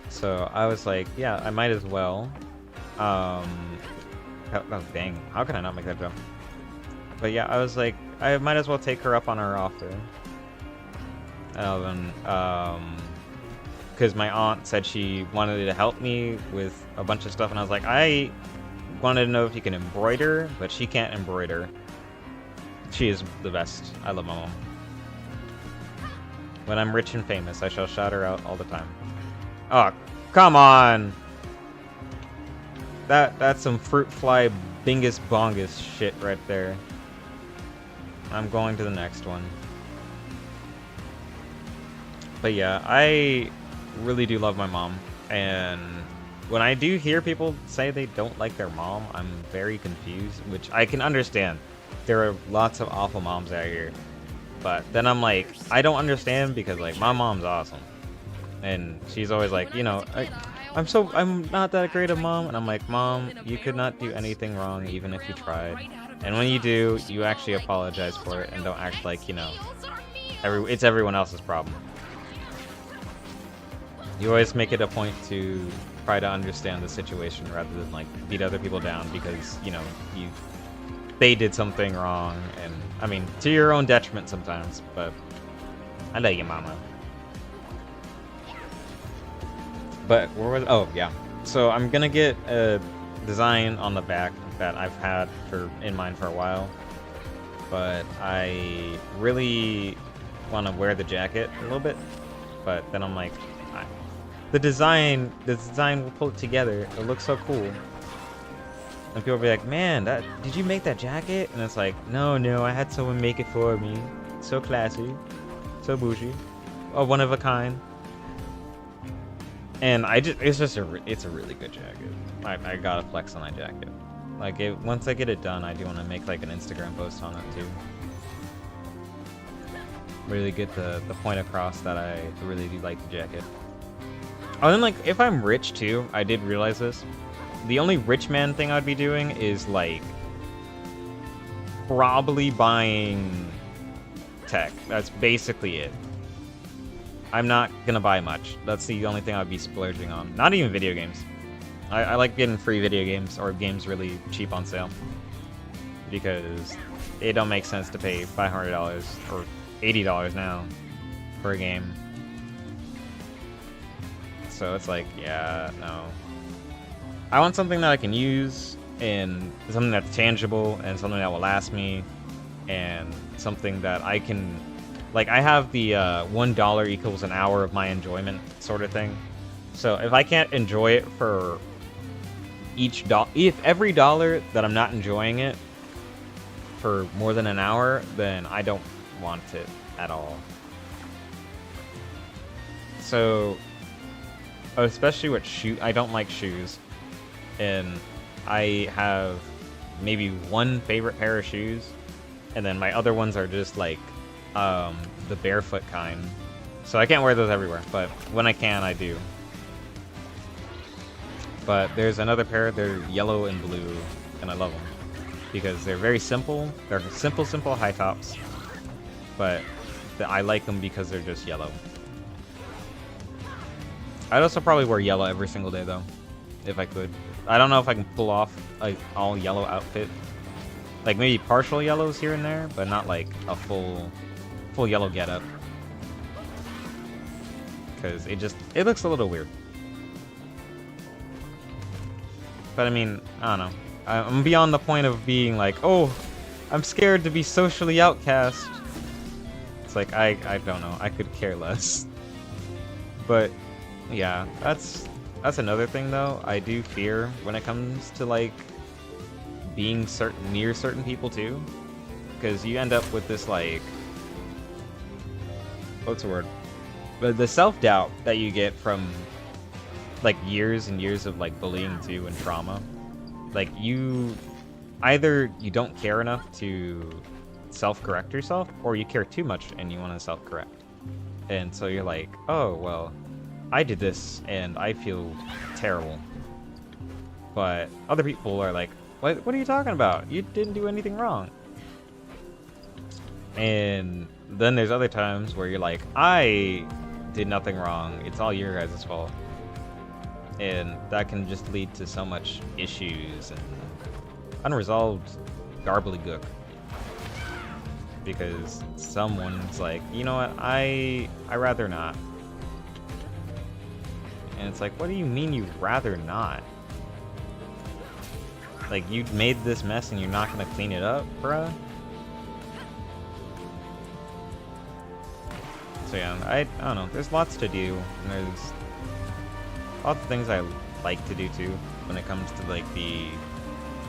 So I was like, yeah, I might as well Oh, dang. How can I not make that jump? But yeah, I was like, I might as well take her up on her offer. Because my aunt said she wanted to help me with a bunch of stuff, and I was like, I wanted to know if you can embroider, but she can't embroider. She is the best. I love my mom. When I'm rich and famous, I shall shout her out all the time. Oh, come on! That's some fruit fly bingus bongus shit right there. I'm going to the next one. But yeah, I really do love my mom, and when I do hear people say they don't like their mom, I'm very confused, which I can understand. There are lots of awful moms out here, but then I'm like, I don't understand, because like my mom's awesome, and she's always like, you know, I'm not that great a mom, and I'm like, Mom, you could not do anything wrong even if you tried, and when you do, you actually apologize for it and don't act like, you know, it's everyone else's problem. You always make it a point to try to understand the situation rather than like beat other people down because, you know, they did something wrong, and I mean, to your own detriment sometimes, but I love you, mama. But where was, oh yeah, so I'm gonna get a design on the back that I've had in mind for a while, but I really want to wear the jacket a little bit, but then I'm like, the design will pull it together. It looks so cool. And people will be like, man, did you make that jacket? And it's like, no, I had someone make it for me. So classy, so bougie, oh, one of a kind. And it's a really good jacket. I gotta flex on that jacket. Like, once I get it done, I do want to make like an Instagram post on it too. Really get the point across that I really do like the jacket. Oh, then, like, if I'm rich, too, I did realize this. The only rich man thing I'd be doing is, like, probably buying tech. That's basically it. I'm not gonna buy much. That's the only thing I'd be splurging on. Not even video games. I like getting free video games or games really cheap on sale. Because it don't make sense to pay $500 or $80 now for a game. So it's like, yeah, no. I want something that I can use, and something that's tangible, and something that will last me, and something that I can... Like, I have the $1 equals an hour of my enjoyment sort of thing. So if I can't enjoy it for each dollar... If every dollar that I'm not enjoying it for more than an hour, then I don't want it at all. So... especially with I don't like shoes, and I have maybe one favorite pair of shoes, and then my other ones are just like the barefoot kind, so I can't wear those everywhere, but when I can, I do. But there's another pair, they're yellow and blue, and I love them because they're very simple. They're simple high tops, but I like them because they're just yellow. I'd also probably wear yellow every single day, though, if I could. I don't know if I can pull off an all-yellow outfit. Like, maybe partial yellows here and there, but not, like, a full yellow getup. Because it looks a little weird. But, I mean, I don't know. I'm beyond the point of being like, oh, I'm scared to be socially outcast. It's like, I don't know. I could care less. But... yeah, that's another thing though. I do fear when it comes to like being near certain people too, because you end up with this like, what's the word? But the self-doubt that you get from like years and years of like bullying too and trauma. Like either you don't care enough to self-correct yourself, or you care too much and you want to self-correct. And so you're like, oh well, I did this and I feel terrible. But other people are like, what are you talking about? You didn't do anything wrong. And then there's other times where you're like, I did nothing wrong. It's all your guys' fault. And that can just lead to so much issues and unresolved garbledygook. Because someone's like, you know what, I rather not. And it's like, what do you mean you'd rather not? Like, you made this mess and you're not gonna clean it up, bruh? So yeah, I don't know, there's lots to do, and there's lots of things I like to do too, when it comes to like the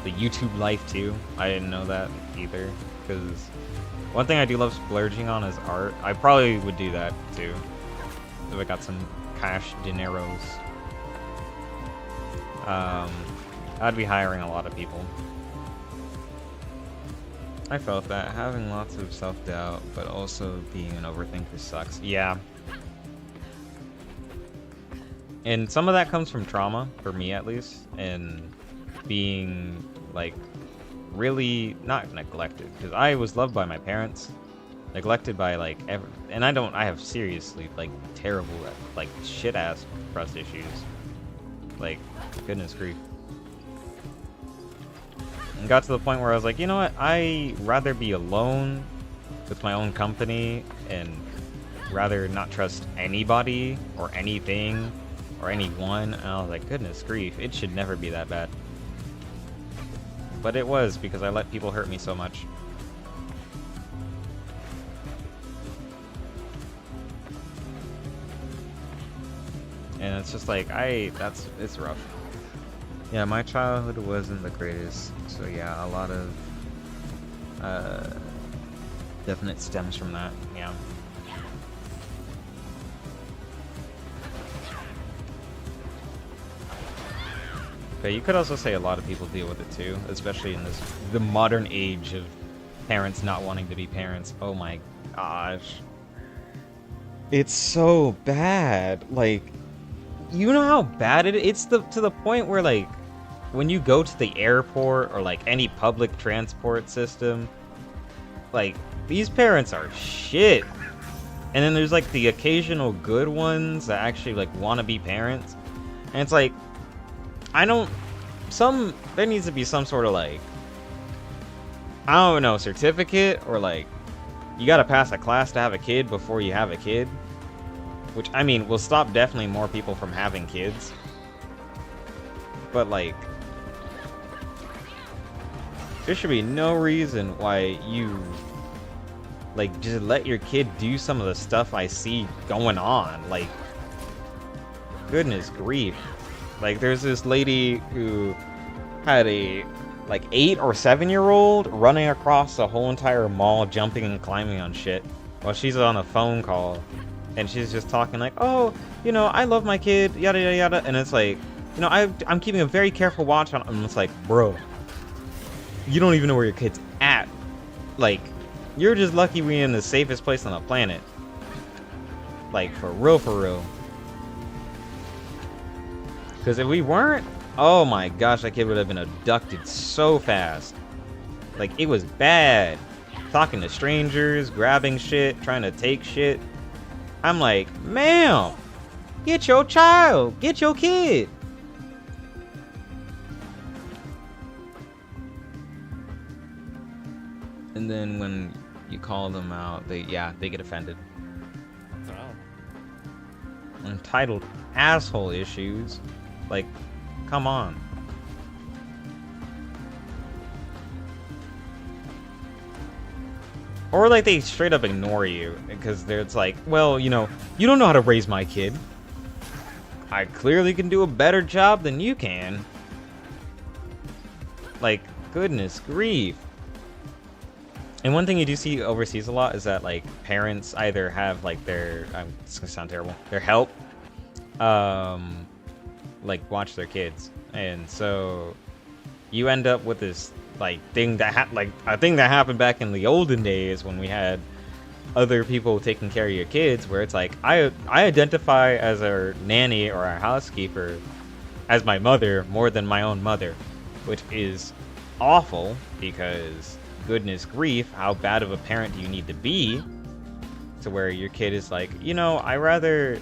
YouTube life too. I didn't know that either, because one thing I do love splurging on is art. I probably would do that too, if I got some cash dineros. I'd be hiring a lot of people. I felt that, having lots of self-doubt, but also being an overthinker sucks. Yeah. And some of that comes from trauma, for me at least, and being, like, really not neglected. Because I was loved by my parents, neglected by, like, and I have seriously, like, terrible, like, shit-ass trust issues. Like, goodness grief. And got to the point where I was like, you know what, I rather be alone with my own company and rather not trust anybody or anything or anyone. And I was like, goodness grief, it should never be that bad. But it was, because I let people hurt me so much. And it's just like, it's rough. Yeah, my childhood wasn't the greatest, so yeah, a lot of definite stems from that, yeah. But you could also say a lot of people deal with it too, especially in the modern age of parents not wanting to be parents. Oh my gosh. It's so bad. Like, you know how bad it's to the point where, like, when you go to the airport or like any public transport system, like, these parents are shit. And then there's like the occasional good ones that actually like want to be parents. And it's like, there needs to be some sort of like, I don't know, certificate, or like, you gotta pass a class to have a kid before you have a kid. Which, I mean, will stop definitely more people from having kids. But like, there should be no reason why you, like, just let your kid do some of the stuff I see going on. Like, goodness grief. Like, there's this lady who had a, like, 8 or 7-year-old running across the whole entire mall, jumping and climbing on shit, while she's on a phone call. And she's just talking like, oh, you know, I love my kid, yada, yada, yada. And it's like, you know, I'm keeping a very careful watch on him. And it's like, bro, you don't even know where your kid's at. Like, you're just lucky we're in the safest place on the planet. Like, for real, for real. Because if we weren't, oh my gosh, that kid would have been abducted so fast. Like, it was bad. Talking to strangers, grabbing shit, trying to take shit. I'm like, ma'am, get your child, get your kid. And then when you call them out, they get offended. Entitled asshole issues. Like, come on. Or like they straight up ignore you because it's like, well, you know, you don't know how to raise my kid. I clearly can do a better job than you can. Like, goodness grief. And one thing you do see overseas a lot is that, like, parents either have, like, their, it's gonna sound terrible, their help, like, watch their kids. And so you end up with this, like, thing that happened back in the olden days when we had other people taking care of your kids, where it's like, I identify as our nanny or our housekeeper as my mother more than my own mother, which is awful because goodness grief, how bad of a parent do you need to be to where your kid is like, you know, I rather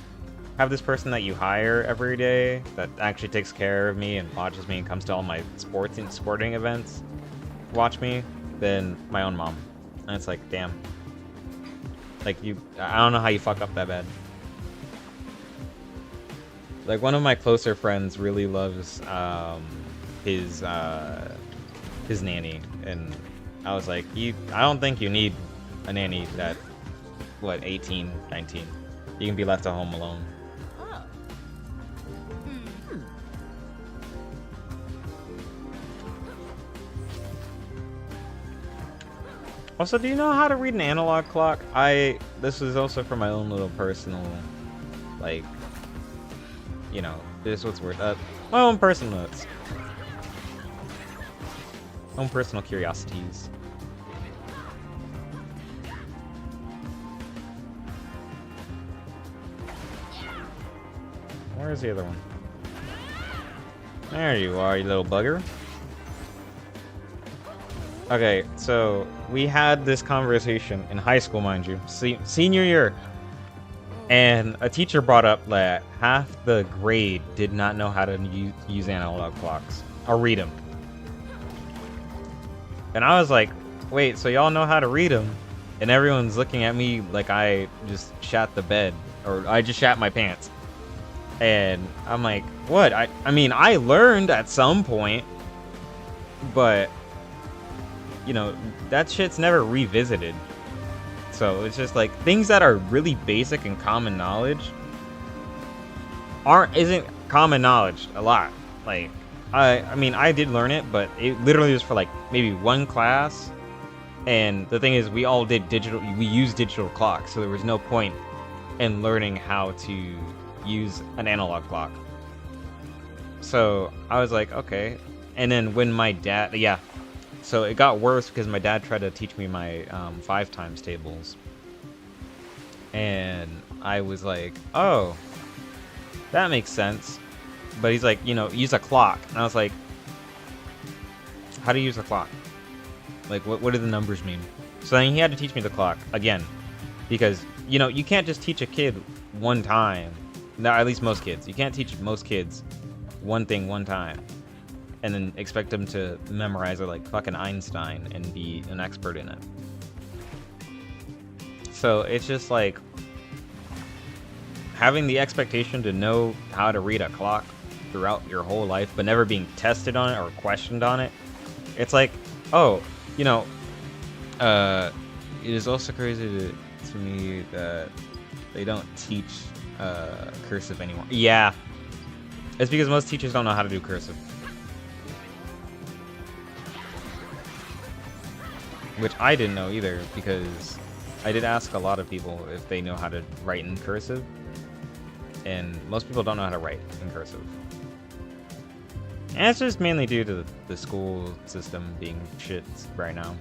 have this person that you hire every day that actually takes care of me and watches me and comes to all my sporting events, watch me, than my own mom. And it's like, damn. Like, I don't know how you fuck up that bad. Like, one of my closer friends really loves his nanny, and I was like, I don't think you need a nanny that, what, 18, 19. You can be left at home alone. Oh. Also, do you know how to read an analog clock? This is also for my own little personal, like, you know, this is what's worth my own personal notes. Own personal curiosities. Where's the other one? There you are, you little bugger. Okay, so we had this conversation in high school, mind you, senior year. And a teacher brought up that half the grade did not know how to use analog clocks or read them. And I was like, wait, so y'all know how to read them? And everyone's looking at me like I just shat the bed, or I just shat my pants. And I'm like, what? I mean, I learned at some point, but, you know, that shit's never revisited. So it's just like things that are really basic and common knowledge isn't common knowledge a lot. Like, I mean, I did learn it, but it literally was for like maybe one class. And the thing is, we used digital clocks, so there was no point in learning how to use an analog clock. So I was like, okay. And then when my dad, so it got worse because my dad tried to teach me my 5 times tables. And I was like, oh, that makes sense. But he's like, you know, use a clock. And I was like, how do you use a clock? Like, what do the numbers mean? So then he had to teach me the clock again. Because, you know, you can't just teach a kid one time. No, at least most kids. You can't teach most kids one thing one time and then expect them to memorize it like fucking Einstein and be an expert in it. So it's just like having the expectation to know how to read a clock throughout your whole life, but never being tested on it or questioned on it. It's like, oh, you know, it is also crazy to me that they don't teach cursive anymore. Yeah, it's because most teachers don't know how to do cursive. Which I didn't know either, because I did ask a lot of people if they know how to write in cursive, and most people don't know how to write in cursive. And it's just mainly due to the school system being shit right now.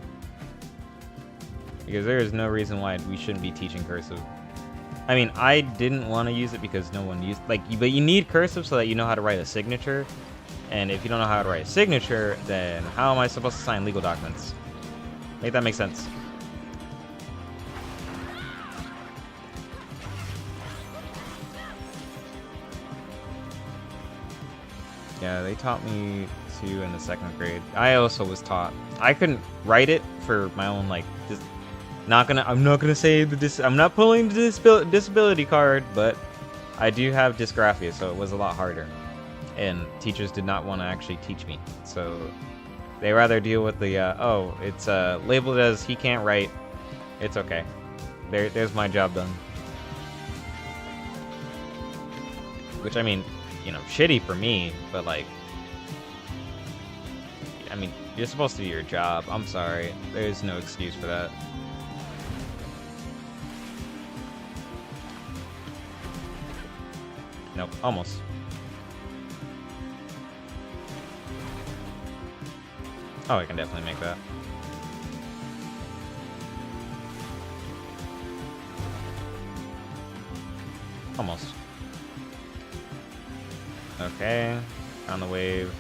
Because there is no reason why we shouldn't be teaching cursive. I mean, I didn't want to use it because no one used, like, but you need cursive so that you know how to write a signature. And if you don't know how to write a signature, then how am I supposed to sign legal documents? Make that make sense. Yeah, they taught me too in the 2nd grade. I also was taught. I couldn't write it for my own, like, I'm not gonna say I'm not pulling the disability card, but I do have dysgraphia, so it was a lot harder. And teachers did not want to actually teach me, so they rather deal with the it's labeled as he can't write. It's okay. There's my job done. Which, I mean, you know, shitty for me, but like, I mean, you're supposed to do your job. I'm sorry. There's no excuse for that. Nope, almost. Oh, I can definitely make that. Almost. Okay, on the wave.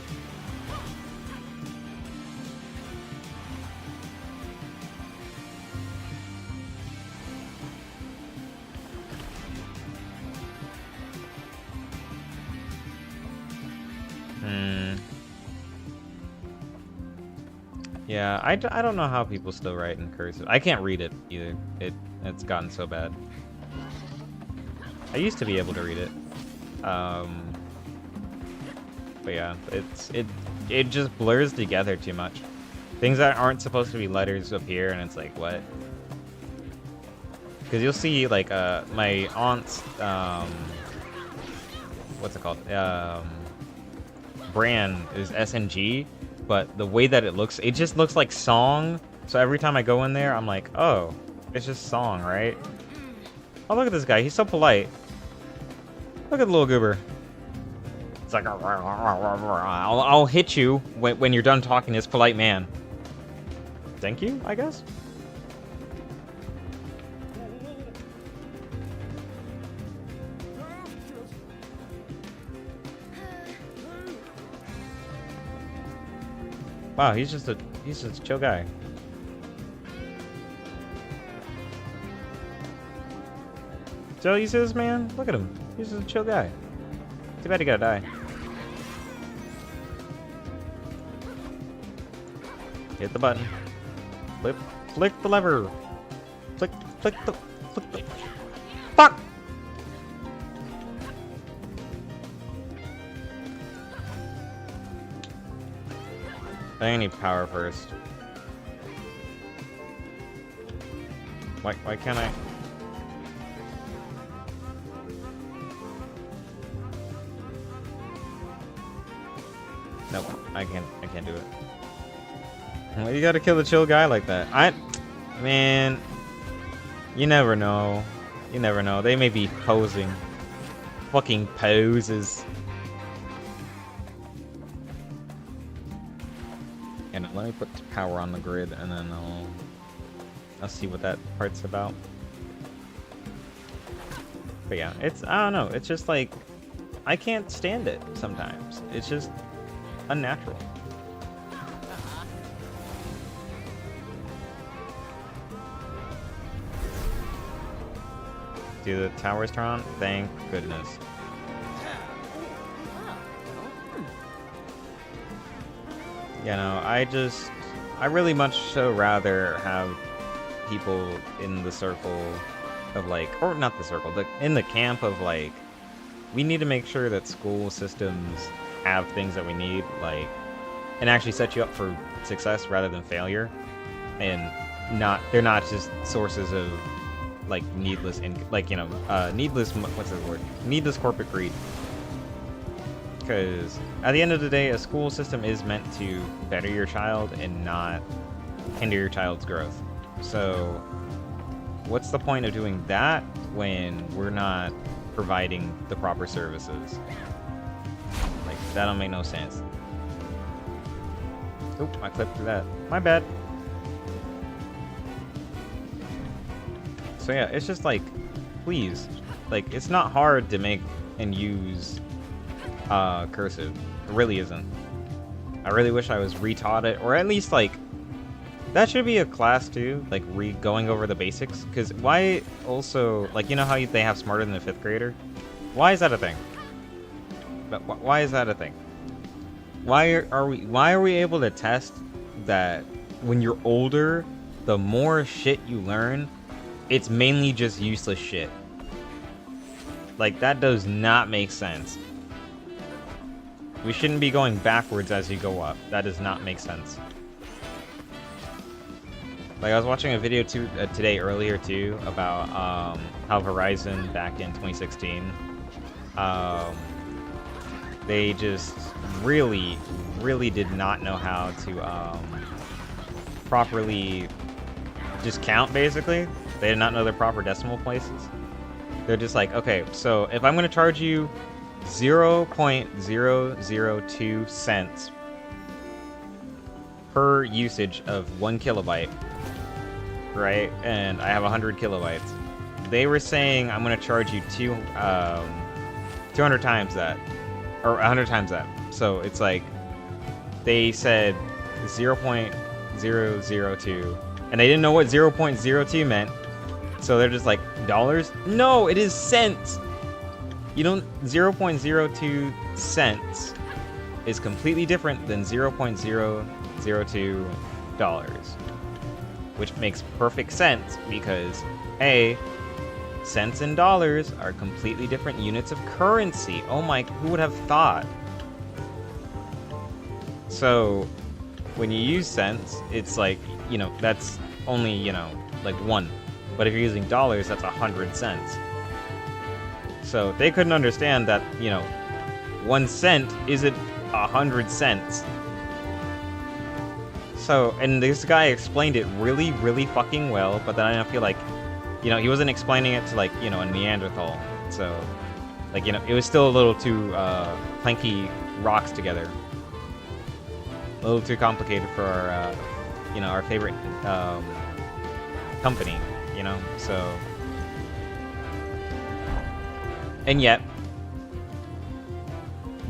Yeah, I don't know how people still write in cursive. I can't read it either. It's gotten so bad. I used to be able to read it. But yeah, it just blurs together too much. Things that aren't supposed to be letters appear, and it's like, what? Because you'll see, like, my aunt's, what's it called? Brand is SNG, but the way that it looks, it just looks like song. So every time I go in there, I'm like, oh, it's just song, right? Oh, look at this guy. He's so polite. Look at the little goober. It's like, I'll hit you when you're done talking to this polite man. Thank you, I guess? Wow, he's just a chill guy. So you see this man? Look at him. He's just a chill guy. Too bad he gotta die. Hit the button. Flick the lever. Flick the. Fuck! I need power first. Why can't I? Nope, I can't do it. Well, you gotta kill the chill guy like that. Man, you never know. You never know. They may be posing. Fucking poses. And let me put power on the grid, and then I'll see what that part's about. But yeah, I don't know. It's just like, I can't stand it sometimes. It's just unnatural. Do the towers turn on? Thank goodness. You know, I really much so rather have people in the circle of like, or not the circle, in the camp of like, we need to make sure that school systems have things that we need, like, and actually set you up for success rather than failure, and they're not just sources of like needless needless corporate greed. Because at the end of the day, a school system is meant to better your child and not hinder your child's growth. So what's the point of doing that when we're not providing the proper services? Like, that don't make no sense. Oop, I clipped through that. My bad. So yeah, it's just like, please, like, it's not hard to make and use cursive. It really isn't. I really wish I was retaught it, or at least like, that should be a class too, like going over the basics. Because why also, like, you know how they have smarter than a 5th grader? Why is that a thing? But why is that a thing? Why are we able to test that when you're older, the more shit you learn, it's mainly just useless shit? Like, that does not make sense. We shouldn't be going backwards as you go up. That does not make sense. Like, I was watching a video today earlier too about how Verizon back in 2016, they just really did not know how to properly just count. Basically, they did not know their proper decimal places. They're just like, okay, so if I'm going to charge you 0.002 cents per usage of 1 kilobyte, right? And I have 100 kilobytes. They were saying I'm going to charge you 200 times that, or 100 times that. So it's like, they said 0.002, and they didn't know what 0.02 meant. So they're just like, dollars? No, it is cents. You don't, 0.02 cents is completely different than $0.002, which makes perfect sense because A, cents and dollars are completely different units of currency. Oh my, who would have thought? So when you use cents, it's like, you know, that's only, you know, like 1. But if you're using dollars, that's 100 cents. So they couldn't understand that, you know, 1 cent isn't 100 cents. So, and this guy explained it really, really fucking well, but then I feel like, you know, he wasn't explaining it to, like, you know, a Neanderthal. So, like, you know, it was still a little too clanky rocks together. A little too complicated for our, you know, our favorite company, you know, so. And yet,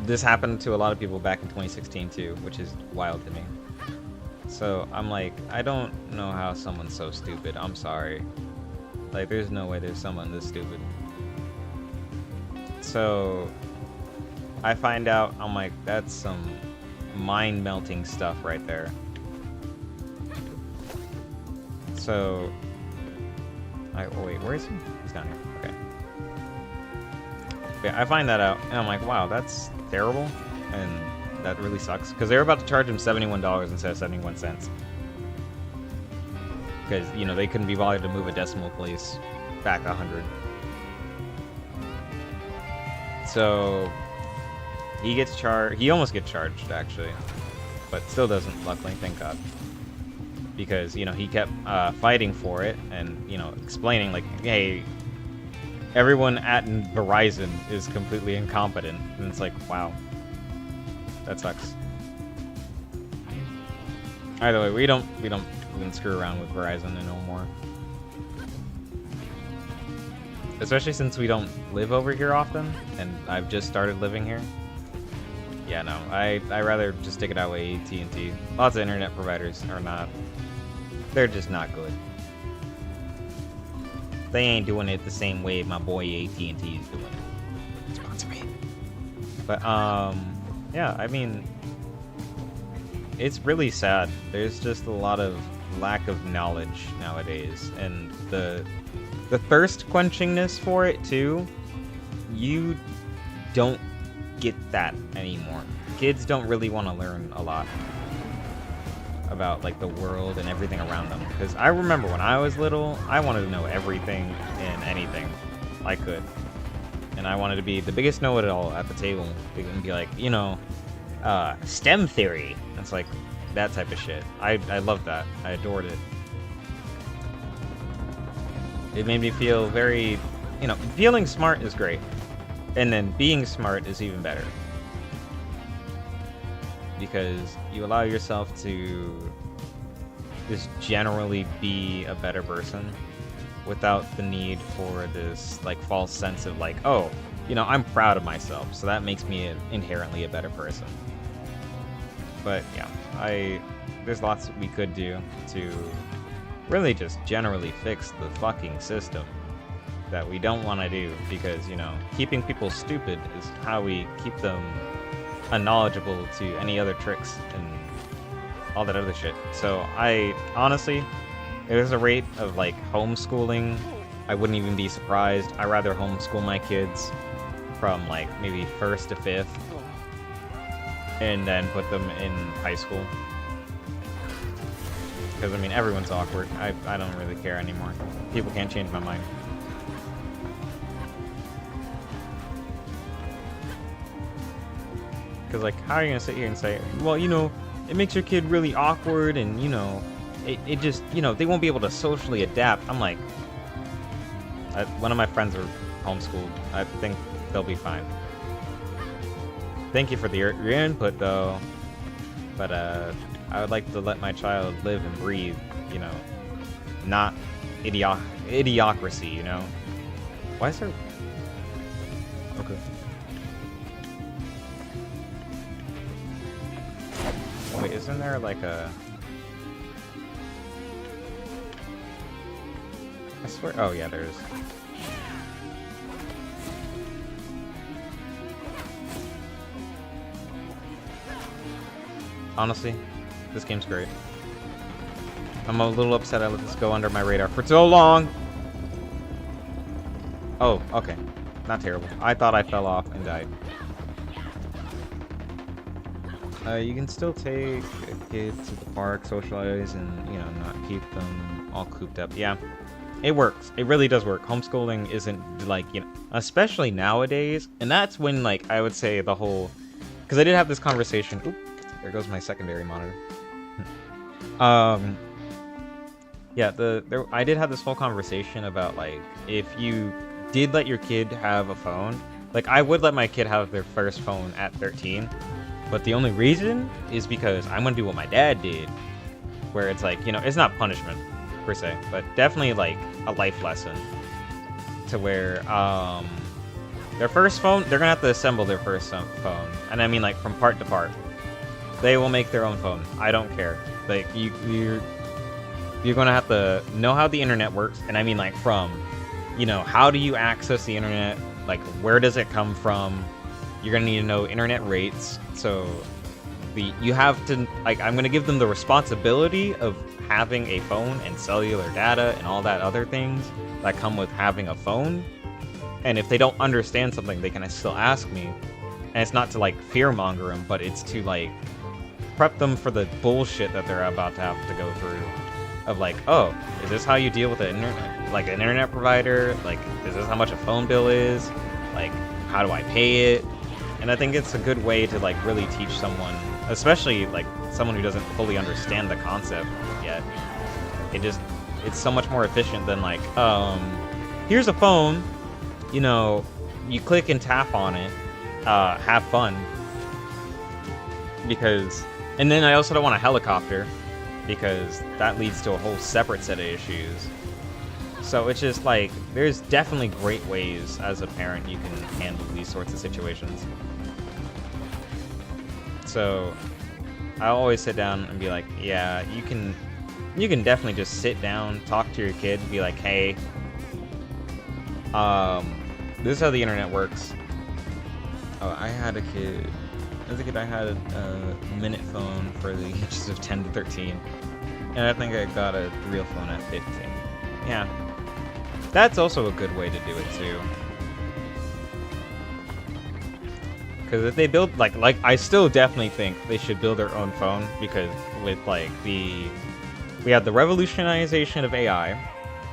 this happened to a lot of people back in 2016 too, which is wild to me. So I'm like, I don't know how someone's so stupid. I'm sorry. Like, there's no way there's someone this stupid. So I find out, I'm like, that's some mind-melting stuff right there. So, oh wait, where is he? He's down here. Okay. Yeah, I find that out, and I'm like, wow, that's terrible, and that really sucks. Because they were about to charge him $71 instead of 71 cents. Because, you know, they couldn't be bothered to move a decimal place back 100. So he gets charged. He almost gets charged, actually, but still doesn't. Luckily, thank God. Because, you know, he kept fighting for it, and, you know, explaining like, hey, everyone at Verizon is completely incompetent, and it's like, wow, that sucks. Either way, we don't screw around with Verizon no more. Especially since we don't live over here often, and I've just started living here. Yeah, no, I rather just stick it out with AT&T. Lots of internet providers are not. They're just not good. They ain't doing it the same way my boy AT&T is doing it. Sponsor me. But yeah, I mean, it's really sad. There's just a lot of lack of knowledge nowadays, and the thirst quenchingness for it too. You don't get that anymore. Kids don't really want to learn a lot about like the world and everything around them. Because I remember when I was little, I wanted to know everything and anything I could, and I wanted to be the biggest know-it-all at the table and be like, you know, STEM theory. It's like that type of shit. I loved that. I adored it. It made me feel very, you know, feeling smart is great, and then being smart is even better. Because you allow yourself to just generally be a better person without the need for this like false sense of like, oh, you know, I'm proud of myself, so that makes me inherently a better person. But yeah, there's lots we could do to really just generally fix the fucking system that we don't want to do, because, you know, keeping people stupid is how we keep them unknowledgeable to any other tricks and all that other shit. So I honestly, if there's a rate of like homeschooling, I wouldn't even be surprised. I'd rather homeschool my kids from like maybe 1st to 5th and then put them in high school. Because, I mean, everyone's awkward. I don't really care anymore. People can't change my mind. Because, like, how are you going to sit here and say, well, you know, it makes your kid really awkward and, you know, it just, you know, they won't be able to socially adapt. I'm like, one of my friends are homeschooled. I think they'll be fine. Thank you for your input, though. But, I would like to let my child live and breathe, you know, not idiocracy, you know? Why is there... Okay. Wait, isn't there like a... I swear... Oh, yeah, there is. honestly. This game's great. I'm a little upset I let this go under my radar for so long. Oh, okay. Not terrible. I thought I fell off and died. You can still take a kid to the park, socialize, and, you know, not keep them all cooped up. Yeah, it works. It really does work. Homeschooling isn't, like, you know, especially nowadays. And that's when, like, I would say the whole... Because I did have this conversation... Oop, there goes my secondary monitor. Yeah, I did have this whole conversation about, like, if you did let your kid have a phone... Like, I would let my kid have their first phone at 13... But the only reason is because I'm gonna do what my dad did, where it's like, you know, it's not punishment per se, but definitely like a life lesson to where their first phone, they're gonna have to assemble their first phone, and I mean like from part to part. They will make their own phone. I don't care. Like you're gonna have to know how the internet works, and I mean like from, you know, how do you access the internet? Like where does it come from? You're gonna need to know internet rates. So you have to, like, I'm gonna give them the responsibility of having a phone and cellular data and all that other things that come with having a phone. And if they don't understand something, they can still ask me. And it's not to like fearmonger them, but it's to like prep them for the bullshit that they're about to have to go through. Of like, oh, is this how you deal with the internet, like an internet provider? Like, is this how much a phone bill is? Like, how do I pay it? And I think it's a good way to like really teach someone, especially like someone who doesn't fully understand the concept yet. It's so much more efficient than like, here's a phone, you know, you click and tap on it, have fun. Because, and then I also don't want a helicopter, because that leads to a whole separate set of issues. So it's just like, there's definitely great ways as a parent you can handle these sorts of situations. So I always sit down and be like, yeah, you can definitely just sit down, talk to your kid, be like, hey, this is how the internet works. Oh, I had a kid. As a kid, I had a minute phone for the ages of 10 to 13. And I think I got a real phone at 15. Yeah. That's also a good way to do it, too. Because if they build, like, I still definitely think they should build their own phone. Because with, like, we have the revolutionization of AI.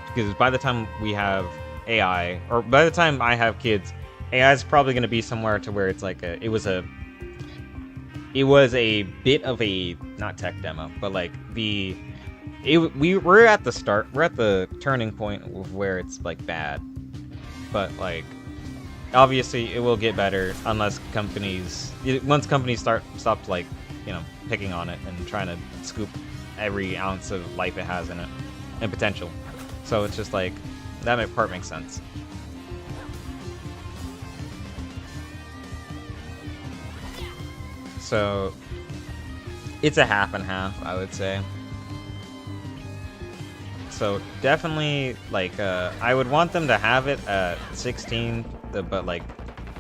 Because by the time we have AI, or by the time I have kids, AI is probably going to be somewhere to where it's like it was a bit of a, not tech demo, but like we're at the start, we're at the turning point of where it's like bad, but like obviously it will get better unless once companies stop like, you know, picking on it and trying to scoop every ounce of life it has in it and potential. So it's just like that part makes sense. So it's a half and half, I would say. So definitely, like, I would want them to have it at 16, but like,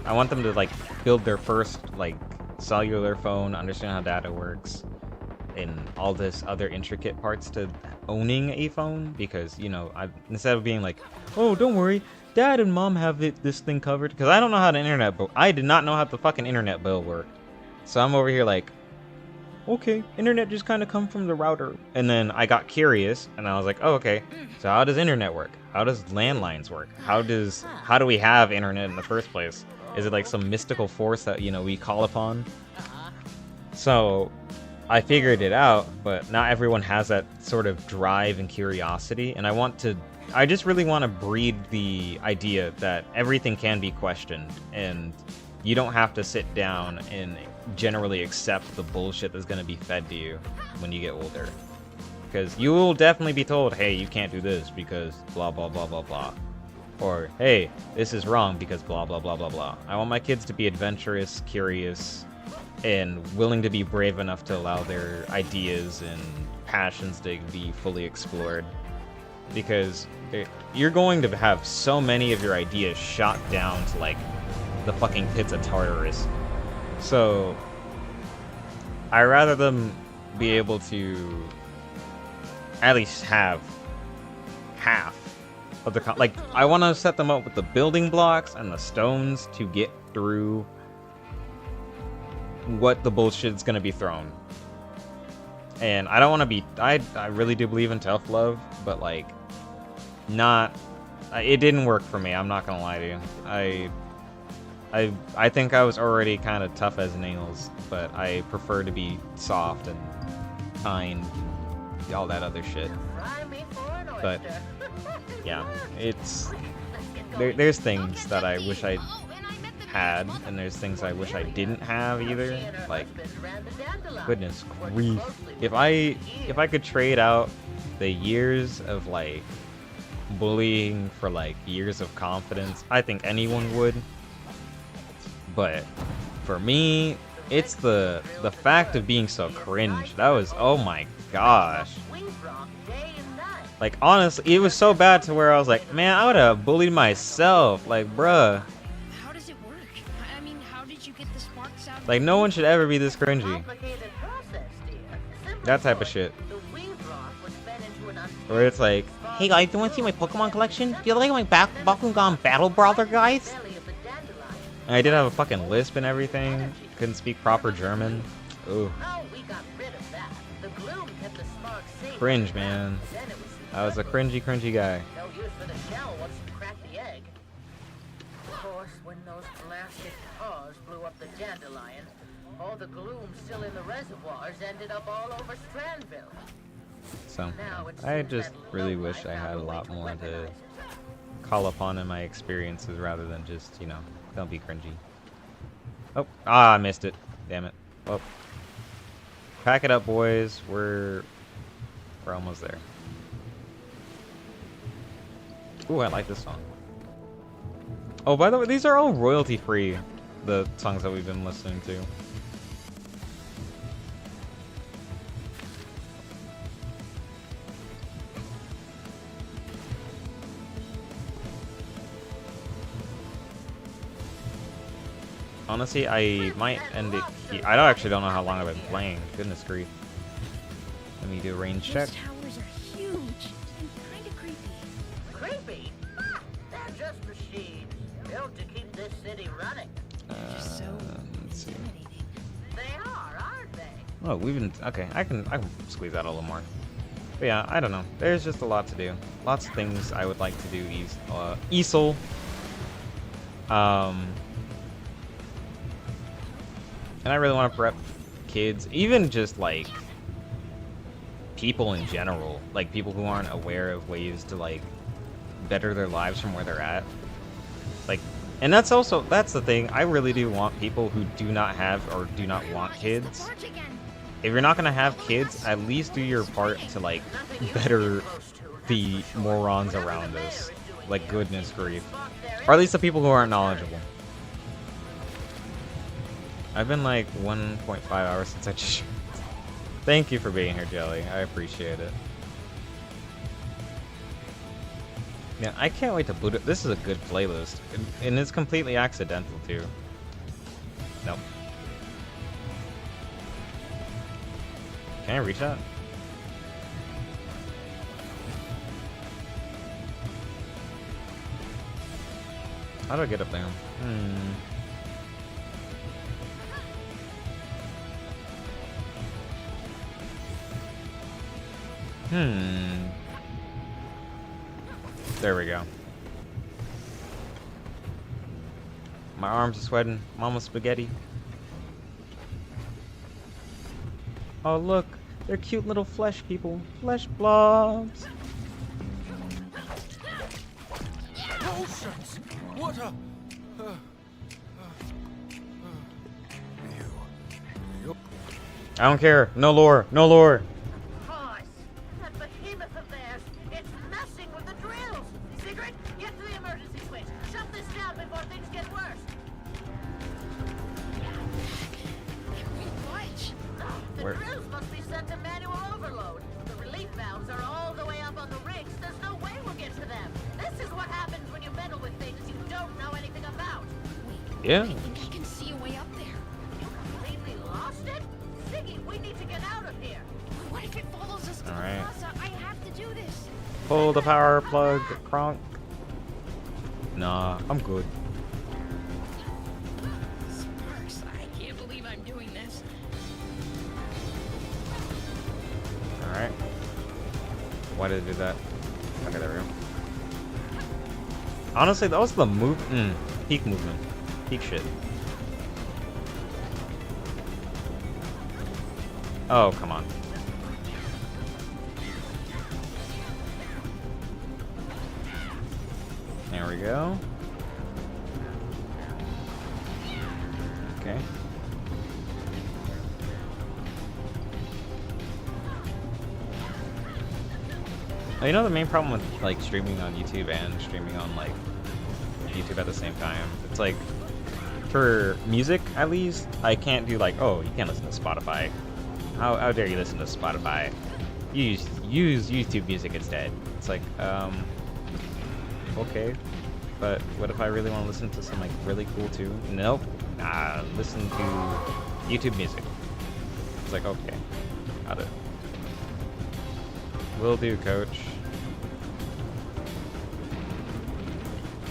I want them to like build their first like cellular phone, understand how data works, and all this other intricate parts to owning a phone. Because, you know, instead of being like, oh, don't worry, Dad and Mom have this thing covered, because I don't know how the internet bill. I did not know how the fucking internet bill worked. So I'm over here like, okay, internet just kind of come from the router. And then I got curious, and I was like, oh, okay, so how does internet work? How does landlines work? How do we have internet in the first place? Is it like some mystical force that, you know, we call upon? So I figured it out, but not everyone has that sort of drive and curiosity. And I just really want to breed the idea that everything can be questioned, and you don't have to sit down and generally accept the bullshit that's going to be fed to you when you get older. Because you will definitely be told, hey, you can't do this because blah, blah, blah, blah, blah. Or, hey, this is wrong because blah, blah, blah, blah, blah. I want my kids to be adventurous, curious, and willing to be brave enough to allow their ideas and passions to be fully explored. Because you're going to have so many of your ideas shot down to, like, the fucking pits of Tartarus. So I'd rather them be able to at least have half of the like. I want to set them up with the building blocks and the stones to get through what the bullshit's gonna be thrown. And I don't want to be. I really do believe in tough love, but like, not. It didn't work for me. I'm not gonna lie to you. I think I was already kind of tough as nails, but I prefer to be soft and kind, all that other shit. But yeah, it's there's things that I wish I had, and there's things I wish I didn't have either. Like, goodness grief, if I could trade out the years of like bullying for like years of confidence, I think anyone would. But for me, it's the fact of being so cringe. That was, oh my gosh. Like, honestly, it was so bad to where I was like, man, I would have bullied myself. Like, bruh. How does it work? I mean, how did you get the sparks out? Like, no one should ever be this cringy. That type of shit. Where it's like, hey guys, do you want to see my Pokemon collection? Do you like my Bakugan Battle Brawler, guys? And I did have a fucking lisp and everything. Couldn't speak proper German. Ooh. Cringe, man. I was a cringy guy. No use for the shell once you crack the egg. Of course, when those blasted paws blew up the dandelion, all the gloom still in the reservoirs ended up all over Strandville. So, I just really wish I had a lot more to call upon in my experiences rather than just, you know, don't be cringy. Oh, I missed it. Damn it. Oh. Pack it up, boys. We're almost there. Ooh, I like this song. Oh, by the way, these are all royalty-free, the songs that we've been listening to. Honestly, I might end it here. I actually don't know how long I've been playing. Goodness grief. Let me do a range check. Those towers are huge and kind of creepy. Creepy? Ah, they're just machines built to keep this city running. Just so Let's see. intimidating. They are, aren't they? Oh, we've been okay. I can squeeze out a little more. But yeah, I don't know. There's just a lot to do. Lots of things I would like to do. Easel. And I really want to prep kids, even just like people in general, like people who aren't aware of ways to like better their lives from where they're at. Like, and that's the thing. I really do want people who do not have or do not want kids. If you're not gonna have kids, at least do your part to like better the morons around us. Like, goodness grief. Or at least the people who aren't knowledgeable. I've been like 1.5 hours since I just... Thank you for being here, Jelly. I appreciate it. Yeah, I can't wait to boot it. This is a good playlist. And it's completely accidental, too. Nope. Can I reach that? How do I get up there? There we go. My arms are sweating. Mama spaghetti. Oh look, they're cute little flesh people. Flesh blobs. Potions! What a... I don't care. No lore. No lore. Horse, that behemoth of theirs, it's messing with the drills. Secret, get to the emergency switch. Shut this down before things get worse. The Where? drills must be set to manual overload. The relief valves are all the way up on the rigs. There's no way we'll get to them. This is what happens when you meddle with things you don't know anything about. Yeah. I think I can see a way up there. You completely lost it? Siggy, Alright. I have to do this. Pull the power plug, Kronk. Nah, I'm good. Sparks, I can't believe I'm doing this. Alright. Why did it do that? Okay, there we go. Honestly, that was the peak movement. Peak shit. Oh, come on. There we go. Okay. You know the main problem with like streaming on YouTube and streaming on like YouTube at the same time? It's like for music at least, I can't do like, oh, you can't listen to Spotify. How dare you listen to Spotify? Use YouTube Music instead. It's like, okay, but what if I really want to listen to some like really cool tune? Nope. Listen to YouTube Music. It's like, okay, got it. Will do, coach.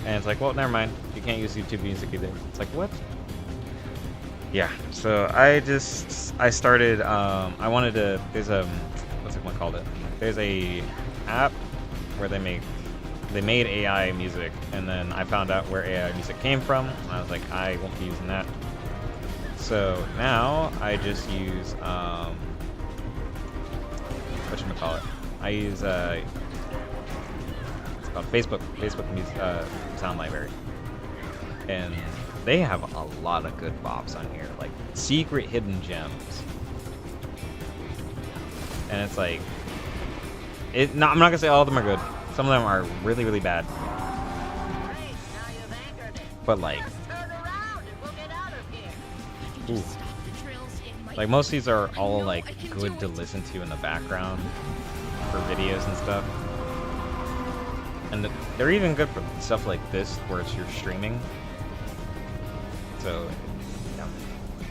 And it's like, well, never mind. You can't use YouTube Music either. It's like, what? Yeah, so I started, I wanted to, there's a, what's it called it? There's a app where they made AI music, and then I found out where AI music came from, and I was like, I won't be using that. So now I just use, whatchamacallit? I use, it's called Facebook music, sound library. And they have a lot of good bops on here, like secret hidden gems. And it's like, I'm not gonna say all of them are good. Some of them are really, really bad. Great, now you've anchored it. But like, Just turn around and we'll get out of here. ooh. Stop the drills. It might Like most of these are I all know like I can good do to it. listen to in the background for videos and stuff. And they're even good for stuff like this where it's you're streaming. So yeah,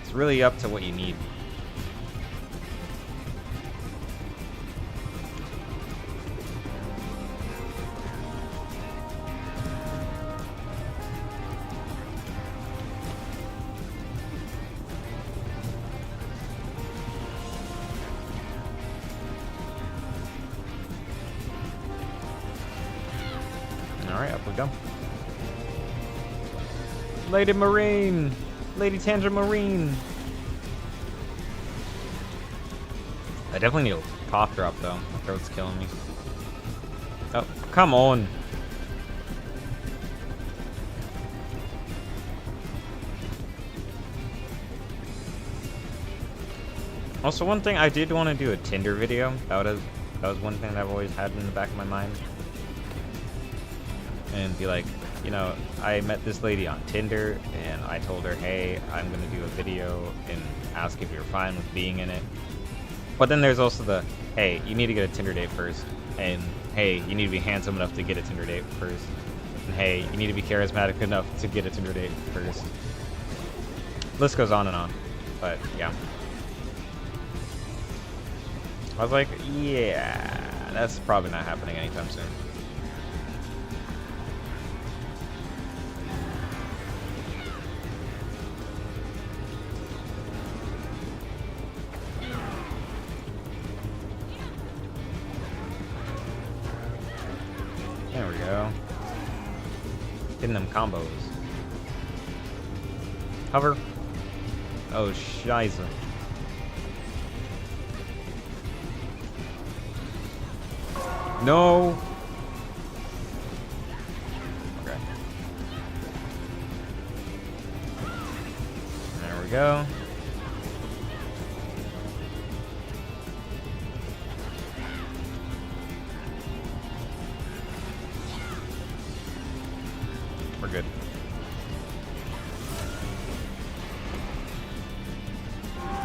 it's really up to what you need. Alright, up we go. Lady Marine! Lady Tangerine! I definitely need a cough drop though. My throat's killing me. Oh, come on! Also, one thing I did want to do a Tinder video. That was one thing that I've always had in the back of my mind. And be like, you know, I met this lady on Tinder, and I told her, hey, I'm gonna do a video and ask if you're fine with being in it. But then there's also the, hey, you need to get a Tinder date first, and hey, you need to be handsome enough to get a Tinder date first, and hey, you need to be charismatic enough to get a Tinder date first. List goes on and on, but yeah. I was like, yeah, that's probably not happening anytime soon. There we go. Hitting them combos. Hover. Oh, shiza. No. Okay. There we go. We're good.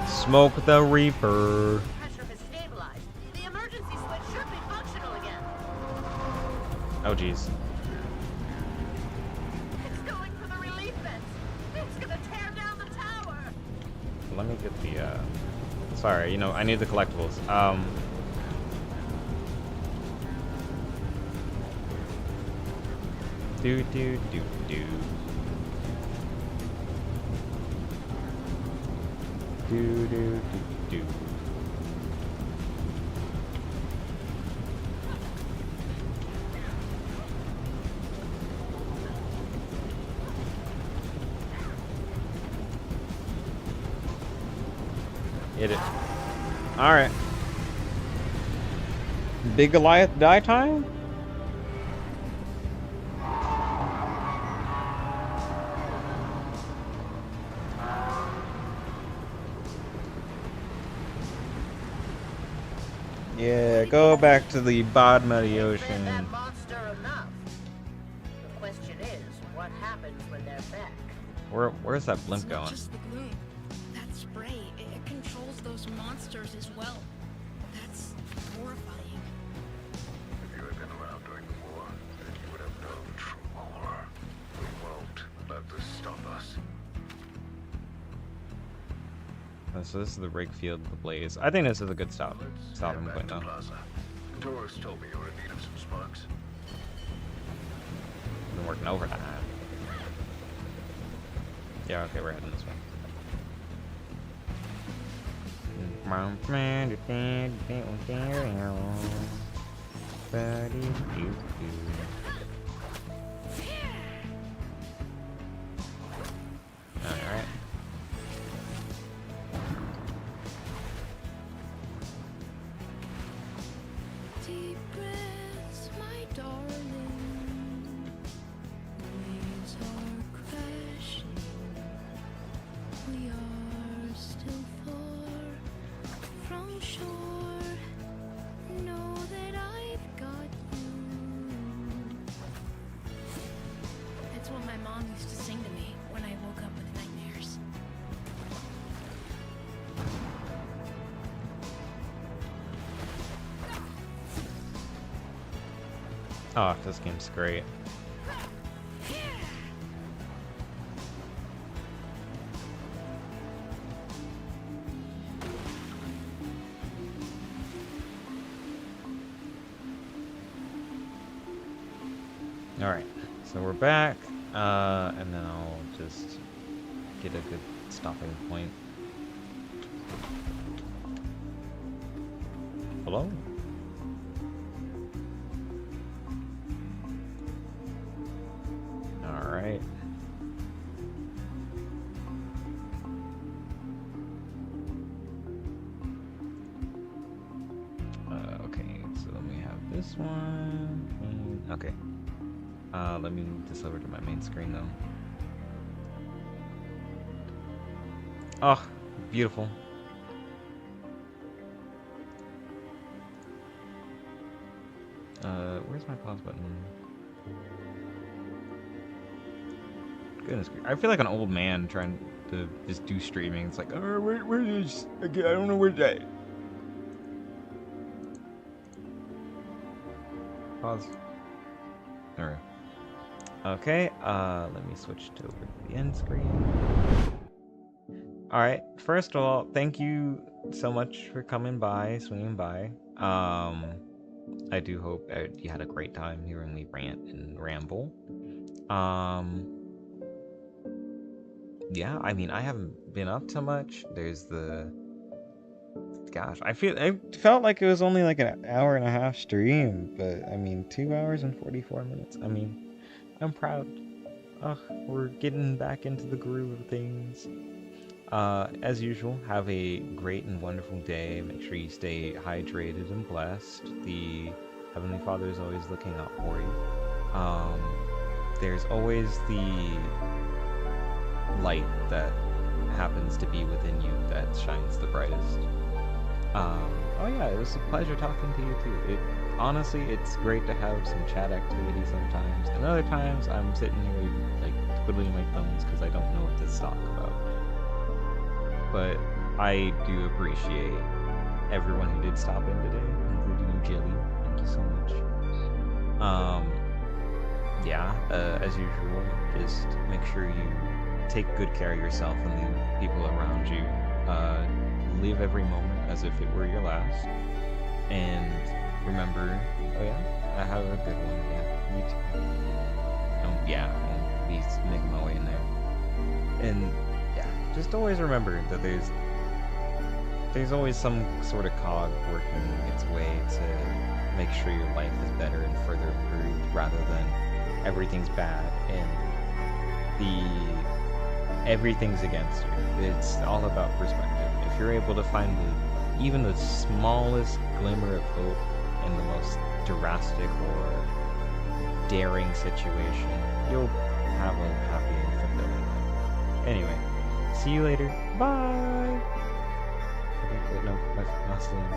Smoke the Reaper. Pressure has stabilized. The emergency switch should be functional again. Oh, jeez. It's going for the relief vents. It's gonna tear down the tower. Let me get the, sorry, you know, I need the collectibles. Do do do do. Do do do do. Hit it. Alright. Big Goliath die time? Yeah, go back to the bottom of the ocean. That monster enough. The question is, what happens when they're back? Where's that blimp It's not going? just the gloom. That spray, it controls those monsters as well. That's horrifying. If you had been around during the war, then you would have known true horror. We won't let this stop us. So this is the rig field, the blaze. I think this is a good stopping Head point back to now. Plaza. Tourists told me you were in need of some smugs. Been working overtime. Yeah, okay, we're heading this way. Alright. Deep breaths, my darling. Waves are crashing. We are still far from shore. Know that I've got you. That's what my mom used to sing to me when I woke up with nightmares. Oh, this game's great. Alright, so we're back, and then I'll just get a good stopping point. Hello? Alright. Okay, so then we have this one. Okay. Let me move this over to my main screen though. Oh, beautiful. Where's my pause button? Goodness, I feel like an old man trying to just do streaming. It's like, oh, where is? I don't know where's that. Pause. There we go. Okay, let me switch to over to the end screen. Alright, first of all, thank you so much for coming by, swinging by. I do hope you had a great time hearing me rant and ramble. Yeah, I mean, I haven't been up to much. There's the... Gosh, I felt like it was only like an hour and a half stream, but I mean, 2 hours and 44 minutes. I mean, I'm proud. Ugh, we're getting back into the groove of things. As usual, have a great and wonderful day. Make sure you stay hydrated and blessed. The Heavenly Father is always looking out for you. There's always the light that happens to be within you that shines the brightest. Oh yeah, it was a pleasure talking to you too. Honestly, it's great to have some chat activity sometimes, and other times I'm sitting here like twiddling my thumbs because I don't know what to talk about. But I do appreciate everyone who did stop in today, including you, Jilly. Thank you so much. Yeah, as usual, just make sure you take good care of yourself and the people around you. Live every moment as if it were your last. And remember, oh yeah, I have a good one. Yeah, you too. yeah, I'll be making my way in there. And yeah, just always remember that there's always some sort of cog working its way to make sure your life is better and further improved, rather than everything's bad and everything's against you. It's all about perspective. If you're able to find even the smallest glimmer of hope in the most drastic or daring situation, you'll have a happy and fulfilling life. Anyway, see you later. Bye! Okay, wait, no, that's not